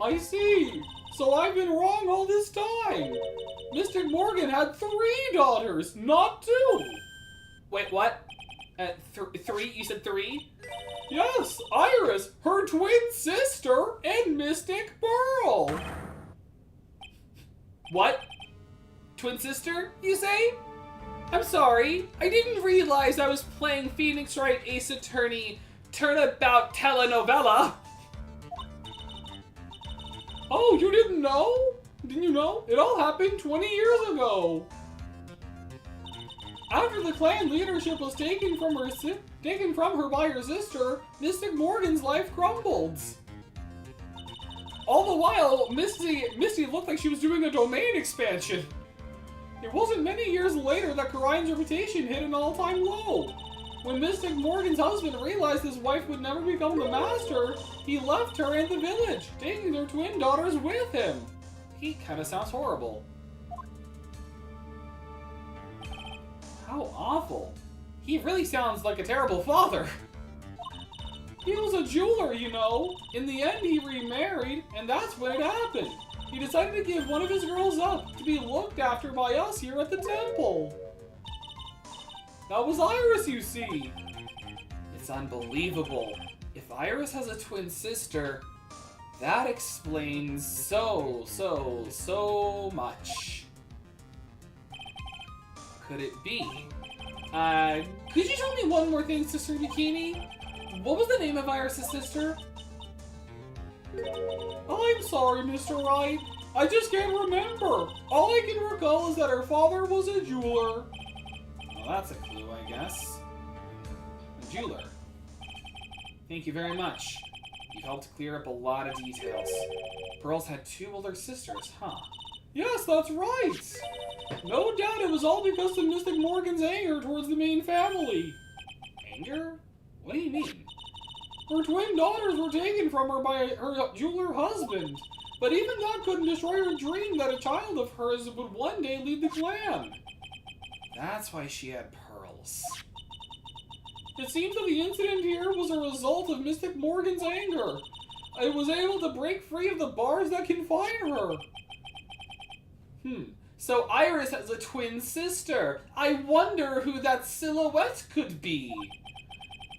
I see! So I've been wrong all this time! Mystic Morgan had 3 daughters, not 2! Wait, what? 3? You said 3? Yes, Iris, her twin sister, and Mystic Pearl! What? Twin sister, you say? I'm sorry, I didn't realize I was playing Phoenix Wright Ace Attorney Turnabout telenovela. Oh, you didn't know? Didn't you know? It all happened 20 years ago. After the clan leadership was taken from her by her sister, Mystic Morgan's life crumbled. All the while, Misty looked like she was doing a domain expansion. It wasn't many years later that Karayan's reputation hit an all-time low. When Mystic Morgan's husband realized his wife would never become the master, he left her and the village, taking their twin daughters with him. He kinda sounds horrible. How awful. He really sounds like a terrible father. He was a jeweler, you know. In the end, he remarried, and that's when it happened. He decided to give one of his girls up to be looked after by us here at the temple. That was Iris, you see. It's unbelievable. If Iris has a twin sister, that explains so much. Could it be? Could you tell me one more thing, Sister Bikini? What was the name of Iris' sister? I'm sorry, Mr. Wright. I just can't remember. All I can recall is that her father was a jeweler. Well, that's a clue, I guess. A jeweler. Thank you very much. You've helped clear up a lot of details. Pearls had 2 older sisters, huh? Yes, that's right. No doubt it was all because of Mystic Morgan's anger towards the main family. Anger? What do you mean? Her twin daughters were taken from her by her jeweler husband. But even that couldn't destroy her dream that a child of hers would one day lead the clan. That's why she had pearls. It seems that the incident here was a result of Mystic Morgan's anger. I was able to break free of the bars that confine her. So Iris has a twin sister. I wonder who that silhouette could be.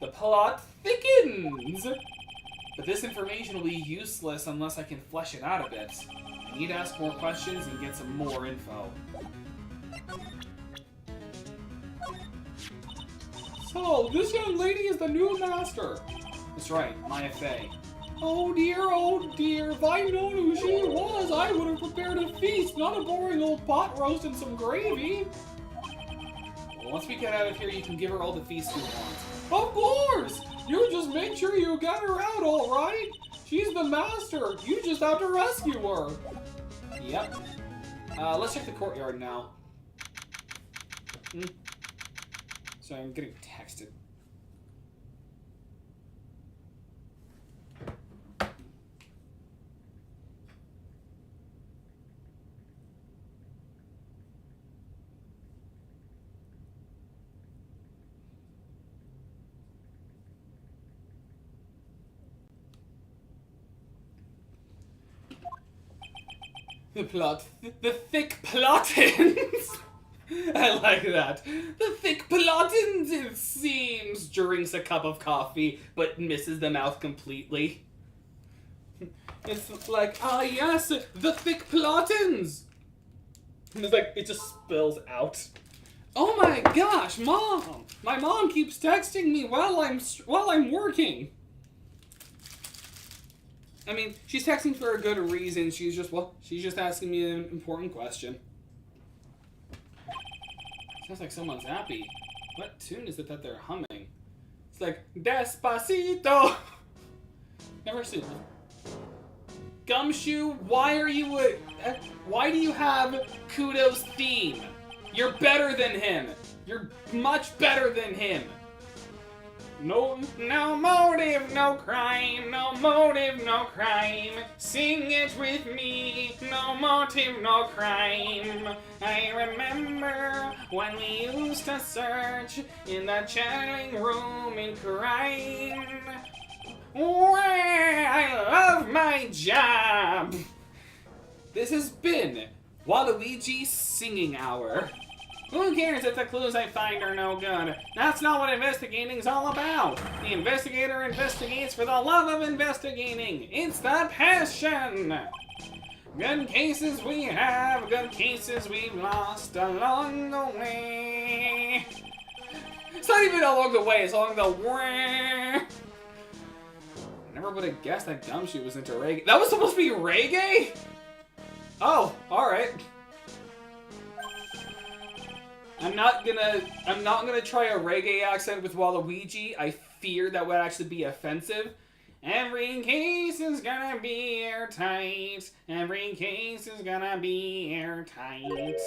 The plot thickens. But this information will be useless unless I can flesh it out a bit. I need to ask more questions and get some more info. So, this young lady is the new master. That's right, Maya Fey. Oh dear, if I'd known who she was, I would have prepared a feast, not a boring old pot roast and some gravy. Well, once we get out of here, you can give her all the feast you want. Of course! You just make sure you get her out, alright? She's the master, you just have to rescue her. Yep. Let's check the courtyard now. Sorry, I'm getting texted. The thick plottins! I like that. The thick plottins, it seems, drinks a cup of coffee, but misses the mouth completely. It's like, yes, the thick plottins! And it's like, it just spills out. Oh my gosh, Mom! My mom keeps texting me while I'm working. I mean, she's texting for a good reason. She's just asking me an important question. Sounds like someone's happy. What tune is it that they're humming? It's like, Despacito! Never seen it. Gumshoe, why do you have Kudo's theme? You're better than him! You're much better than him! No motive, no crime, no motive, no crime. Sing it with me, no motive, no crime. I remember when we used to search in the channeling room and crying. I love my job. This has been Waluigi's Singing Hour. Who cares if the clues I find are no good? That's not what investigating's all about. The investigator investigates for the love of investigating. It's the passion. Good cases we have, good cases we've lost along the way. It's not even along the way, it's along the way. I never would have guessed that Gumshoe was into reggae. That was supposed to be reggae? Oh, alright. I'm not gonna try a reggae accent with Waluigi. I fear that would actually be offensive. Every case is gonna be airtight. Every case is gonna be airtight.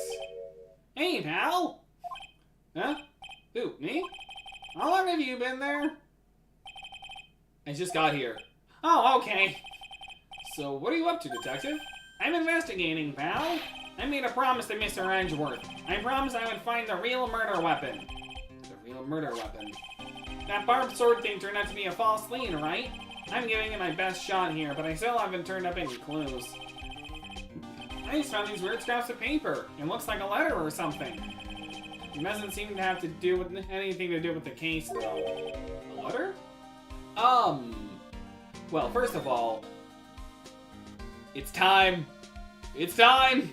Hey, pal. Huh? Who, me? How long have you been there? I just got here. Oh, okay. So, what are you up to, detective? I'm investigating, pal. I made a promise to Mr. Edgeworth. I promised I would find the real murder weapon. The real murder weapon. That barbed sword thing turned out to be a false lead, right? I'm giving it my best shot here, but I still haven't turned up any clues. I just found these weird scraps of paper. It looks like a letter or something. It doesn't seem to have to do with anything to do with the case, though. A letter? Well, first of all, it's time. It's time!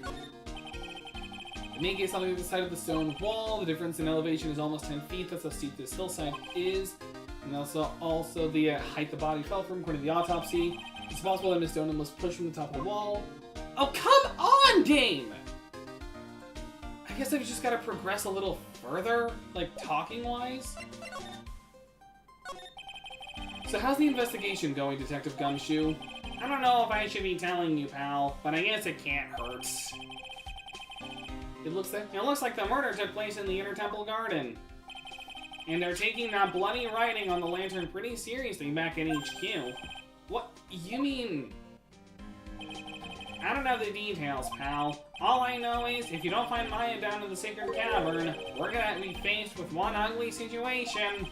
The main gate is on the other side of the stone wall. The difference in elevation is almost 10 feet. That's how steep this hillside is. And also the height the body fell from, according to the autopsy. It's possible that Miss Donut was pushed from the top of the wall. Oh, come on, game! I guess I've just gotta progress a little further, like talking-wise. So how's the investigation going, Detective Gumshoe? I don't know if I should be telling you, pal, but I guess it can't hurt. It looks like the murder took place in the Inner Temple Garden. And they're taking that bloody writing on the lantern pretty seriously back at HQ. What? You mean... I don't know the details, pal. All I know is, if you don't find Maya down in the Sacred Cavern, we're gonna be faced with one ugly situation.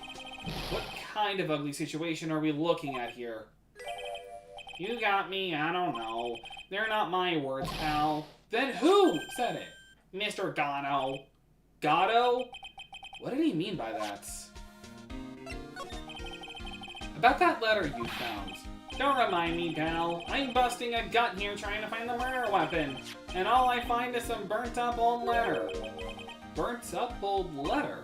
What kind of ugly situation are we looking at here? You got me, I don't know. They're not my words, pal. Then who said it? Mr. Gatto. Gatto? What did he mean by that? About that letter you found. Don't remind me, pal. I'm busting a gut here trying to find the murder weapon. And all I find is some burnt up old letter. Burnt up old letter?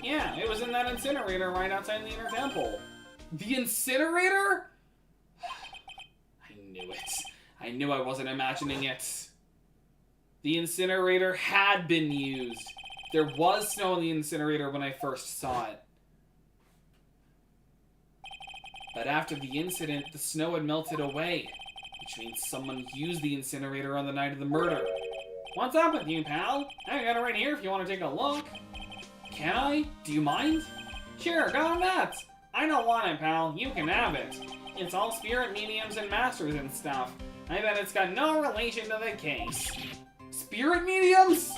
Yeah, it was in that incinerator right outside the Inner Temple. The incinerator? I knew it. I knew I wasn't imagining it. The incinerator had been used. There was snow in the incinerator when I first saw it. But after the incident, the snow had melted away, which means someone used the incinerator on the night of the murder. What's up with you, pal? I got it right here if you want to take a look. Can I? Do you mind? Sure, go nuts. I don't want it, pal. You can have it. It's all spirit mediums and masters and stuff. I bet it's got no relation to the case. Spirit mediums?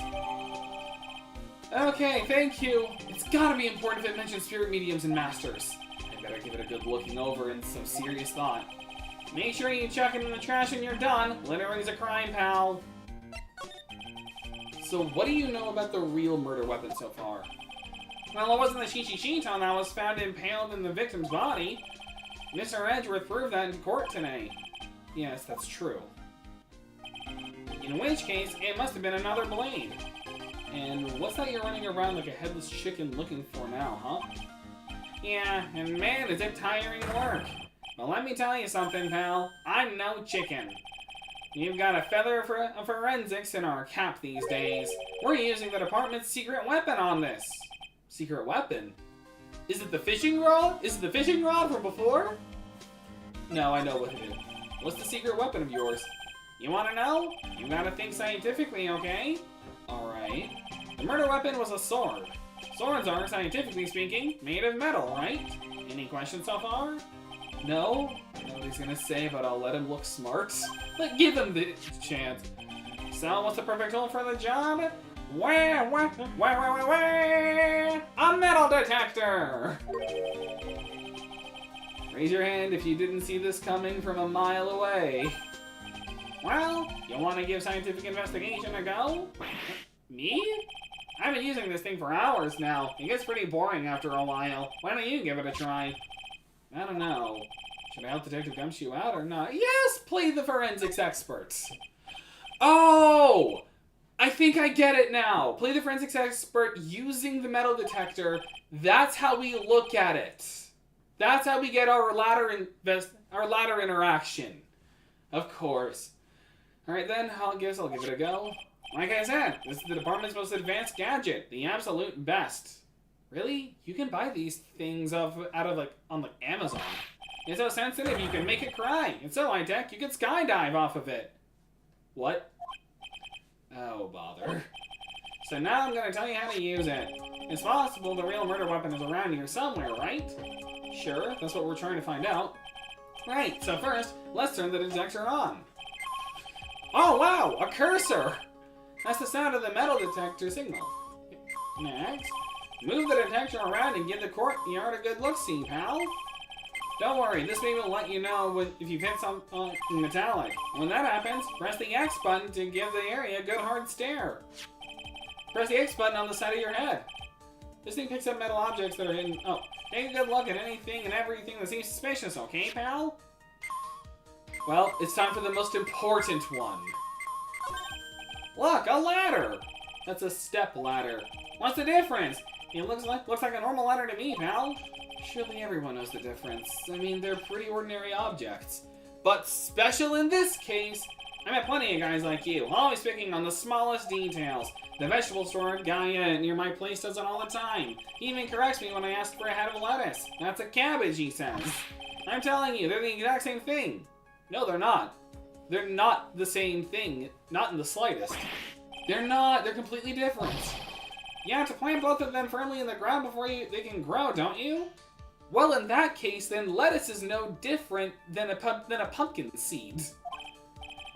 Okay, thank you. It's gotta be important if it mentions spirit mediums and masters. I better give it a good looking over and some serious thought. Make sure you chuck it in the trash when you're done. Littering's a crime, pal. So what do you know about the real murder weapon so far? Well, it wasn't the Shishishiton that was found impaled in the victim's body. Mr. Edgeworth proved that in court today. Yes, that's true. In which case, it must have been another blade. And what's that you're running around like a headless chicken looking for now, huh? Yeah, and man, is it tiring work. But let me tell you something, pal. I'm no chicken. You've got a feather of forensics in our cap these days. We're using the department's secret weapon on this. Secret weapon? Is it the fishing rod? Is it the fishing rod from before? No, I know what it is. What's the secret weapon of yours? You want to know? You gotta think scientifically, okay? Alright. The murder weapon was a sword. Swords are, scientifically speaking, made of metal, right? Any questions so far? No. I know what he's gonna say, but I'll let him look smart. But give him the chance. So, what's the perfect tool for the job? A metal detector! Raise your hand if you didn't see this coming from a mile away. Well, you want to give scientific investigation a go? Me? I've been using this thing for hours now. It gets pretty boring after a while. Why don't you give it a try? I don't know. Should I help Detective Gumshoe out or not? Yes, play the forensics expert. Oh! I think I get it now. Play the forensics expert using the metal detector. That's how we look at it. That's how we get our ladder interaction. Of course. Alright then, I'll give it a go. Like I said, this is the department's most advanced gadget. The absolute best. Really? You can buy these things on Amazon. It's so sensitive you can make it cry. It's so high-tech you can skydive off of it. What? Oh, bother. So now I'm gonna tell you how to use it. It's possible the real murder weapon is around here somewhere, right? Sure, that's what we're trying to find out. Right, so first, let's turn the detector on. Oh wow, a cursor! That's the sound of the metal detector signal. Next, move the detector around and give the courtyard a good look-see, pal. Don't worry, this thing will let you know if you've hit something metallic. When that happens, press the X button to give the area a good hard stare. Press the X button on the side of your head. This thing picks up metal objects that are hidden. Oh, take a good look at anything and everything that seems suspicious, okay, pal? Well, it's time for the most important one. Look, a ladder! That's a step ladder. What's the difference? It looks like a normal ladder to me, pal. Surely everyone knows the difference. I mean, they're pretty ordinary objects. But special in this case, I met plenty of guys like you, always picking on the smallest details. The vegetable store guy near my place does it all the time. He even corrects me when I ask for a head of lettuce. That's a cabbage, he says. I'm telling you, they're the exact same thing. No, they're not. They're not the same thing. Not in the slightest. They're not. They're completely different. You have to plant both of them firmly in the ground before they can grow, don't you? Well, in that case, then lettuce is no different than a pumpkin seed.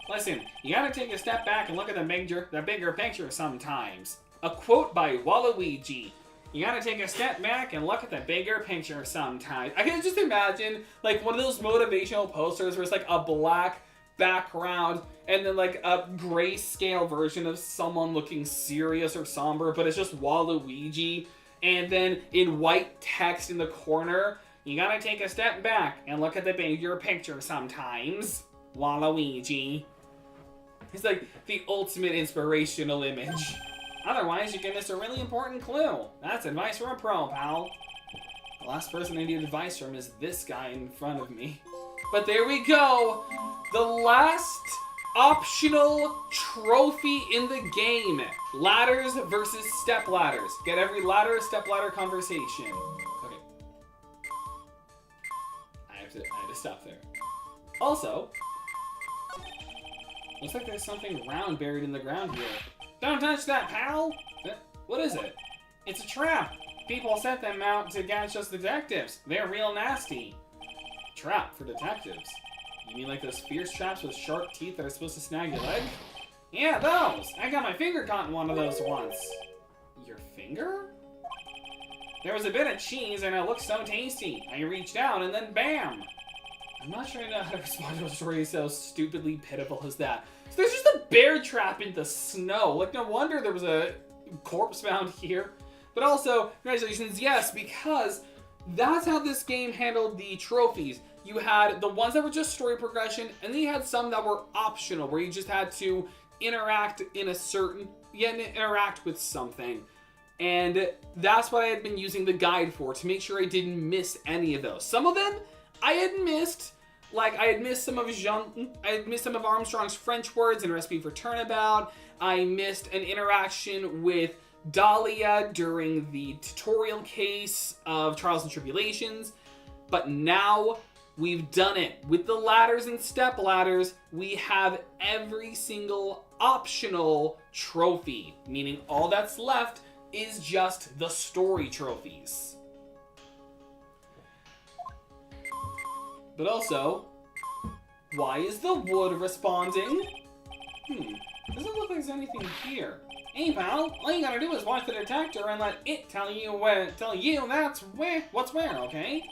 Listen, you gotta take a step back and look at the bigger picture sometimes. A quote by Waluigi. You gotta take a step back and look at the bigger picture sometimes. I can just imagine, like, one of those motivational posters where it's like a black background and then like a grayscale version of someone looking serious or somber, but it's just Waluigi. And then in white text in the corner, you gotta take a step back and look at the bigger picture sometimes. Waluigi. It's like the ultimate inspirational image. Otherwise, you can miss a really important clue. That's advice from a pro, pal. The last person I need advice from is this guy in front of me. But there we go. The last optional trophy in the game. Ladders versus step ladders. Get every ladder, step ladder conversation. Okay. I have to stop there. Also, looks like there's something round buried in the ground here. Don't touch that, pal! What is it? It's a trap! People set them out to catch us detectives. They're real nasty. Trap for detectives? You mean like those fierce traps with sharp teeth that are supposed to snag your leg? Yeah, those! I got my finger caught in one of those once. Your finger? There was a bit of cheese and it looked so tasty. I reached down and then bam! I'm not sure I know how to respond to a story so stupidly pitiful as that. So there's just a bear trap in the snow. Like, no wonder there was a corpse found here. But also, congratulations, yes, because that's how this game handled the trophies. You had the ones that were just story progression, and then you had some that were optional, where you just had to interact with something. And that's what I had been using the guide for, to make sure I didn't miss any of those. Some of them I had missed. Like, I had missed some of Armstrong's French words and Recipe for Turnabout. I missed an interaction with Dahlia during the tutorial case of Trials and Tribulations. But now we've done it. With the ladders and step ladders, we have every single optional trophy. Meaning all that's left is just the story trophies. But also, why is the wood responding? Doesn't look like there's anything here. Hey pal, all you gotta do is watch the detector and let it tell you what's where, okay?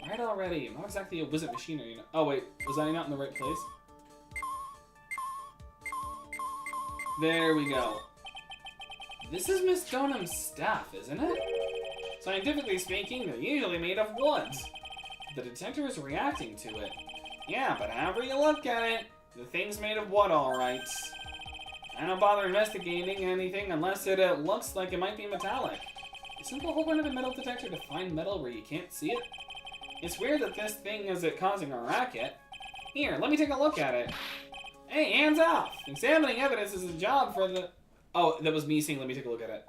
Right already, I'm not exactly a wizard machine, you know. Oh wait, was I not in the right place? There we go. This is Miss Donham's staff, isn't it? Scientifically speaking, they're usually made of wood. The detector is reacting to it. Yeah, but however you look at it, the thing's made of wood, alright. I don't bother investigating anything unless it looks like it might be metallic. Isn't the whole point of a metal detector to find metal where you can't see it? It's weird that this thing is causing a racket. Here, let me take a look at it. Hey, hands off! Examining evidence is a job for the... Oh, that was me saying let me take a look at it.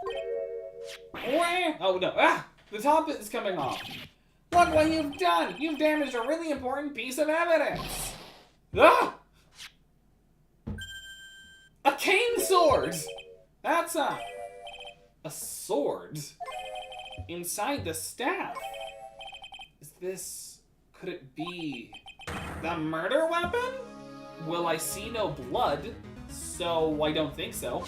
Oh, no. Ah! The top is coming off. Look what you've done! You've damaged a really important piece of evidence! Ah! A cane sword! That's a sword inside the staff. Is this... could it be the murder weapon? Well, I see no blood, so I don't think so.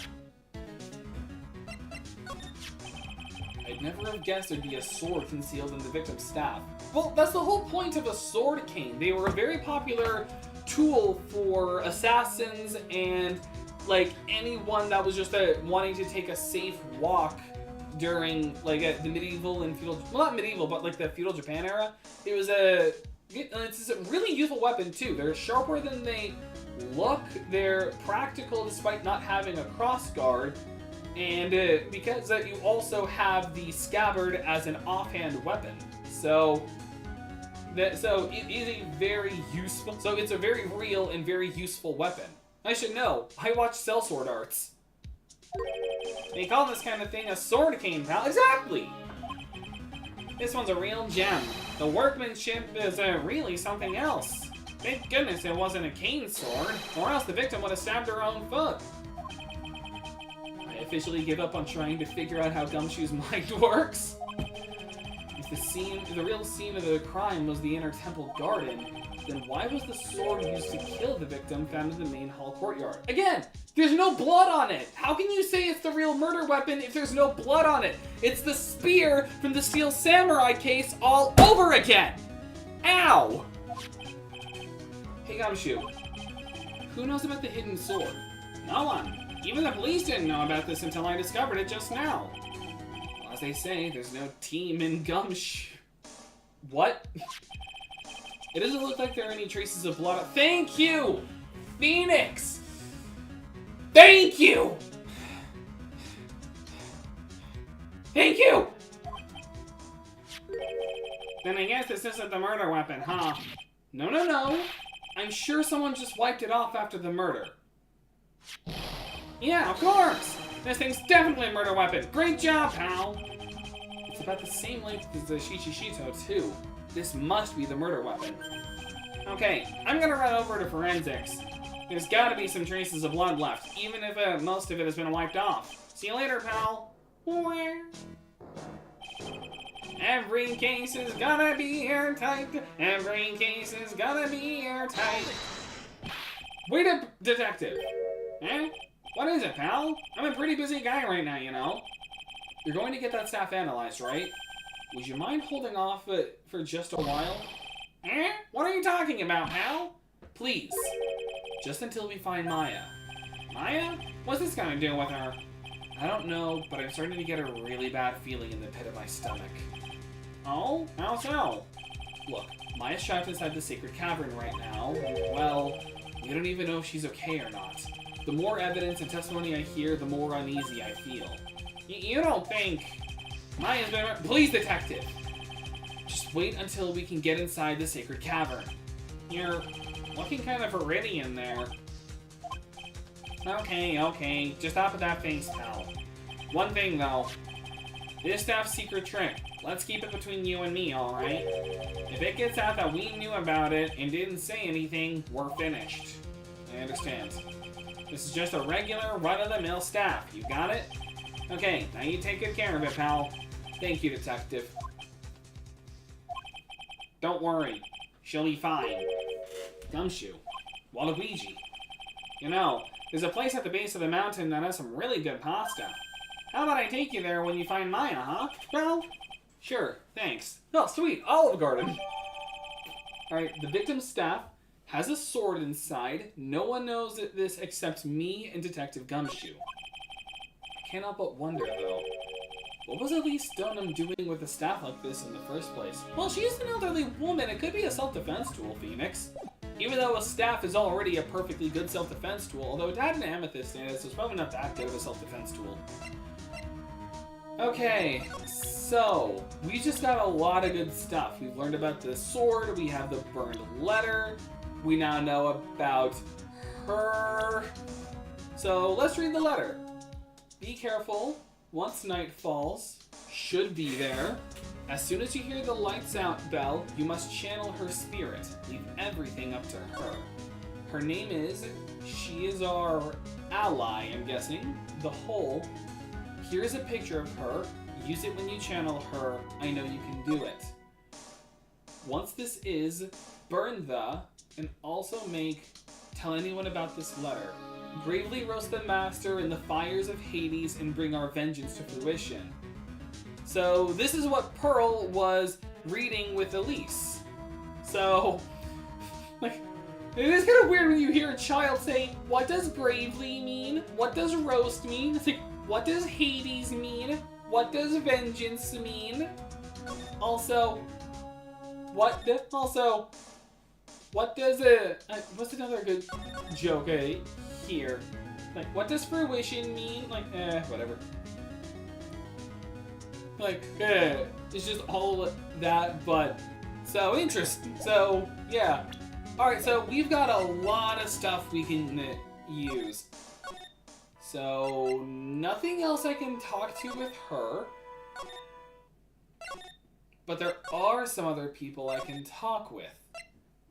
I'd never have guessed there'd be a sword concealed in the victim's staff. Well, that's the whole point of a sword cane. They were a very popular tool for assassins and, like, anyone that was just wanting to take a safe walk during, like, the medieval and feudal... Well, not medieval, but, like, the feudal Japan era. It was it's a really useful weapon, too. They're sharper than they look. They're practical despite not having a cross guard. And because you also have the scabbard as an offhand weapon. So, So it is a very useful. So it's a very real and very useful weapon. I should know. I watch Cell Sword Arts. They call this kind of thing a sword cane, pal. Exactly. This one's a real gem. The workmanship is really something else. Thank goodness it wasn't a cane sword, or else the victim would have stabbed her own foot. I officially give up on trying to figure out how Gumshoe's mind works. If the real scene of the crime was the inner temple garden, then why was the sword used to kill the victim found in the main hall courtyard? Again, there's no blood on it! How can you say it's the real murder weapon if there's no blood on it? It's the spear from the Steel Samurai case all over again! Ow! Hey Gumshoe, who knows about the hidden sword? No one. Even the police didn't know about this until I discovered it just now. Well, as they say, there's no team in Gumshoe. What? It doesn't look like there are any traces of blood. Thank you! Phoenix! Thank you! Thank you! Then I guess this isn't the murder weapon, huh? No. I'm sure someone just wiped it off after the murder. Yeah, of course! This thing's definitely a murder weapon. Great job, pal! It's about the same length as the Shichishito, too. This must be the murder weapon. Okay, I'm gonna run over to forensics. There's gotta be some traces of blood left, even if most of it has been wiped off. See you later, pal. Every case is gonna be airtight. Every case is gonna be airtight. Wait up, detective. Eh? What is it, pal? I'm a pretty busy guy right now, you know. You're going to get that staff analyzed, right? Would you mind holding off for just a while? Eh? What are you talking about, pal? Please. Just until we find Maya. Maya? What's this gonna do with her? I don't know, but I'm starting to get a really bad feeling in the pit of my stomach. Oh? How so? Look, Maya's trapped inside the sacred cavern right now. Well, we don't even know if she's okay or not. The more evidence and testimony I hear, the more uneasy I feel. You don't think... Maya's been... Please, detective! Just wait until we can get inside the sacred cavern. You're looking kind of Viridian there. Okay. Just stop at that face, pal. One thing, though. This staff's secret trick. Let's keep it between you and me, alright? If it gets out that we knew about it and didn't say anything, we're finished. I understand. This is just a regular, run-of-the-mill staff. You got it? Okay, now you take good care of it, pal. Thank you, detective. Don't worry. She'll be fine. Gumshoe. Waluigi. You know, there's a place at the base of the mountain that has some really good pasta. How about I take you there when you find Maya, huh? Well, sure, thanks. Oh, sweet, Olive Garden. Alright, the victim's staff has a sword inside. No one knows this except me and Detective Gumshoe. I can't help but wonder, though. What was Elise Stoneham doing with a staff like this in the first place? Well, she's an elderly woman. It could be a self-defense tool, Phoenix. Even though a staff is already a perfectly good self-defense tool, although it had an amethyst in it, so it's probably not that good of a self-defense tool. Okay, so we just got a lot of good stuff. We've learned about the sword, we have the burned letter, we now know about her. So let's read the letter. Be careful. Once night falls, should be there. As soon as you hear the lights out bell, you must channel her spirit. Leave everything up to her. Her name is, she is our ally, I'm guessing, the Whole. Here's a picture of her. Use it when you channel her. I know you can do it. Once this is, burn the, and also tell anyone about this letter. Bravely roast the master in the fires of Hades and bring our vengeance to fruition. So this is what Pearl was reading with Elise. So, like, it is kind of weird when you hear a child say, what does bravely mean? What does roast mean? It's like, what does Hades mean? What does vengeance mean? Also, what does what's another good joke here? Like, what does fruition mean? Like, whatever. Like, it's just all that, but So, interesting. So, yeah. Alright, so we've got a lot of stuff we can use. So, nothing else I can talk to with her. But there are some other people I can talk with.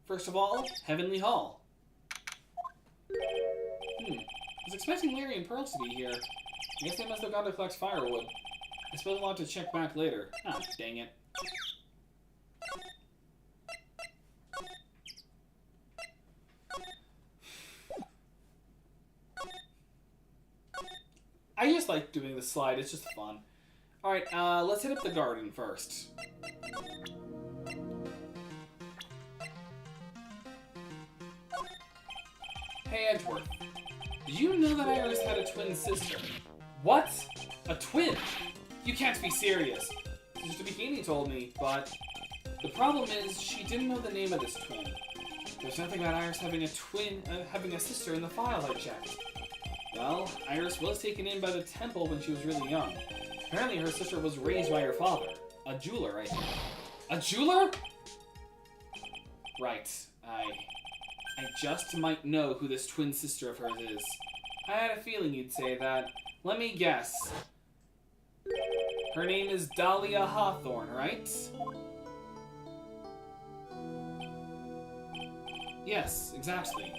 First of all, Heavenly Hall. I was expecting Larry and Pearls to be here. I guess they must have gone to collect firewood. I suppose I'll have to check back later. Ah, dang it. I just like doing the slide, it's just fun. Alright, let's hit up the garden first. Hey, Edgeworth. Did you know that Iris had a twin sister? What? A twin? You can't be serious. Mr. Bikini told me, but the problem is she didn't know the name of this twin. There's nothing about Iris having a twin, having a sister in the file I checked. Well, Iris was taken in by the temple when she was really young. Apparently her sister was raised by her father. A jeweler, I think. A jeweler? Right. I just might know who this twin sister of hers is. I had a feeling you'd say that. Let me guess. Her name is Dahlia Hawthorne, right? Yes, exactly.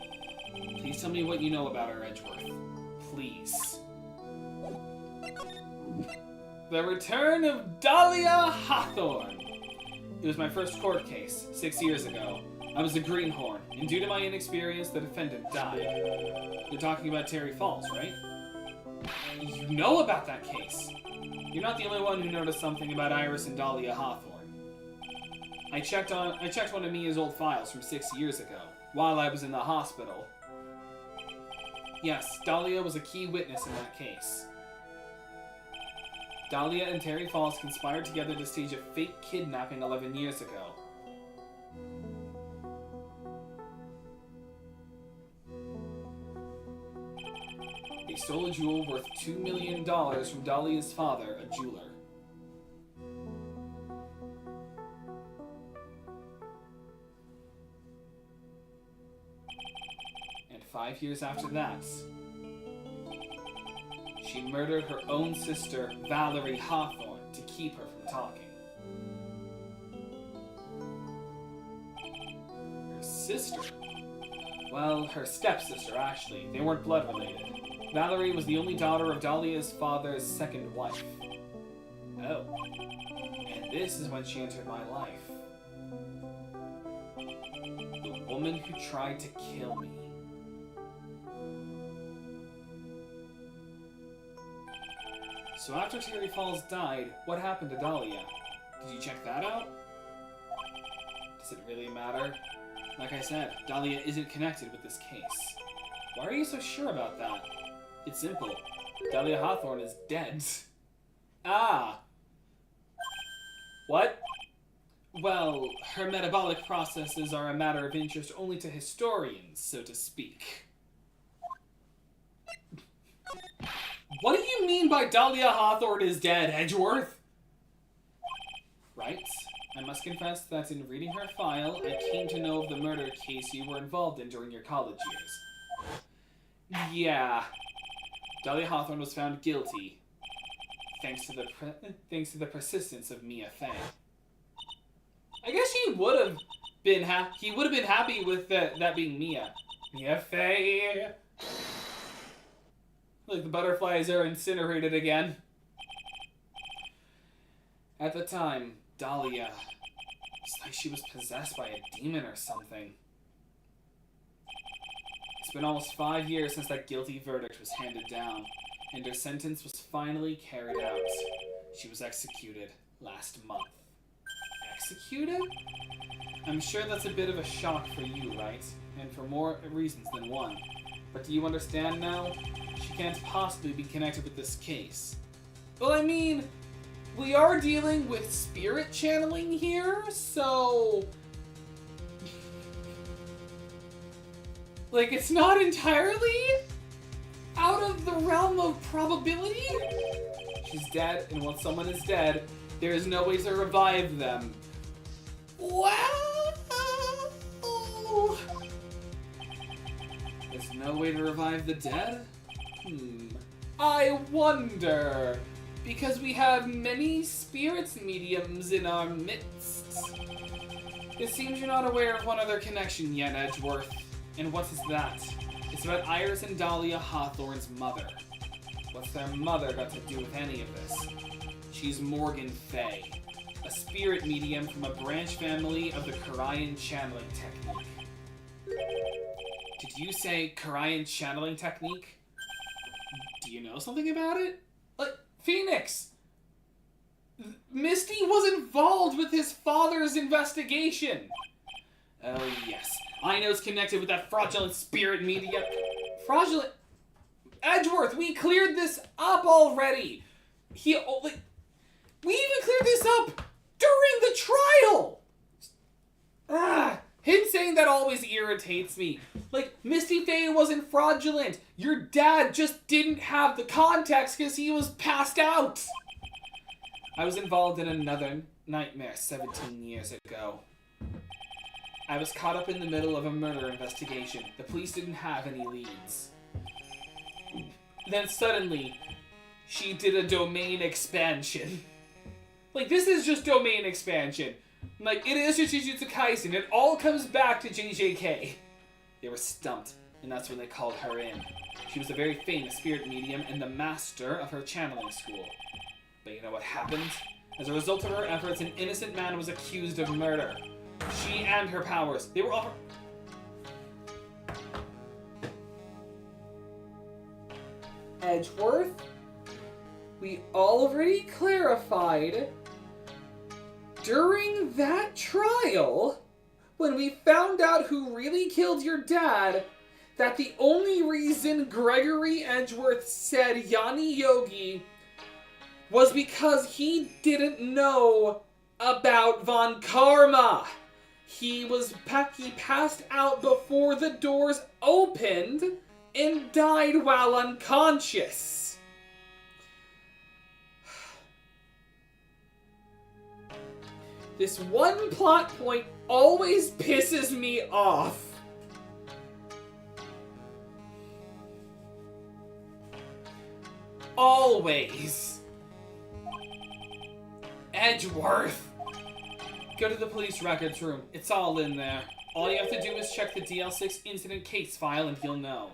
Please tell me what you know about her, Edgeworth. Please. The Return of Dahlia Hawthorne. It was my first court case, 6 years ago. I was a greenhorn, and due to my inexperience, the defendant died. You're talking about Terry Falls, right? You know about that case. You're not the only one who noticed something about Iris and Dahlia Hawthorne. I checked one of Mia's old files from 6 years ago, while I was in the hospital. Yes, Dahlia was a key witness in that case. Dahlia and Terry Falls conspired together to stage a fake kidnapping 11 years ago. They stole a jewel worth $2 million from Dahlia's father, a jeweler. And 5 years after that, she murdered her own sister, Valerie Hawthorne, to keep her from talking. Her sister? Well, her stepsister, actually. They weren't blood related. Valerie was the only daughter of Dahlia's father's second wife. Oh. And this is when she entered my life. The woman who tried to kill me. So after Terry Falls died, what happened to Dahlia? Did you check that out? Does it really matter? Like I said, Dahlia isn't connected with this case. Why are you so sure about that? It's simple. Dahlia Hawthorne is dead. Ah! What? Well, her metabolic processes are a matter of interest only to historians, so to speak. What do you mean by Dahlia Hawthorne is dead, Edgeworth? Right. I must confess that in reading her file, I came to know of the murder case you were involved in during your college years. Yeah. Dahlia Hawthorne was found guilty, thanks to the persistence of Mia Fey. I guess he would have been happy with that being Mia. Mia Fey. Like the butterflies are incinerated again. At the time, Dahlia, it's like she was possessed by a demon or something. It's been almost 5 years since that guilty verdict was handed down, and her sentence was finally carried out. She was executed last month. Executed? I'm sure that's a bit of a shock for you, right? And for more reasons than one. But do you understand now? She can't possibly be connected with this case. Well, I mean, we are dealing with spirit channeling here, so... like, it's not entirely out of the realm of probability. She's dead, and once someone is dead, there is no way to revive them. Wow! There's no way to revive the dead? I wonder. Because we have many spirits mediums in our midst. It seems you're not aware of one other connection yet, Edgeworth. And what is that? It's about Iris and Dahlia Hawthorne's mother. What's their mother got to do with any of this? She's Morgan Fay, a spirit medium from a branch family of the Karayan channeling technique. Did you say Karayan channeling technique? Do you know something about it? Phoenix! Misty was involved with his father's investigation! Oh yes, I know it's connected with that fraudulent spirit medium. Fraudulent? Edgeworth, we cleared this up already! We even cleared this up during the trial! Him saying that always irritates me. Misty Fay wasn't fraudulent. Your dad just didn't have the context because he was passed out. I was involved in another nightmare 17 years ago. I was caught up in the middle of a murder investigation. The police didn't have any leads. Then suddenly, she did a domain expansion. This is just domain expansion. It is just Jujutsu Kaisen. It all comes back to JJK. They were stumped, and that's when they called her in. She was a very famous spirit medium and the master of her channeling school. But you know what happened? As a result of her efforts, an innocent man was accused of murder. She and her powers, they were all... Edgeworth, we already clarified during that trial, when we found out who really killed your dad, that the only reason Gregory Edgeworth said Yanni Yogi was because he didn't know about Von Karma. He passed out before the doors opened and died while unconscious. This one plot point always pisses me off. Always. Edgeworth. Go to the police records room. It's all in there. All you have to do is check the DL6 incident case file and you'll know.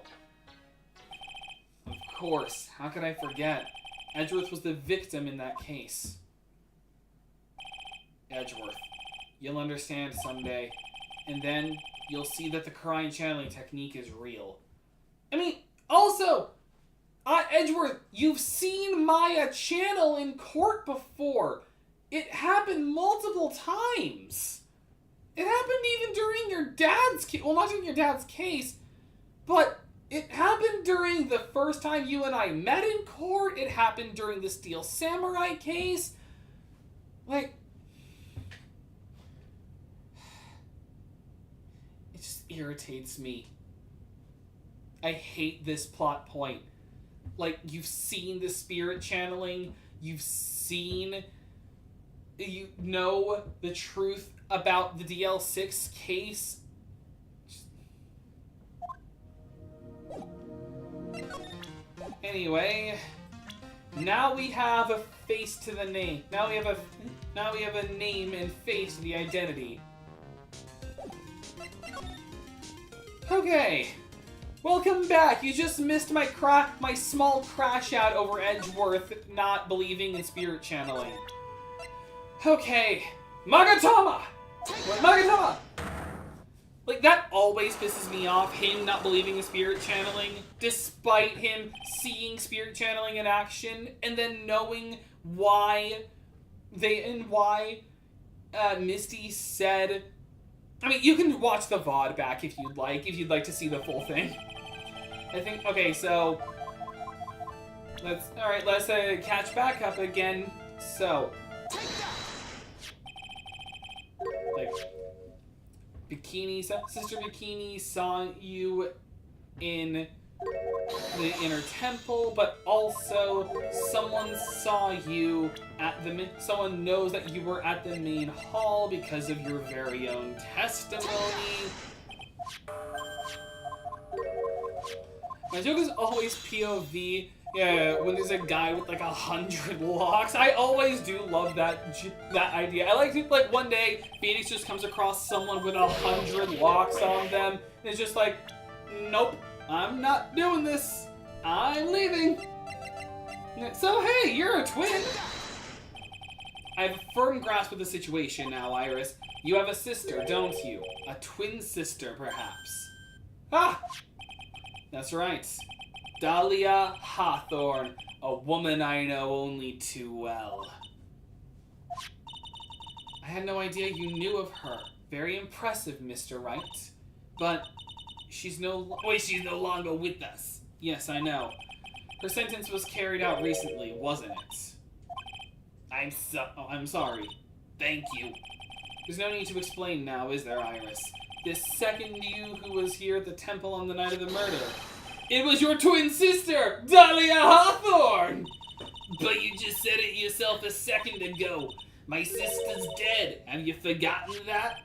Of course. How could I forget? Edgeworth was the victim in that case. Edgeworth. You'll understand someday. And then you'll see that the Karayan channeling technique is real. Also, Edgeworth, you've seen Maya channel in court before. It happened multiple times. It happened even during your dad's case. Well, not during your dad's case, but it happened during the first time you and I met in court. It happened during the Steel Samurai case. It just irritates me. I hate this plot point. You've seen the spirit channeling. You know the truth about the DL6 case. Anyway, now we have a face to the name. Now we have a name and face to the identity. Okay. Welcome back. You just missed my small crash out over Edgeworth not believing in spirit channeling. Okay. Magatama! Magatama! That always pisses me off, him not believing in spirit channeling, despite him seeing spirit channeling in action, and then knowing why Misty said... you can watch the VOD back if you'd like to see the full thing. Okay, so... Let's catch back up again. So... Sister Bikini saw you in the inner temple, but also someone saw you at the someone knows that you were at the main hall because of your very own testimony. My joke is always POV. Yeah, when there's a guy with like 100 locks, I always do love that idea. I like to, like, one day Phoenix just comes across someone with 100 locks on them, and it's just like, nope, I'm not doing this. I'm leaving. So hey, you're a twin. I have a firm grasp of the situation now, Iris. You have a sister, don't you? A twin sister, perhaps. Ah, that's right. Dahlia Hawthorne, a woman I know only too well. I had no idea you knew of her. Very impressive, Mr. Wright. But she's no longer with us. Yes, I know. Her sentence was carried out recently, wasn't it? I'm sorry. Thank you. There's no need to explain now, is there, Iris? This second you who was here at the temple on the night of the murder. It was your twin sister, Dahlia Hawthorne! But you just said it yourself a second ago. My sister's dead. Have you forgotten that?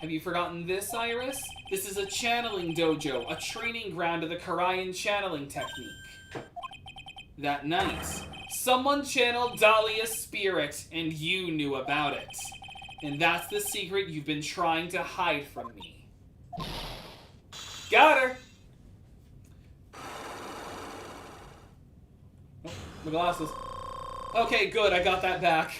Have you forgotten this, Iris? This is a channeling dojo, a training ground of the Karayan channeling technique. That night, someone channeled Dahlia's spirit, and you knew about it. And that's the secret you've been trying to hide from me. Got her! Oh, my glasses. Okay, good, I got that back.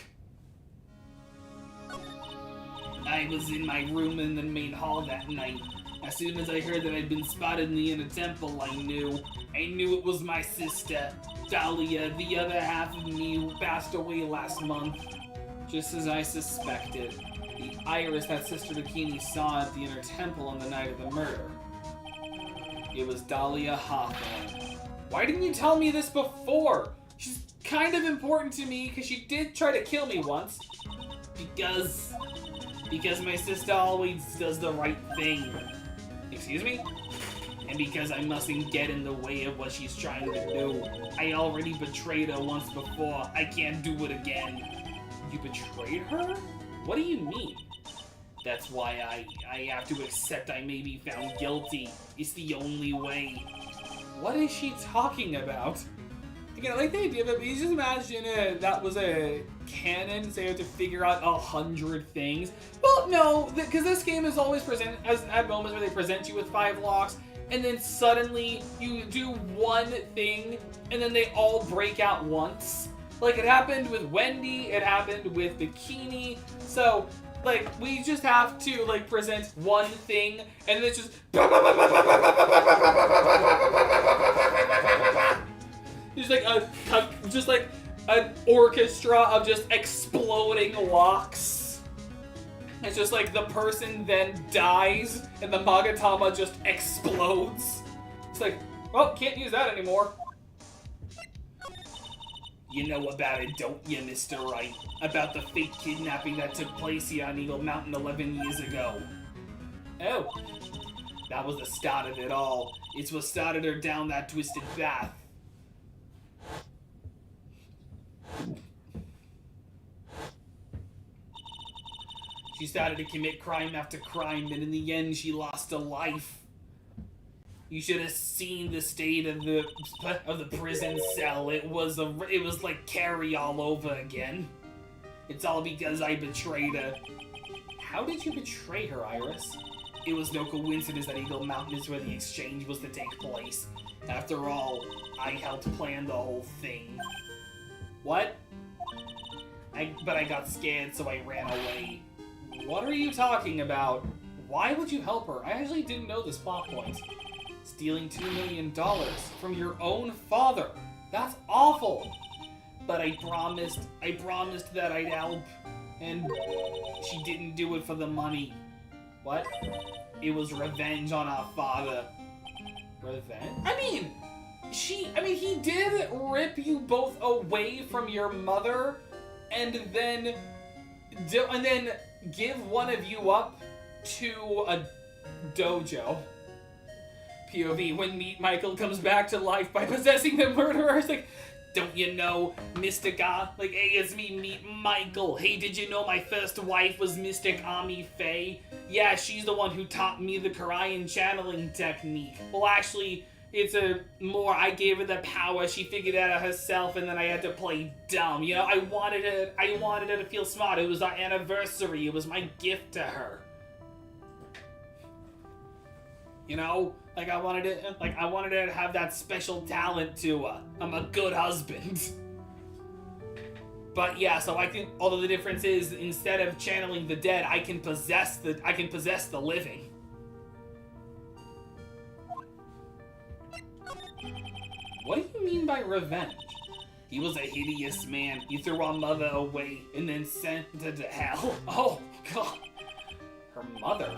I was in my room in the main hall that night. As soon as I heard that I'd been spotted in the inner temple, I knew it was my sister, Dahlia, the other half of me who passed away last month. Just as I suspected, the Iris that Sister Bikini saw at the inner temple on the night of the murder. It was Dahlia Hawthorne. Why didn't you tell me this before? She's kind of important to me because she did try to kill me once. Because my sister always does the right thing. Excuse me? And because I mustn't get in the way of what she's trying to do. I already betrayed her once before. I can't do it again. You betrayed her? What do you mean? That's why I have to accept I may be found guilty. It's the only way. What is she talking about? Again, I like the idea of it, but you just imagine that was a canon, so you have to figure out 100 things. Well, no, because this game is always present as at moments where they present you with 5 locks, and then suddenly you do one thing, and then they all break out once. Like, it happened with Wendy, it happened with Bikini, so, like, we just have to, like, present one thing, and then it's just... Just like an orchestra of just exploding locks. It's just like the person then dies and the Magatama just explodes. It's like, well, can't use that anymore. You know about it, don't you, Mr. Wright? About the fake kidnapping that took place here on Eagle Mountain 11 years ago. Oh, that was the start of it all. It's what started her down that twisted path. She started to commit crime after crime, and in the end, she lost a life. You should have seen the state of the prison cell. It was like Carrie all over again. It's all because I betrayed her. How did you betray her, Iris? It was no coincidence that Eagle Mountain is where the exchange was to take place. After all, I helped plan the whole thing. What? But I got scared, so I ran away. What are you talking about? Why would you help her? I actually didn't know this plot point. Stealing $2 million from your own father. That's awful. But I promised that I'd help. And she didn't do it for the money. What? It was revenge on our father. Revenge? I mean, he did rip you both away from your mother, and then give one of you up to a dojo. POV, when Meat Michael comes back to life by possessing the murderer, it's like, don't you know, Mystica? Like, hey, it's me, Meat Michael. Hey, did you know my first wife was Mystic Ami Faye? Yeah, she's the one who taught me the Karayan channeling technique. Well, actually, it's I gave her the power, she figured it out herself, and then I had to play dumb. You know, I wanted her to feel smart. It was our anniversary. It was my gift to her. You know? I wanted her to have that special talent to her. I'm a good husband. But yeah, so although the difference is, instead of channeling the dead, I can possess the living. What do you mean by revenge? He was a hideous man. He threw our mother away and then sent her to hell. Oh, God. Her mother?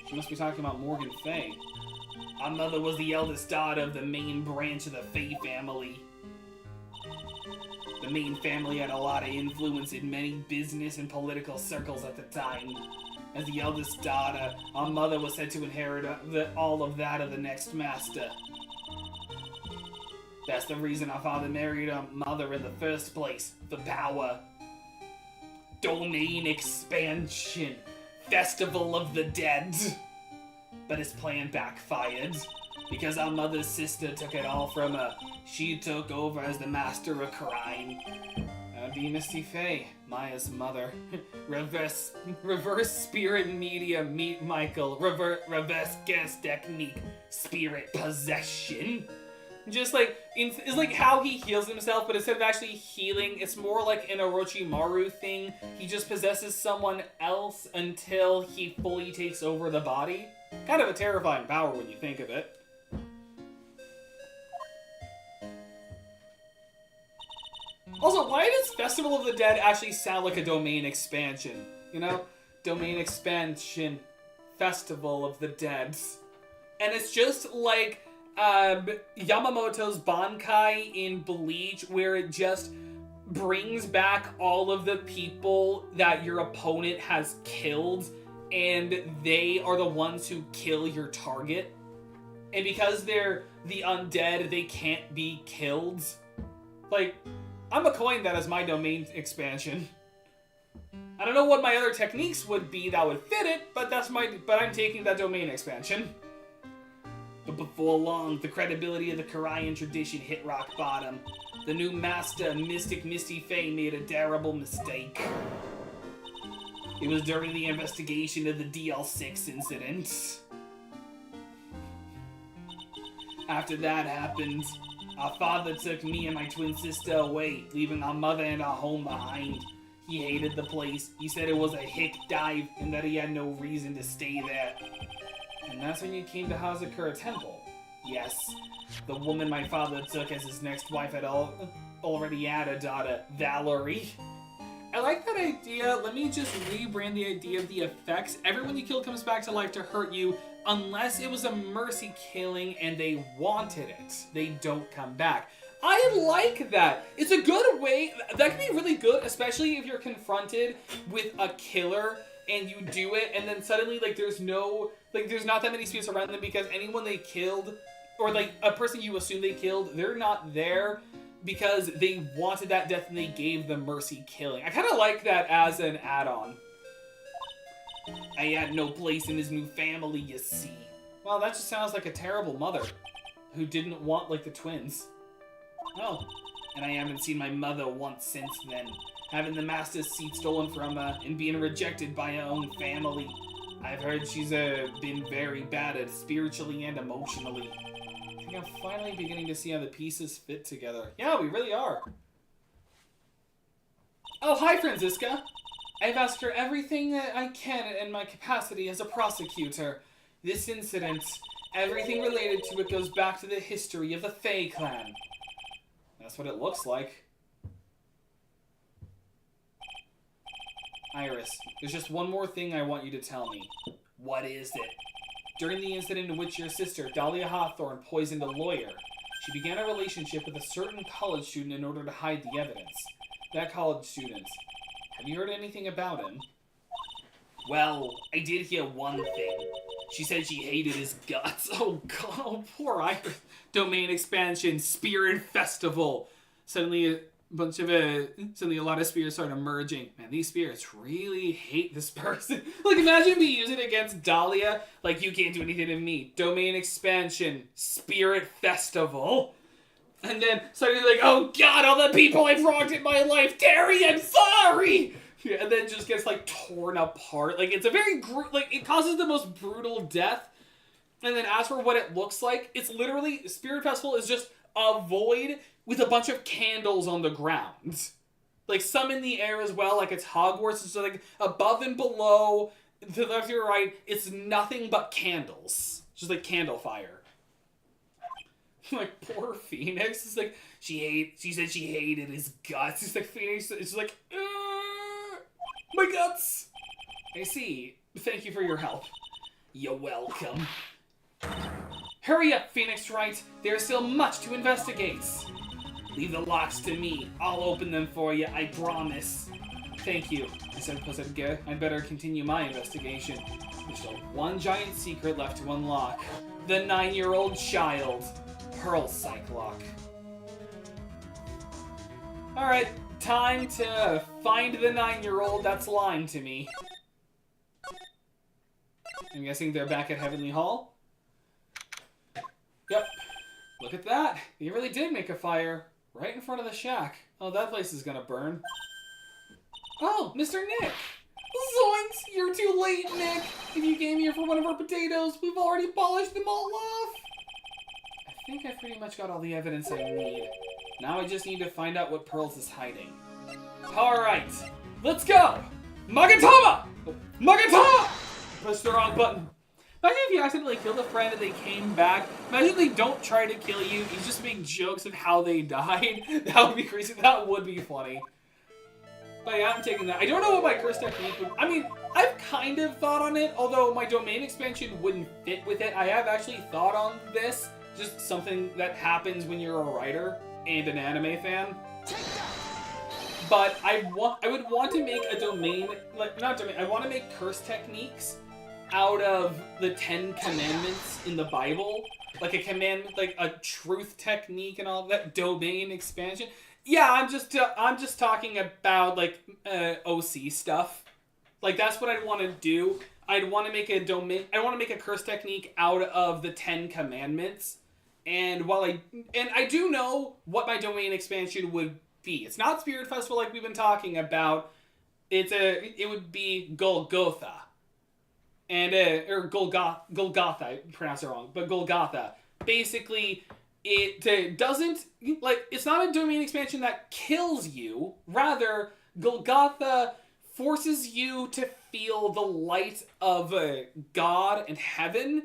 She must be talking about Morgan Fay. Our mother was the eldest daughter of the main branch of the Fay family. The main family had a lot of influence in many business and political circles at the time. As the eldest daughter, our mother was said to inherit all of that of the next master. That's the reason our father married our mother in the first place, for power. Domain expansion. Festival of the Dead. But his plan backfired. Because our mother's sister took it all from her. She took over as the master of crime. That'd be Misty Faye, Maya's mother. Reverse spirit medium, Meet Michael. Reverse gas technique, spirit possession. Just like, it's like how he heals himself, but instead of actually healing, it's more like an Orochimaru thing. He just possesses someone else until he fully takes over the body. Kind of a terrifying power when you think of it. Also, why does Festival of the Dead actually sound like a domain expansion? You know? Domain expansion. Festival of the Dead. And it's just like Yamamoto's Bankai in Bleach, where it just brings back all of the people that your opponent has killed, and they are the ones who kill your target. And because they're the undead, they can't be killed. Like, I'm gonna coin that as my domain expansion. I don't know what my other techniques would be that would fit it, but I'm taking that domain expansion. But before long, the credibility of the Karayan tradition hit rock bottom. The new master, Mystic Misty Faye, made a terrible mistake. It was during the investigation of the DL6 incident. After that happened, our father took me and my twin sister away, leaving our mother and our home behind. He hated the place. He said it was a hick dive and that he had no reason to stay there. And that's when you came to Hazakura Temple. Yes, the woman my father took as his next wife had already had a daughter, Valerie. I like that idea. Let me just rebrand the idea of the effects. Everyone you kill comes back to life to hurt you, unless it was a mercy killing and they wanted it. They don't come back. I like that. It's a good way. That can be really good, especially if you're confronted with a killer and you do it, and then suddenly, there's not that many spirits around them because anyone they killed, or, a person you assume they killed, they're not there because they wanted that death and they gave the mercy killing. I kind of like that as an add-on. I had no place in his new family, you see. Well, that just sounds like a terrible mother who didn't want, the twins. Oh, and I haven't seen my mother once since then. Having the master's seat stolen from her and being rejected by her own family. I've heard she's been very battered spiritually and emotionally. I think I'm finally beginning to see how the pieces fit together. Yeah, we really are. Oh, hi, Franziska. I've asked her everything that I can in my capacity as a prosecutor. This incident, everything related to it goes back to the history of the Faye clan. That's what it looks like. Iris, there's just one more thing I want you to tell me. What is it? During the incident in which your sister, Dahlia Hawthorne, poisoned a lawyer, she began a relationship with a certain college student in order to hide the evidence. That college student, have you heard anything about him? Well, I did hear one thing. She said she hated his guts. Oh god, oh, poor Iris. Domain expansion, Spirit Festival. Suddenly a lot of spirits start emerging. Man, these spirits really hate this person. Like, imagine me using it against Dahlia. Like, you can't do anything to me. Domain expansion, Spirit Festival. And then suddenly like, oh god, all the people I've wronged in my life. Terry, I'm sorry! Yeah, and then just gets like torn apart. Like, it's a very it causes the most brutal death. And then as for what it looks like, it's literally, Spirit Festival is just a void with a bunch of candles on the ground. Like, some in the air as well, like it's Hogwarts. It's like above and below, to the left to your right, it's nothing but candles. Just like candle fire. Like, poor Phoenix. It's like, she said she hated his guts. It's like, Phoenix, it's like, my guts! I see. Thank you for your help. You're welcome. Hurry up, Phoenix Wright. There's still much to investigate. Leave the locks to me. I'll open them for you, I promise. Thank you. I suppose I'd better continue my investigation. There's still one giant secret left to unlock. The 9-year-old child. Pearl Cyclock. Alright, time to find the 9-year-old that's lying to me. I'm guessing they're back at Heavenly Hall. Yep. Look at that. They really did make a fire right in front of the shack. Oh, that place is gonna burn. Oh, Mr. Nick! Zoinks! You're too late, Nick! If you came here for one of our potatoes, we've already polished them all off! I think I pretty much got all the evidence I need. Now I just need to find out what Pearls is hiding. Alright, let's go! Magatama! Magatama! Push the wrong button. Imagine if you accidentally killed a friend and they came back. Imagine they don't try to kill you. You just make jokes of how they died. That would be crazy. That would be funny. But yeah, I'm taking that. I don't know what my curse technique would... I mean, I've kind of thought on it, although my domain expansion wouldn't fit with it. I have actually thought on this. Just something that happens when you're a writer and an anime fan. But I would want to make a domain... Like, not domain. I want to make curse techniques out of the 10 commandments in the Bible. Like a commandment, like a truth technique and all that. Domain expansion. Yeah, I'm just talking about like OC stuff. Like that's what I'd want to do. I'd want to make a domain. I want to make a curse technique out of the 10 commandments. And while I do know what my domain expansion would be. It's not Spirit Festival like we've been talking about. It would be Golgotha. And or Golgotha, I pronounced it wrong, but Golgotha. Basically, it doesn't, like, it's not a domain expansion that kills you. Rather, Golgotha forces you to feel the light of God and heaven,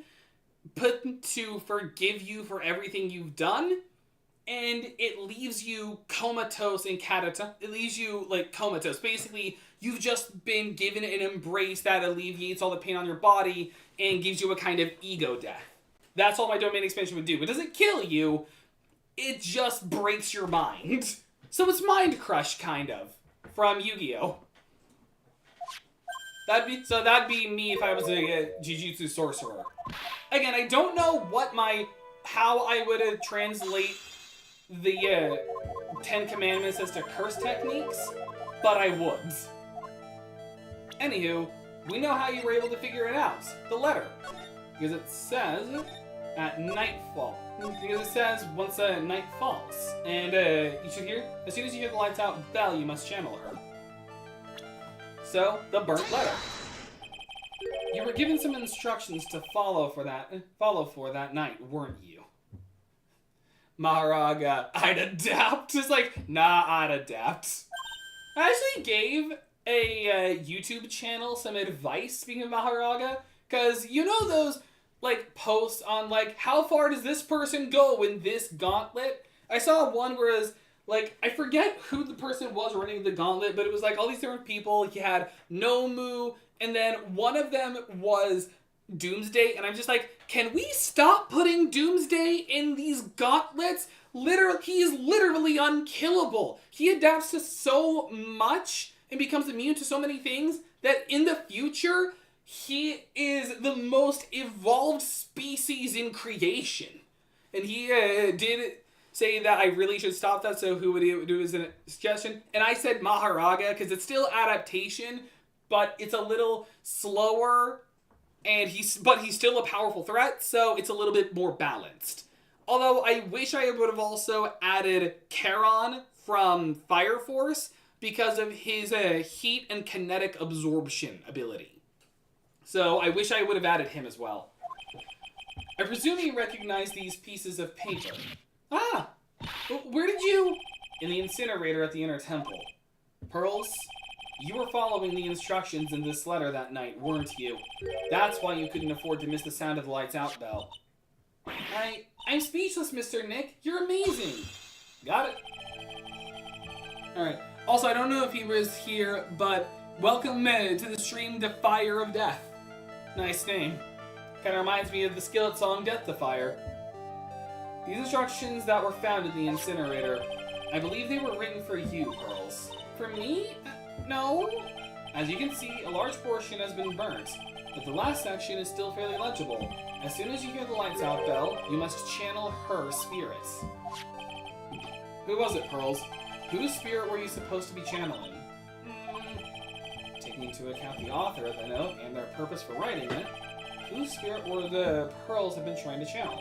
to forgive you for everything you've done, and it leaves you comatose and catatonic. It leaves you, like, comatose. Basically, you've just been given an embrace that alleviates all the pain on your body and gives you a kind of ego death. That's all my domain expansion would do. It doesn't kill you, it just breaks your mind. So it's Mind Crush, kind of, from Yu-Gi-Oh! That'd be me if I was a Jujutsu sorcerer. Again, I don't know how I would translate the 10 commandments as to curse techniques, but I would. Anywho, we know how you were able to figure it out. The letter. Because it says at nightfall. Because it says once night falls. And you should hear, as soon as you hear the lights out bell, you must channel her. So, the burnt letter. You were given some instructions to follow for that night, weren't you? Maharaga, I'd adapt. It's like, nah, I'd adapt. I actually gave a YouTube channel some advice, speaking of Maharaga, because you know those, like, posts on, like, how far does this person go in this gauntlet? I saw one where it was, like, I forget who the person was running the gauntlet, but it was, like, all these different people. You had Nomu, and then one of them was Doomsday, and I'm just like, can we stop putting Doomsday in these gauntlets? He is literally unkillable. He adapts to so much and becomes immune to so many things that in the future, He is the most evolved species in creation. And he did say that I really should stop that, so who would he do as a suggestion? And I said Maharaga, because it's still adaptation, but it's a little slower, and he's still a powerful threat, so it's a little bit more balanced. Although I wish I would have also added Charon from Fire Force because of his heat and kinetic absorption ability. So I wish I would have added him as well. I presume you recognize these pieces of paper. Ah! Where did you... In the incinerator at the inner temple. Pearls, you were following the instructions in this letter that night, weren't you? That's why you couldn't afford to miss the sound of the lights out bell. I'm speechless, Mr. Nick. You're amazing. Got it. Alright. Also, I don't know if he was here, but welcome to the stream, Defier of Death. Nice name. Kind of reminds me of the Skillet song, Death Defier. These instructions that were found in the incinerator, I believe they were written for you, Pearls. For me? No. As you can see, a large portion has been burnt, but the last section is still fairly legible. As soon as you hear the lights out bell, you must channel her spirits. Who was it, Pearls? Whose spirit were you supposed to be channeling? Taking into account the author of the note and their purpose for writing it, whose spirit were the Pearls have been trying to channel?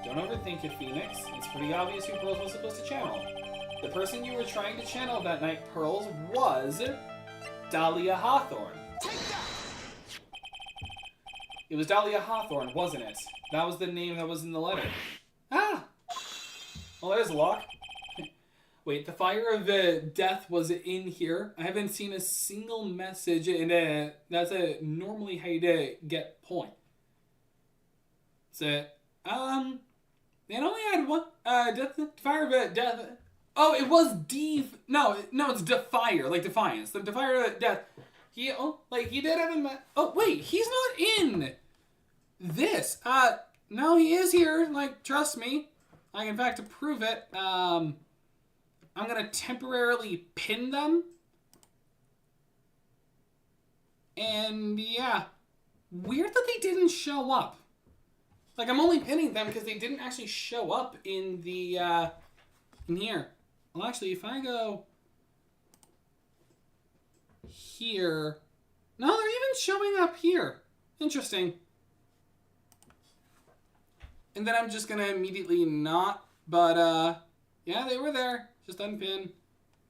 Don't overthink it, Phoenix. It's pretty obvious who Pearls was supposed to channel. The person you were trying to channel that night, Pearls, was Dahlia Hawthorne. It was Dahlia Hawthorne, wasn't it? That was the name that was in the letter. Ah! Well, there's a lock. Wait, the Fire of Death was in here. I haven't seen a single message, and that's normally how you get point. So, they only had one, Fire of Death. Oh, it was no, it's Defier, like Defiance. The Defier of Death. He did have a oh, wait, he's not in this. No, he is here, trust me. I can, in fact, prove it. I'm gonna temporarily pin them. And, yeah. Weird that they didn't show up. I'm only pinning them because they didn't actually show up in the, in here. Well, actually, if I go here... No, they're even showing up here. Interesting. And then I'm just gonna immediately not, but, yeah, they were there. Just unpin.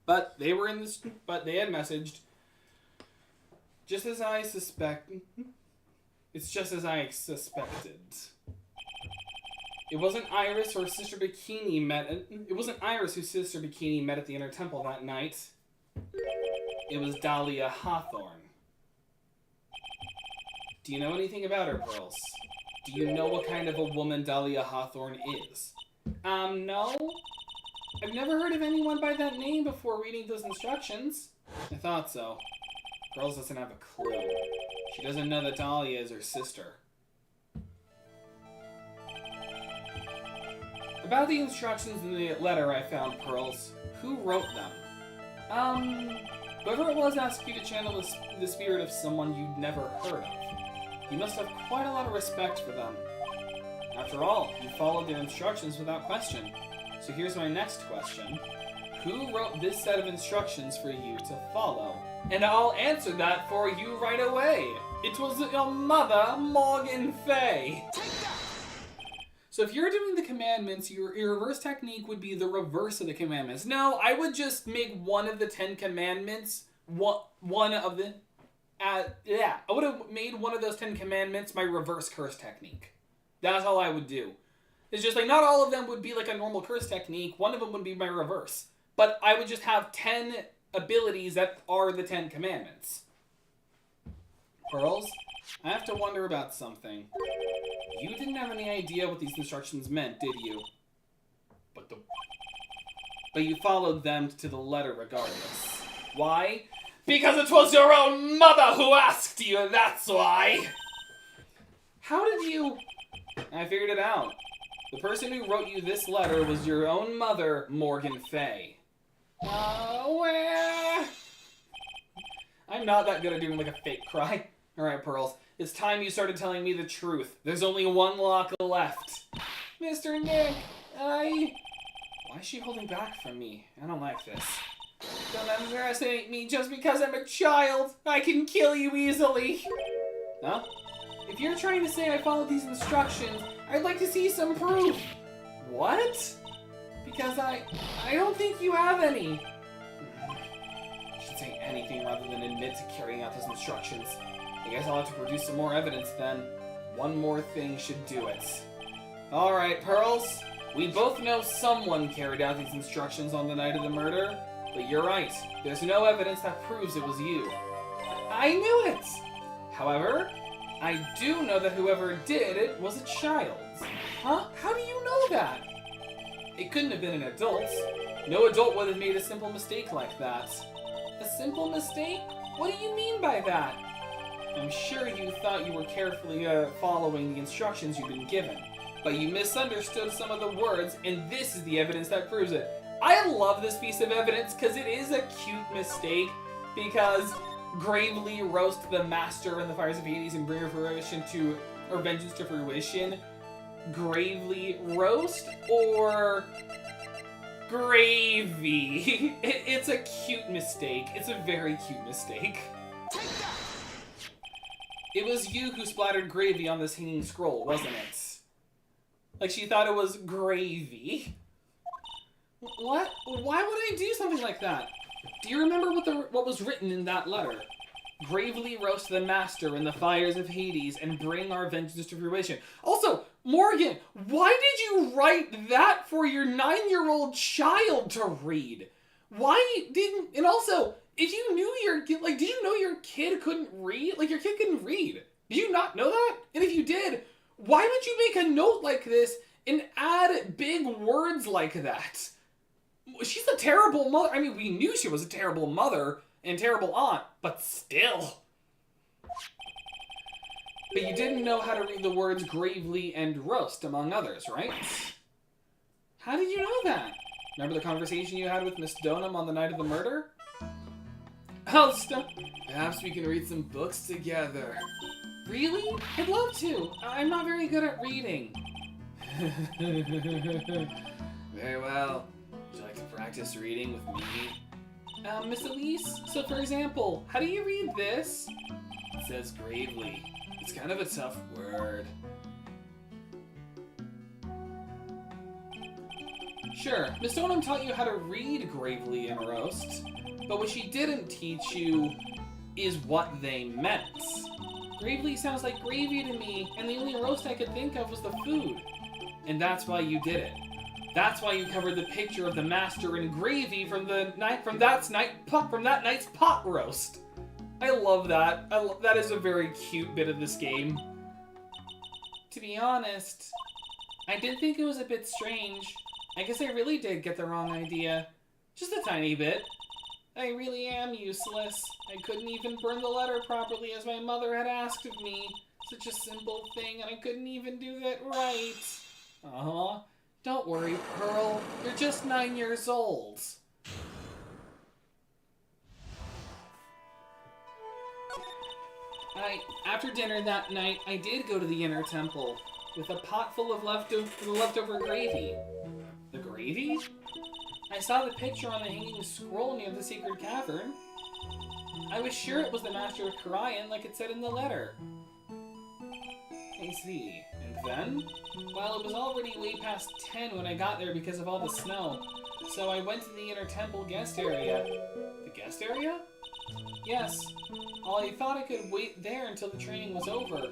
But they were in this, but they had messaged. Just as I suspect. It's just as I suspected. It wasn't Iris or Sister Bikini met. It wasn't Iris whose Sister Bikini met at the Inner Temple that night. It was Dahlia Hawthorne. Do you know anything about her, Pearls? Do you know what kind of a woman Dahlia Hawthorne is? No. I've never heard of anyone by that name before reading those instructions. I thought so. Pearls doesn't have a clue. She doesn't know that Dahlia is her sister. About the instructions in the letter I found, Pearls, who wrote them? Whoever it was asked you to channel the spirit of someone you'd never heard of. You must have quite a lot of respect for them. After all, you followed their instructions without question. So here's my next question. Who wrote this set of instructions for you to follow? And I'll answer that for you right away. It was your mother, Morgan Fay. So if you're doing the commandments, your reverse technique would be the reverse of the commandments. No, I would just make one of the 10 commandments, one of the... I would have made one of those 10 commandments my reverse curse technique. That's all I would do. It's just not all of them would be like a normal curse technique. One of them would be my reverse. But I would just have 10 abilities that are the 10 commandments. Pearls, I have to wonder about something. You didn't have any idea what these instructions meant, did you? But you followed them to the letter regardless. Why? Because it was your own mother who asked you, that's why! How did you... I figured it out. The person who wrote you this letter was your own mother, Morgan Fay. I'm not that good at doing a fake cry. Alright, Pearls. It's time you started telling me the truth. There's only one lock left. Mr. Nick, Why is she holding back from me? I don't like this. Don't underestimate me just because I'm a child. I can kill you easily. Huh? If you're trying to say I followed these instructions, I'd like to see some proof. What? Because I don't think you have any. I should say anything rather than admit to carrying out those instructions. I guess I'll have to produce some more evidence then. One more thing should do it. Alright, Pearls. We both know someone carried out these instructions on the night of the murder, but you're right. There's no evidence that proves it was you. I knew it! However, I do know that whoever did it was a child. Huh? How do you know that? It couldn't have been an adult. No adult would have made a simple mistake like that. A simple mistake? What do you mean by that? I'm sure you thought you were carefully following the instructions you've been given, but you misunderstood some of the words, and this is the evidence that proves it. I love this piece of evidence because it is a cute mistake, because gravely roast the master in the fires of Hades and bring her vengeance to fruition. Gravely roast or gravy? It's a cute mistake. It's a very cute mistake. Take that! It was you who splattered gravy on this hanging scroll, wasn't it? Like she thought it was gravy. What? Why would I do something like that? Do you remember what was written in that letter? Gravely roast the master in the fires of Hades and bring our vengeance to fruition. Also, Morgan, why did you write that for your 9-year-old child to read? Why didn't... And also, if you knew did you know your kid couldn't read? Like, your kid couldn't read. Did you not know that? And if you did, why would you make a note like this and add big words like that? She's a terrible mother. I mean, we knew she was a terrible mother and terrible aunt, but still. But you didn't know how to read the words gravely and roast, among others, right? How did you know that? Remember the conversation you had with Miss Donham on the night of the murder? Oh, stop. Perhaps we can read some books together. Really? I'd love to. I'm not very good at reading. Very well. Would you like to practice reading with me? Miss Elise, so for example, how do you read this? It says gravely. It's kind of a tough word. Sure, Miss Donham taught you how to read gravely and roast, but what she didn't teach you is what they meant. Gravely sounds like gravy to me, and the only roast I could think of was the food. And that's why you did it. That's why you covered the picture of the master in gravy from that night's pot roast. I love that. That is a very cute bit of this game. To be honest, I did think it was a bit strange. I guess I really did get the wrong idea. Just a tiny bit. I really am useless. I couldn't even burn the letter properly as my mother had asked of me. Such a simple thing, and I couldn't even do that right. Uh-huh. Don't worry, Pearl. You're just 9 years old. After dinner that night, I did go to the inner temple with a pot full of leftover gravy. The gravy? I saw the picture on the hanging scroll near the sacred cavern. I was sure it was the Master of Karayan, like it said in the letter. I see. And then? Well, it was already way past 10 when I got there because of all the snow. So I went to the inner temple guest area. The guest area? Yes. I thought I could wait there until the training was over.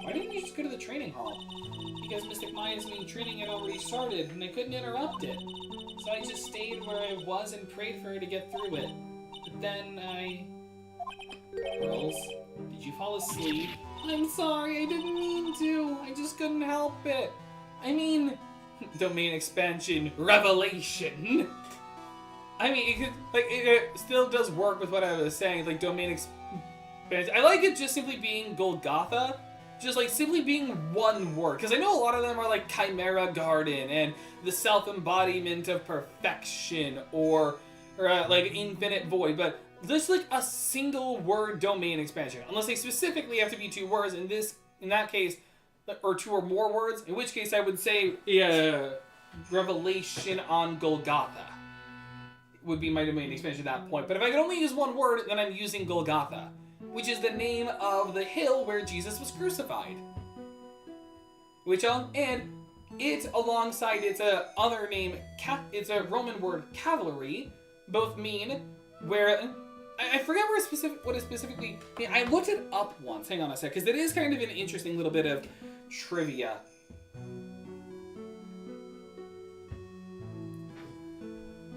Why didn't you just go to the training hall? Because Mystic Maya's main training had already started, and I couldn't interrupt it. So I just stayed where I was and prayed for her to get through it. But then Girls, did you fall asleep? I'm sorry, I didn't mean to. I just couldn't help it. I mean, domain expansion revelation. I mean, it still does work with what I was saying, like domain expansion. I like it just simply being Golgotha, just like simply being one word. Because I know a lot of them are like Chimera Garden and the self-embodiment of perfection or like Infinite Void, but just like a single word domain expansion, unless they specifically have to be 2 words. In that case, or 2 or more words. In which case, I would say Revelation on Golgotha would be my domain expansion at that point. But if I could only use 1 word, then I'm using Golgotha, which is the name of the hill where Jesus was crucified. And it, alongside its other name, it's a Roman word, cavalry, both mean where... I forget what it specifically means. I looked it up once. Hang on a sec, because it is kind of an interesting little bit of trivia.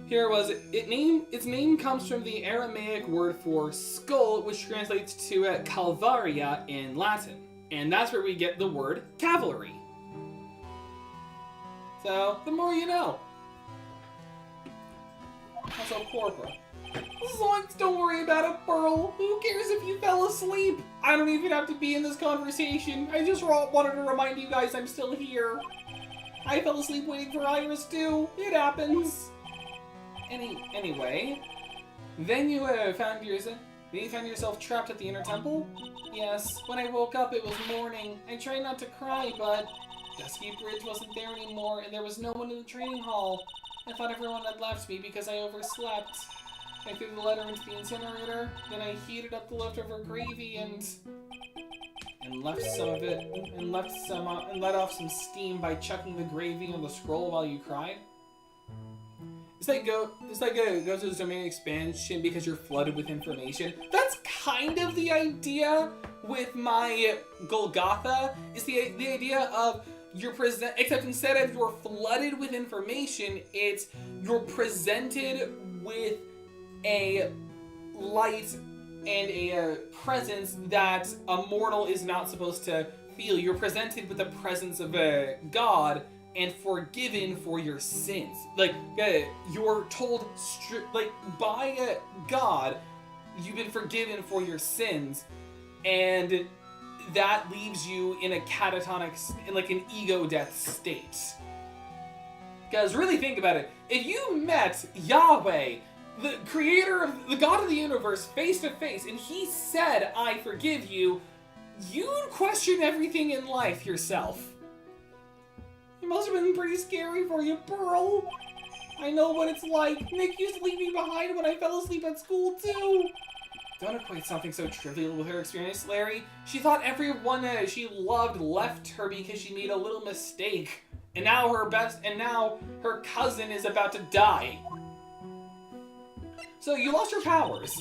Here it was. Its name comes from the Aramaic word for skull, which translates to Calvaria in Latin. And that's where we get the word cavalry. So, the more you know. Also, corpora. Zoinks, don't worry about it, Pearl. Who cares if you fell asleep? I don't even have to be in this conversation. I just wanted to remind you guys I'm still here. I fell asleep waiting for Iris too. It happens. Anyway, then you found yourself trapped at the inner temple? Yes, when I woke up it was morning. I tried not to cry, but Dusky Bridge wasn't there anymore and there was no one in the training hall. I thought everyone had left me because I overslept. I threw the letter into the incinerator, then I heated up the leftover gravy and left some of it, and let off some steam by chucking the gravy on the scroll while you cried. It's like go to the domain expansion because you're flooded with information. That's kind of the idea with my Golgotha, is the idea of except instead of you're flooded with information, it's you're presented with a light and a presence that a mortal is not supposed to feel. You're presented with the presence of a God and forgiven for your sins. You're told by God, you've been forgiven for your sins, and that leaves you in a catatonic, an ego death state. Because really think about it. If you met Yahweh, the creator of the God of the universe, face to face, and he said, I forgive you, you'd question everything in life yourself. It must have been pretty scary for you, Pearl. I know what it's like. Nick used to leave me behind when I fell asleep at school, too. Don't equate something so trivial with her experience, Larry. She thought everyone she loved left her because she made a little mistake. And now her cousin is about to die. So you lost your powers.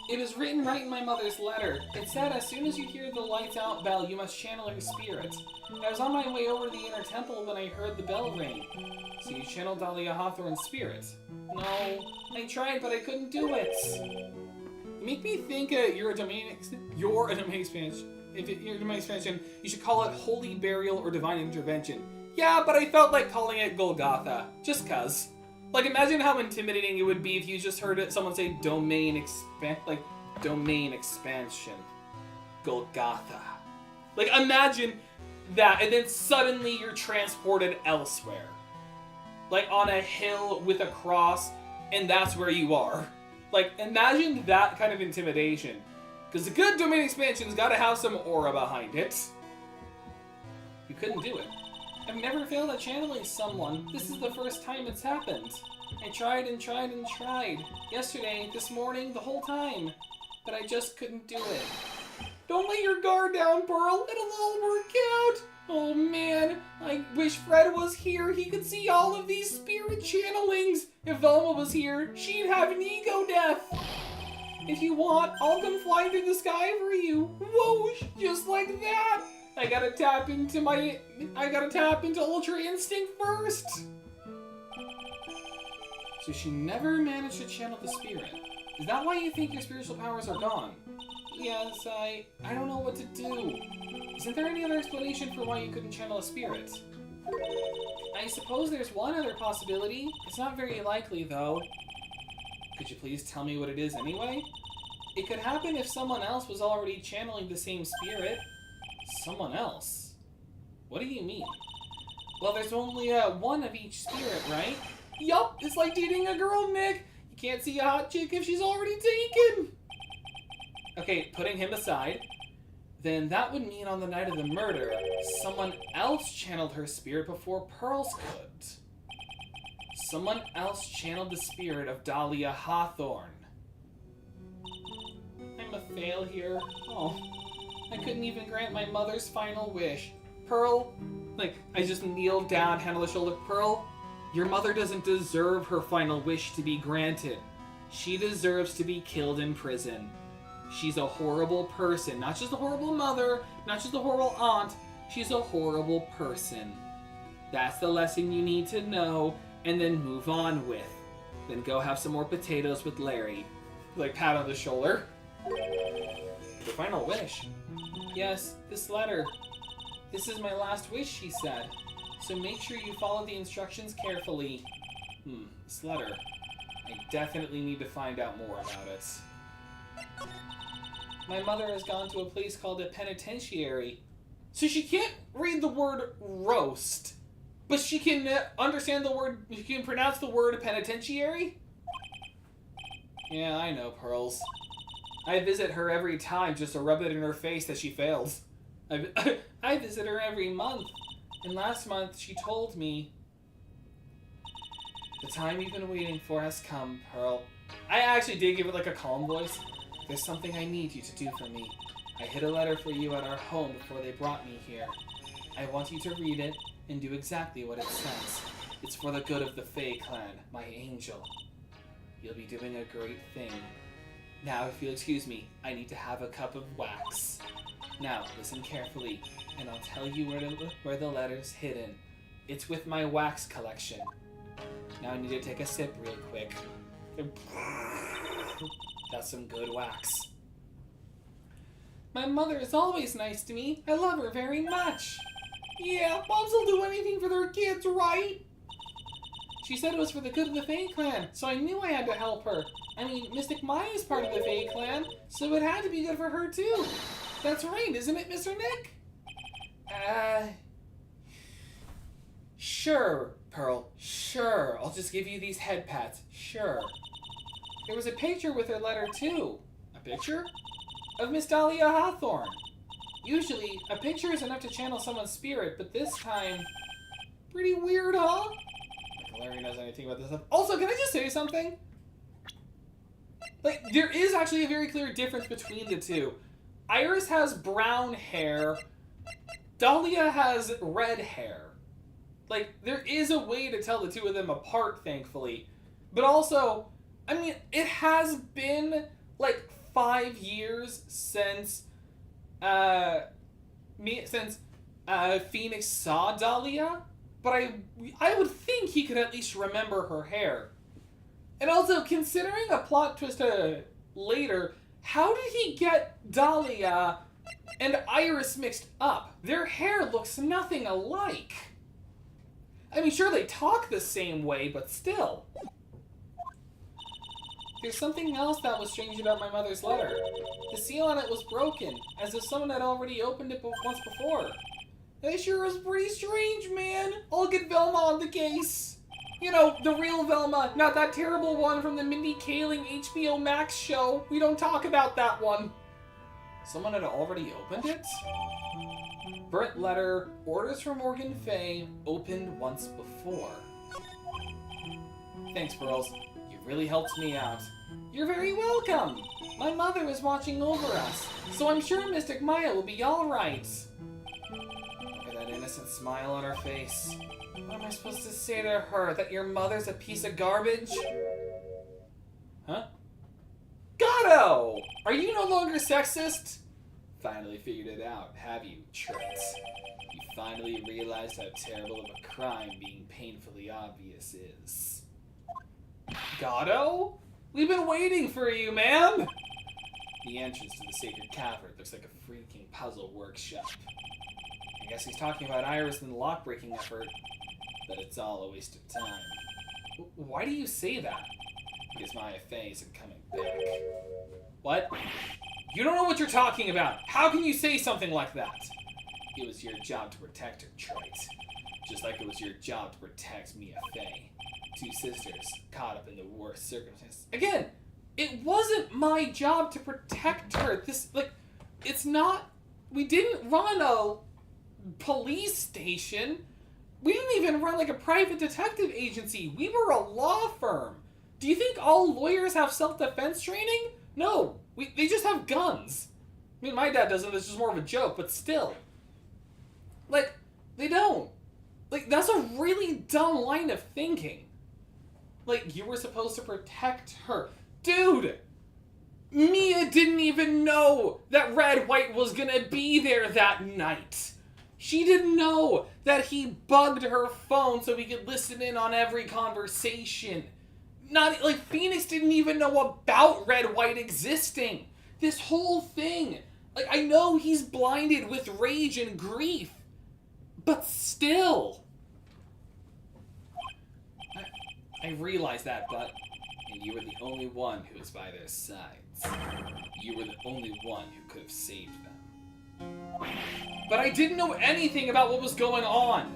It was written right in my mother's letter. It said, as soon as you hear the lights out bell, you must channel her spirit. I was on my way over to the inner temple when I heard the bell ring. So you channeled Dahlia Hawthorne's spirit? No, I tried, but I couldn't do it. You make me think you're a domain expansion. If you're a domain expansion, you should call it Holy Burial or Divine Intervention. Yeah, but I felt like calling it Golgotha, just cuz. Imagine how intimidating it would be if you just heard someone say domain expansion. Golgotha. Imagine that, and then suddenly you're transported elsewhere. On a hill with a cross, and that's where you are. Imagine that kind of intimidation. Because a good domain expansion's gotta have some aura behind it. You couldn't do it. I've never failed at channeling someone. This is the first time it's happened. I tried and tried and tried. Yesterday, this morning, the whole time. But I just couldn't do it. Don't let your guard down, Pearl. It'll all work out. Oh man, I wish Fred was here. He could see all of these spirit channelings. If Velma was here, she'd have an ego death. If you want, I'll come fly through the sky for you. Whoosh, just like that. I gotta tap into Ultra Instinct first. So she never managed to channel the spirit. Is that why you think your spiritual powers are gone? Yes, I don't know what to do. Isn't there any other explanation for why you couldn't channel a spirit? I suppose there's one other possibility. It's not very likely, though. Could you please tell me what it is anyway? It could happen if someone else was already channeling the same spirit. Someone else? What do you mean? Well, there's only one of each spirit, right? Yup, it's like dating a girl, Nick. You Can't see a hot chick if she's already taken. Okay, putting him aside, then that would mean on the night of the murder, someone else channeled her spirit before Pearls could. Someone else channeled the spirit of Dahlia Hawthorne. I'm a fail here. Oh, I couldn't even grant my mother's final wish. Pearl, like, I just kneeled down, hand on the shoulder. Pearl, your mother doesn't deserve her final wish to be granted. She deserves to be killed in prison. She's a horrible person. Not just a horrible mother, not just a horrible aunt. She's a horrible person. That's the lesson you need to know, and then move on with. Then go have some more potatoes with Larry. Like, pat on the shoulder. The final wish. Yes, this letter. This is my last wish, she said. So make sure you follow the instructions carefully. This letter. I definitely need to find out more about it. My mother has gone to a place called a penitentiary. So she can't read the word roast, but she can understand the word, she can pronounce the word penitentiary? Yeah, I know, Pearls. I visit her every time just to rub it in her face that she fails. I visit her every month, and last month she told me, the time you've been waiting for has come, Pearl. I actually did give it like a calm voice. There's something I need you to do for me. I hid a letter for you at our home before they brought me here. I want you to read it and do exactly what it says. It's for the good of the Fae clan, my angel. You'll be doing a great thing. Now, if you'll excuse me, I need to have a cup of wax. Now, listen carefully, and I'll tell you where the letter's hidden. It's with my wax collection. Now I need to take a sip real quick. That's some good wax. My mother is always nice to me. I love her very much. Yeah, moms will do anything for their kids, right? She said it was for the good of the Fae clan, so I knew I had to help her. I mean, Mystic Maya is part of the Fae clan, so it had to be good for her too. That's right, isn't it, Mr. Nick? Sure, Pearl, sure. I'll just give you these head pats, sure. There was a picture with her letter too. A picture? Of Miss Dahlia Hawthorne. Usually, a picture is enough to channel someone's spirit, but this time... Pretty weird, huh? Larry knows anything about this stuff. Also, can I just say something? Like, there is actually a very clear difference between the two. Iris has brown hair. Dahlia has red hair. Like, there is a way to tell the two of them apart, thankfully. But also, I mean, it has been, like, 5 years since, Phoenix saw Dahlia. But I would think he could at least remember her hair. And also, considering a plot twist later, how did he get Dahlia and Iris mixed up? Their hair looks nothing alike. I mean, sure, they talk the same way, but still. There's something else that was strange about my mother's letter. The seal on it was broken, as if someone had already opened it once before. That sure is pretty strange, man. I'll get Velma on the case. You know, the real Velma, not that terrible one from the Mindy Kaling HBO Max show. We don't talk about that one. Someone had already opened it? Burnt letter, orders from Morgan Fay, opened once before. Thanks, Pearls. You really helped me out. You're very welcome. My mother is watching over us, so I'm sure Mystic Maya will be alright. That innocent smile on her face. What am I supposed to say to her? That your mother's a piece of garbage? Huh? Gato! Are you no longer sexist? Finally figured it out, have you, Trent? You finally realized how terrible of a crime being painfully obvious is. Gato? We've been waiting for you, ma'am! The entrance to the sacred cavern looks like a freaking puzzle workshop. I guess he's talking about Iris and the lock-breaking effort, but it's all a waste of time. Why do you say that? Because Maya Fey isn't coming back. What? You don't know what you're talking about! How can you say something like that? It was your job to protect her, Trite. Just like it was your job to protect Mia Fey. Two sisters caught up in the worst circumstances. Again, it wasn't my job to protect her. It's not... We didn't run a police station. We didn't even run like a private detective agency. We were a law firm. Do you think all lawyers have self-defense training? No. They just have guns. I mean, my dad doesn't. It's just more of a joke, but still. Like, they don't. Like, that's a really dumb line of thinking. Like, you were supposed to protect her. Dude! Mia didn't even know that Wright was gonna be there that night. She didn't know that he bugged her phone so he could listen in on every conversation. Not, like, Phoenix didn't even know about White existing. This whole thing. Like, I know he's blinded with rage and grief. But still. I realize that, but... And you were the only one who was by their sides. You were the only one who could have saved them. But I didn't know anything about what was going on.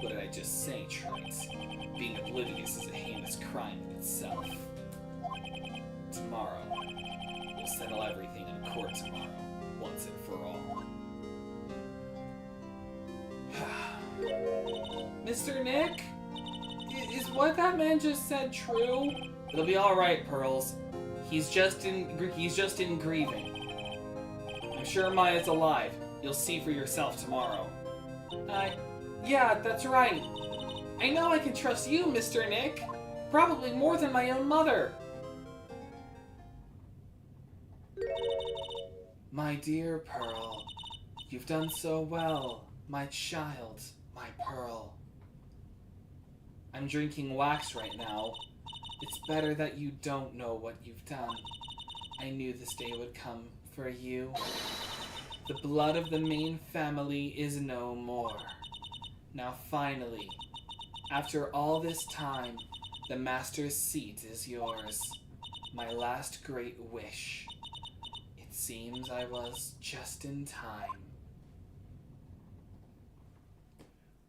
What did I just say, Trilogy? Being oblivious is a heinous crime in itself. Tomorrow, we'll settle everything in court tomorrow, once and for all. Mr. Nick? Is what that man just said true? It'll be alright, Pearls. He's just in grieving. I'm sure Maya's alive. You'll see for yourself tomorrow. Yeah, that's right. I know I can trust you, Mr. Nick. Probably more than my own mother. My dear Pearl, you've done so well. My child, my Pearl. I'm drinking wax right now. It's better that you don't know what you've done. I knew this day would come for you. The blood of the main family is no more. Now finally, after all this time, the Master's seat is yours. My last great wish. It seems I was just in time.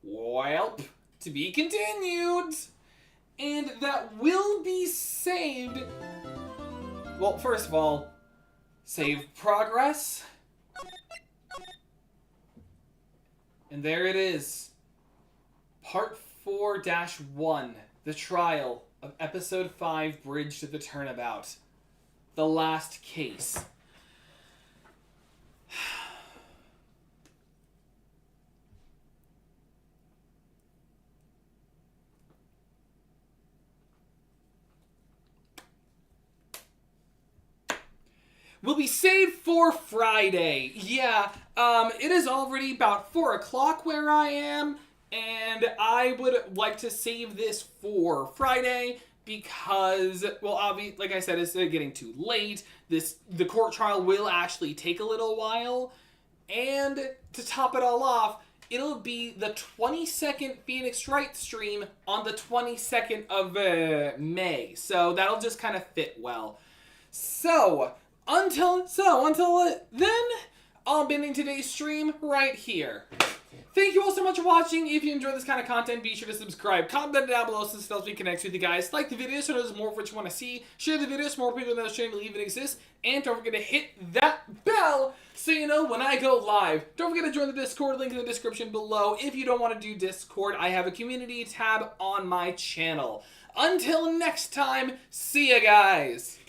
Welp, to be continued. And that will be saved. Well, first of all, save progress. And there it is. Part 4-1, the trial of Episode 5, Bridge to the Turnabout. The last case. Will be saved for Friday. Yeah, it is already about 4 o'clock where I am, and I would like to save this for Friday because, well, like I said, it's getting too late. The court trial will actually take a little while, and to top it all off, it'll be the 22nd Phoenix Wright stream on the 22nd of May, so that'll just kind of fit well. So, until then, I'll be ending today's stream right here. Thank you all so much for watching. If you enjoy this kind of content, be sure to subscribe. Comment down below so it helps me connect with you guys. Like the video so there's more of what you want to see. Share the video so more people know this channel even exists. And don't forget to hit that bell so you know when I go live. Don't forget to join the Discord, link in the description below. If you don't want to do Discord, I have a community tab on my channel. Until next time, see ya guys!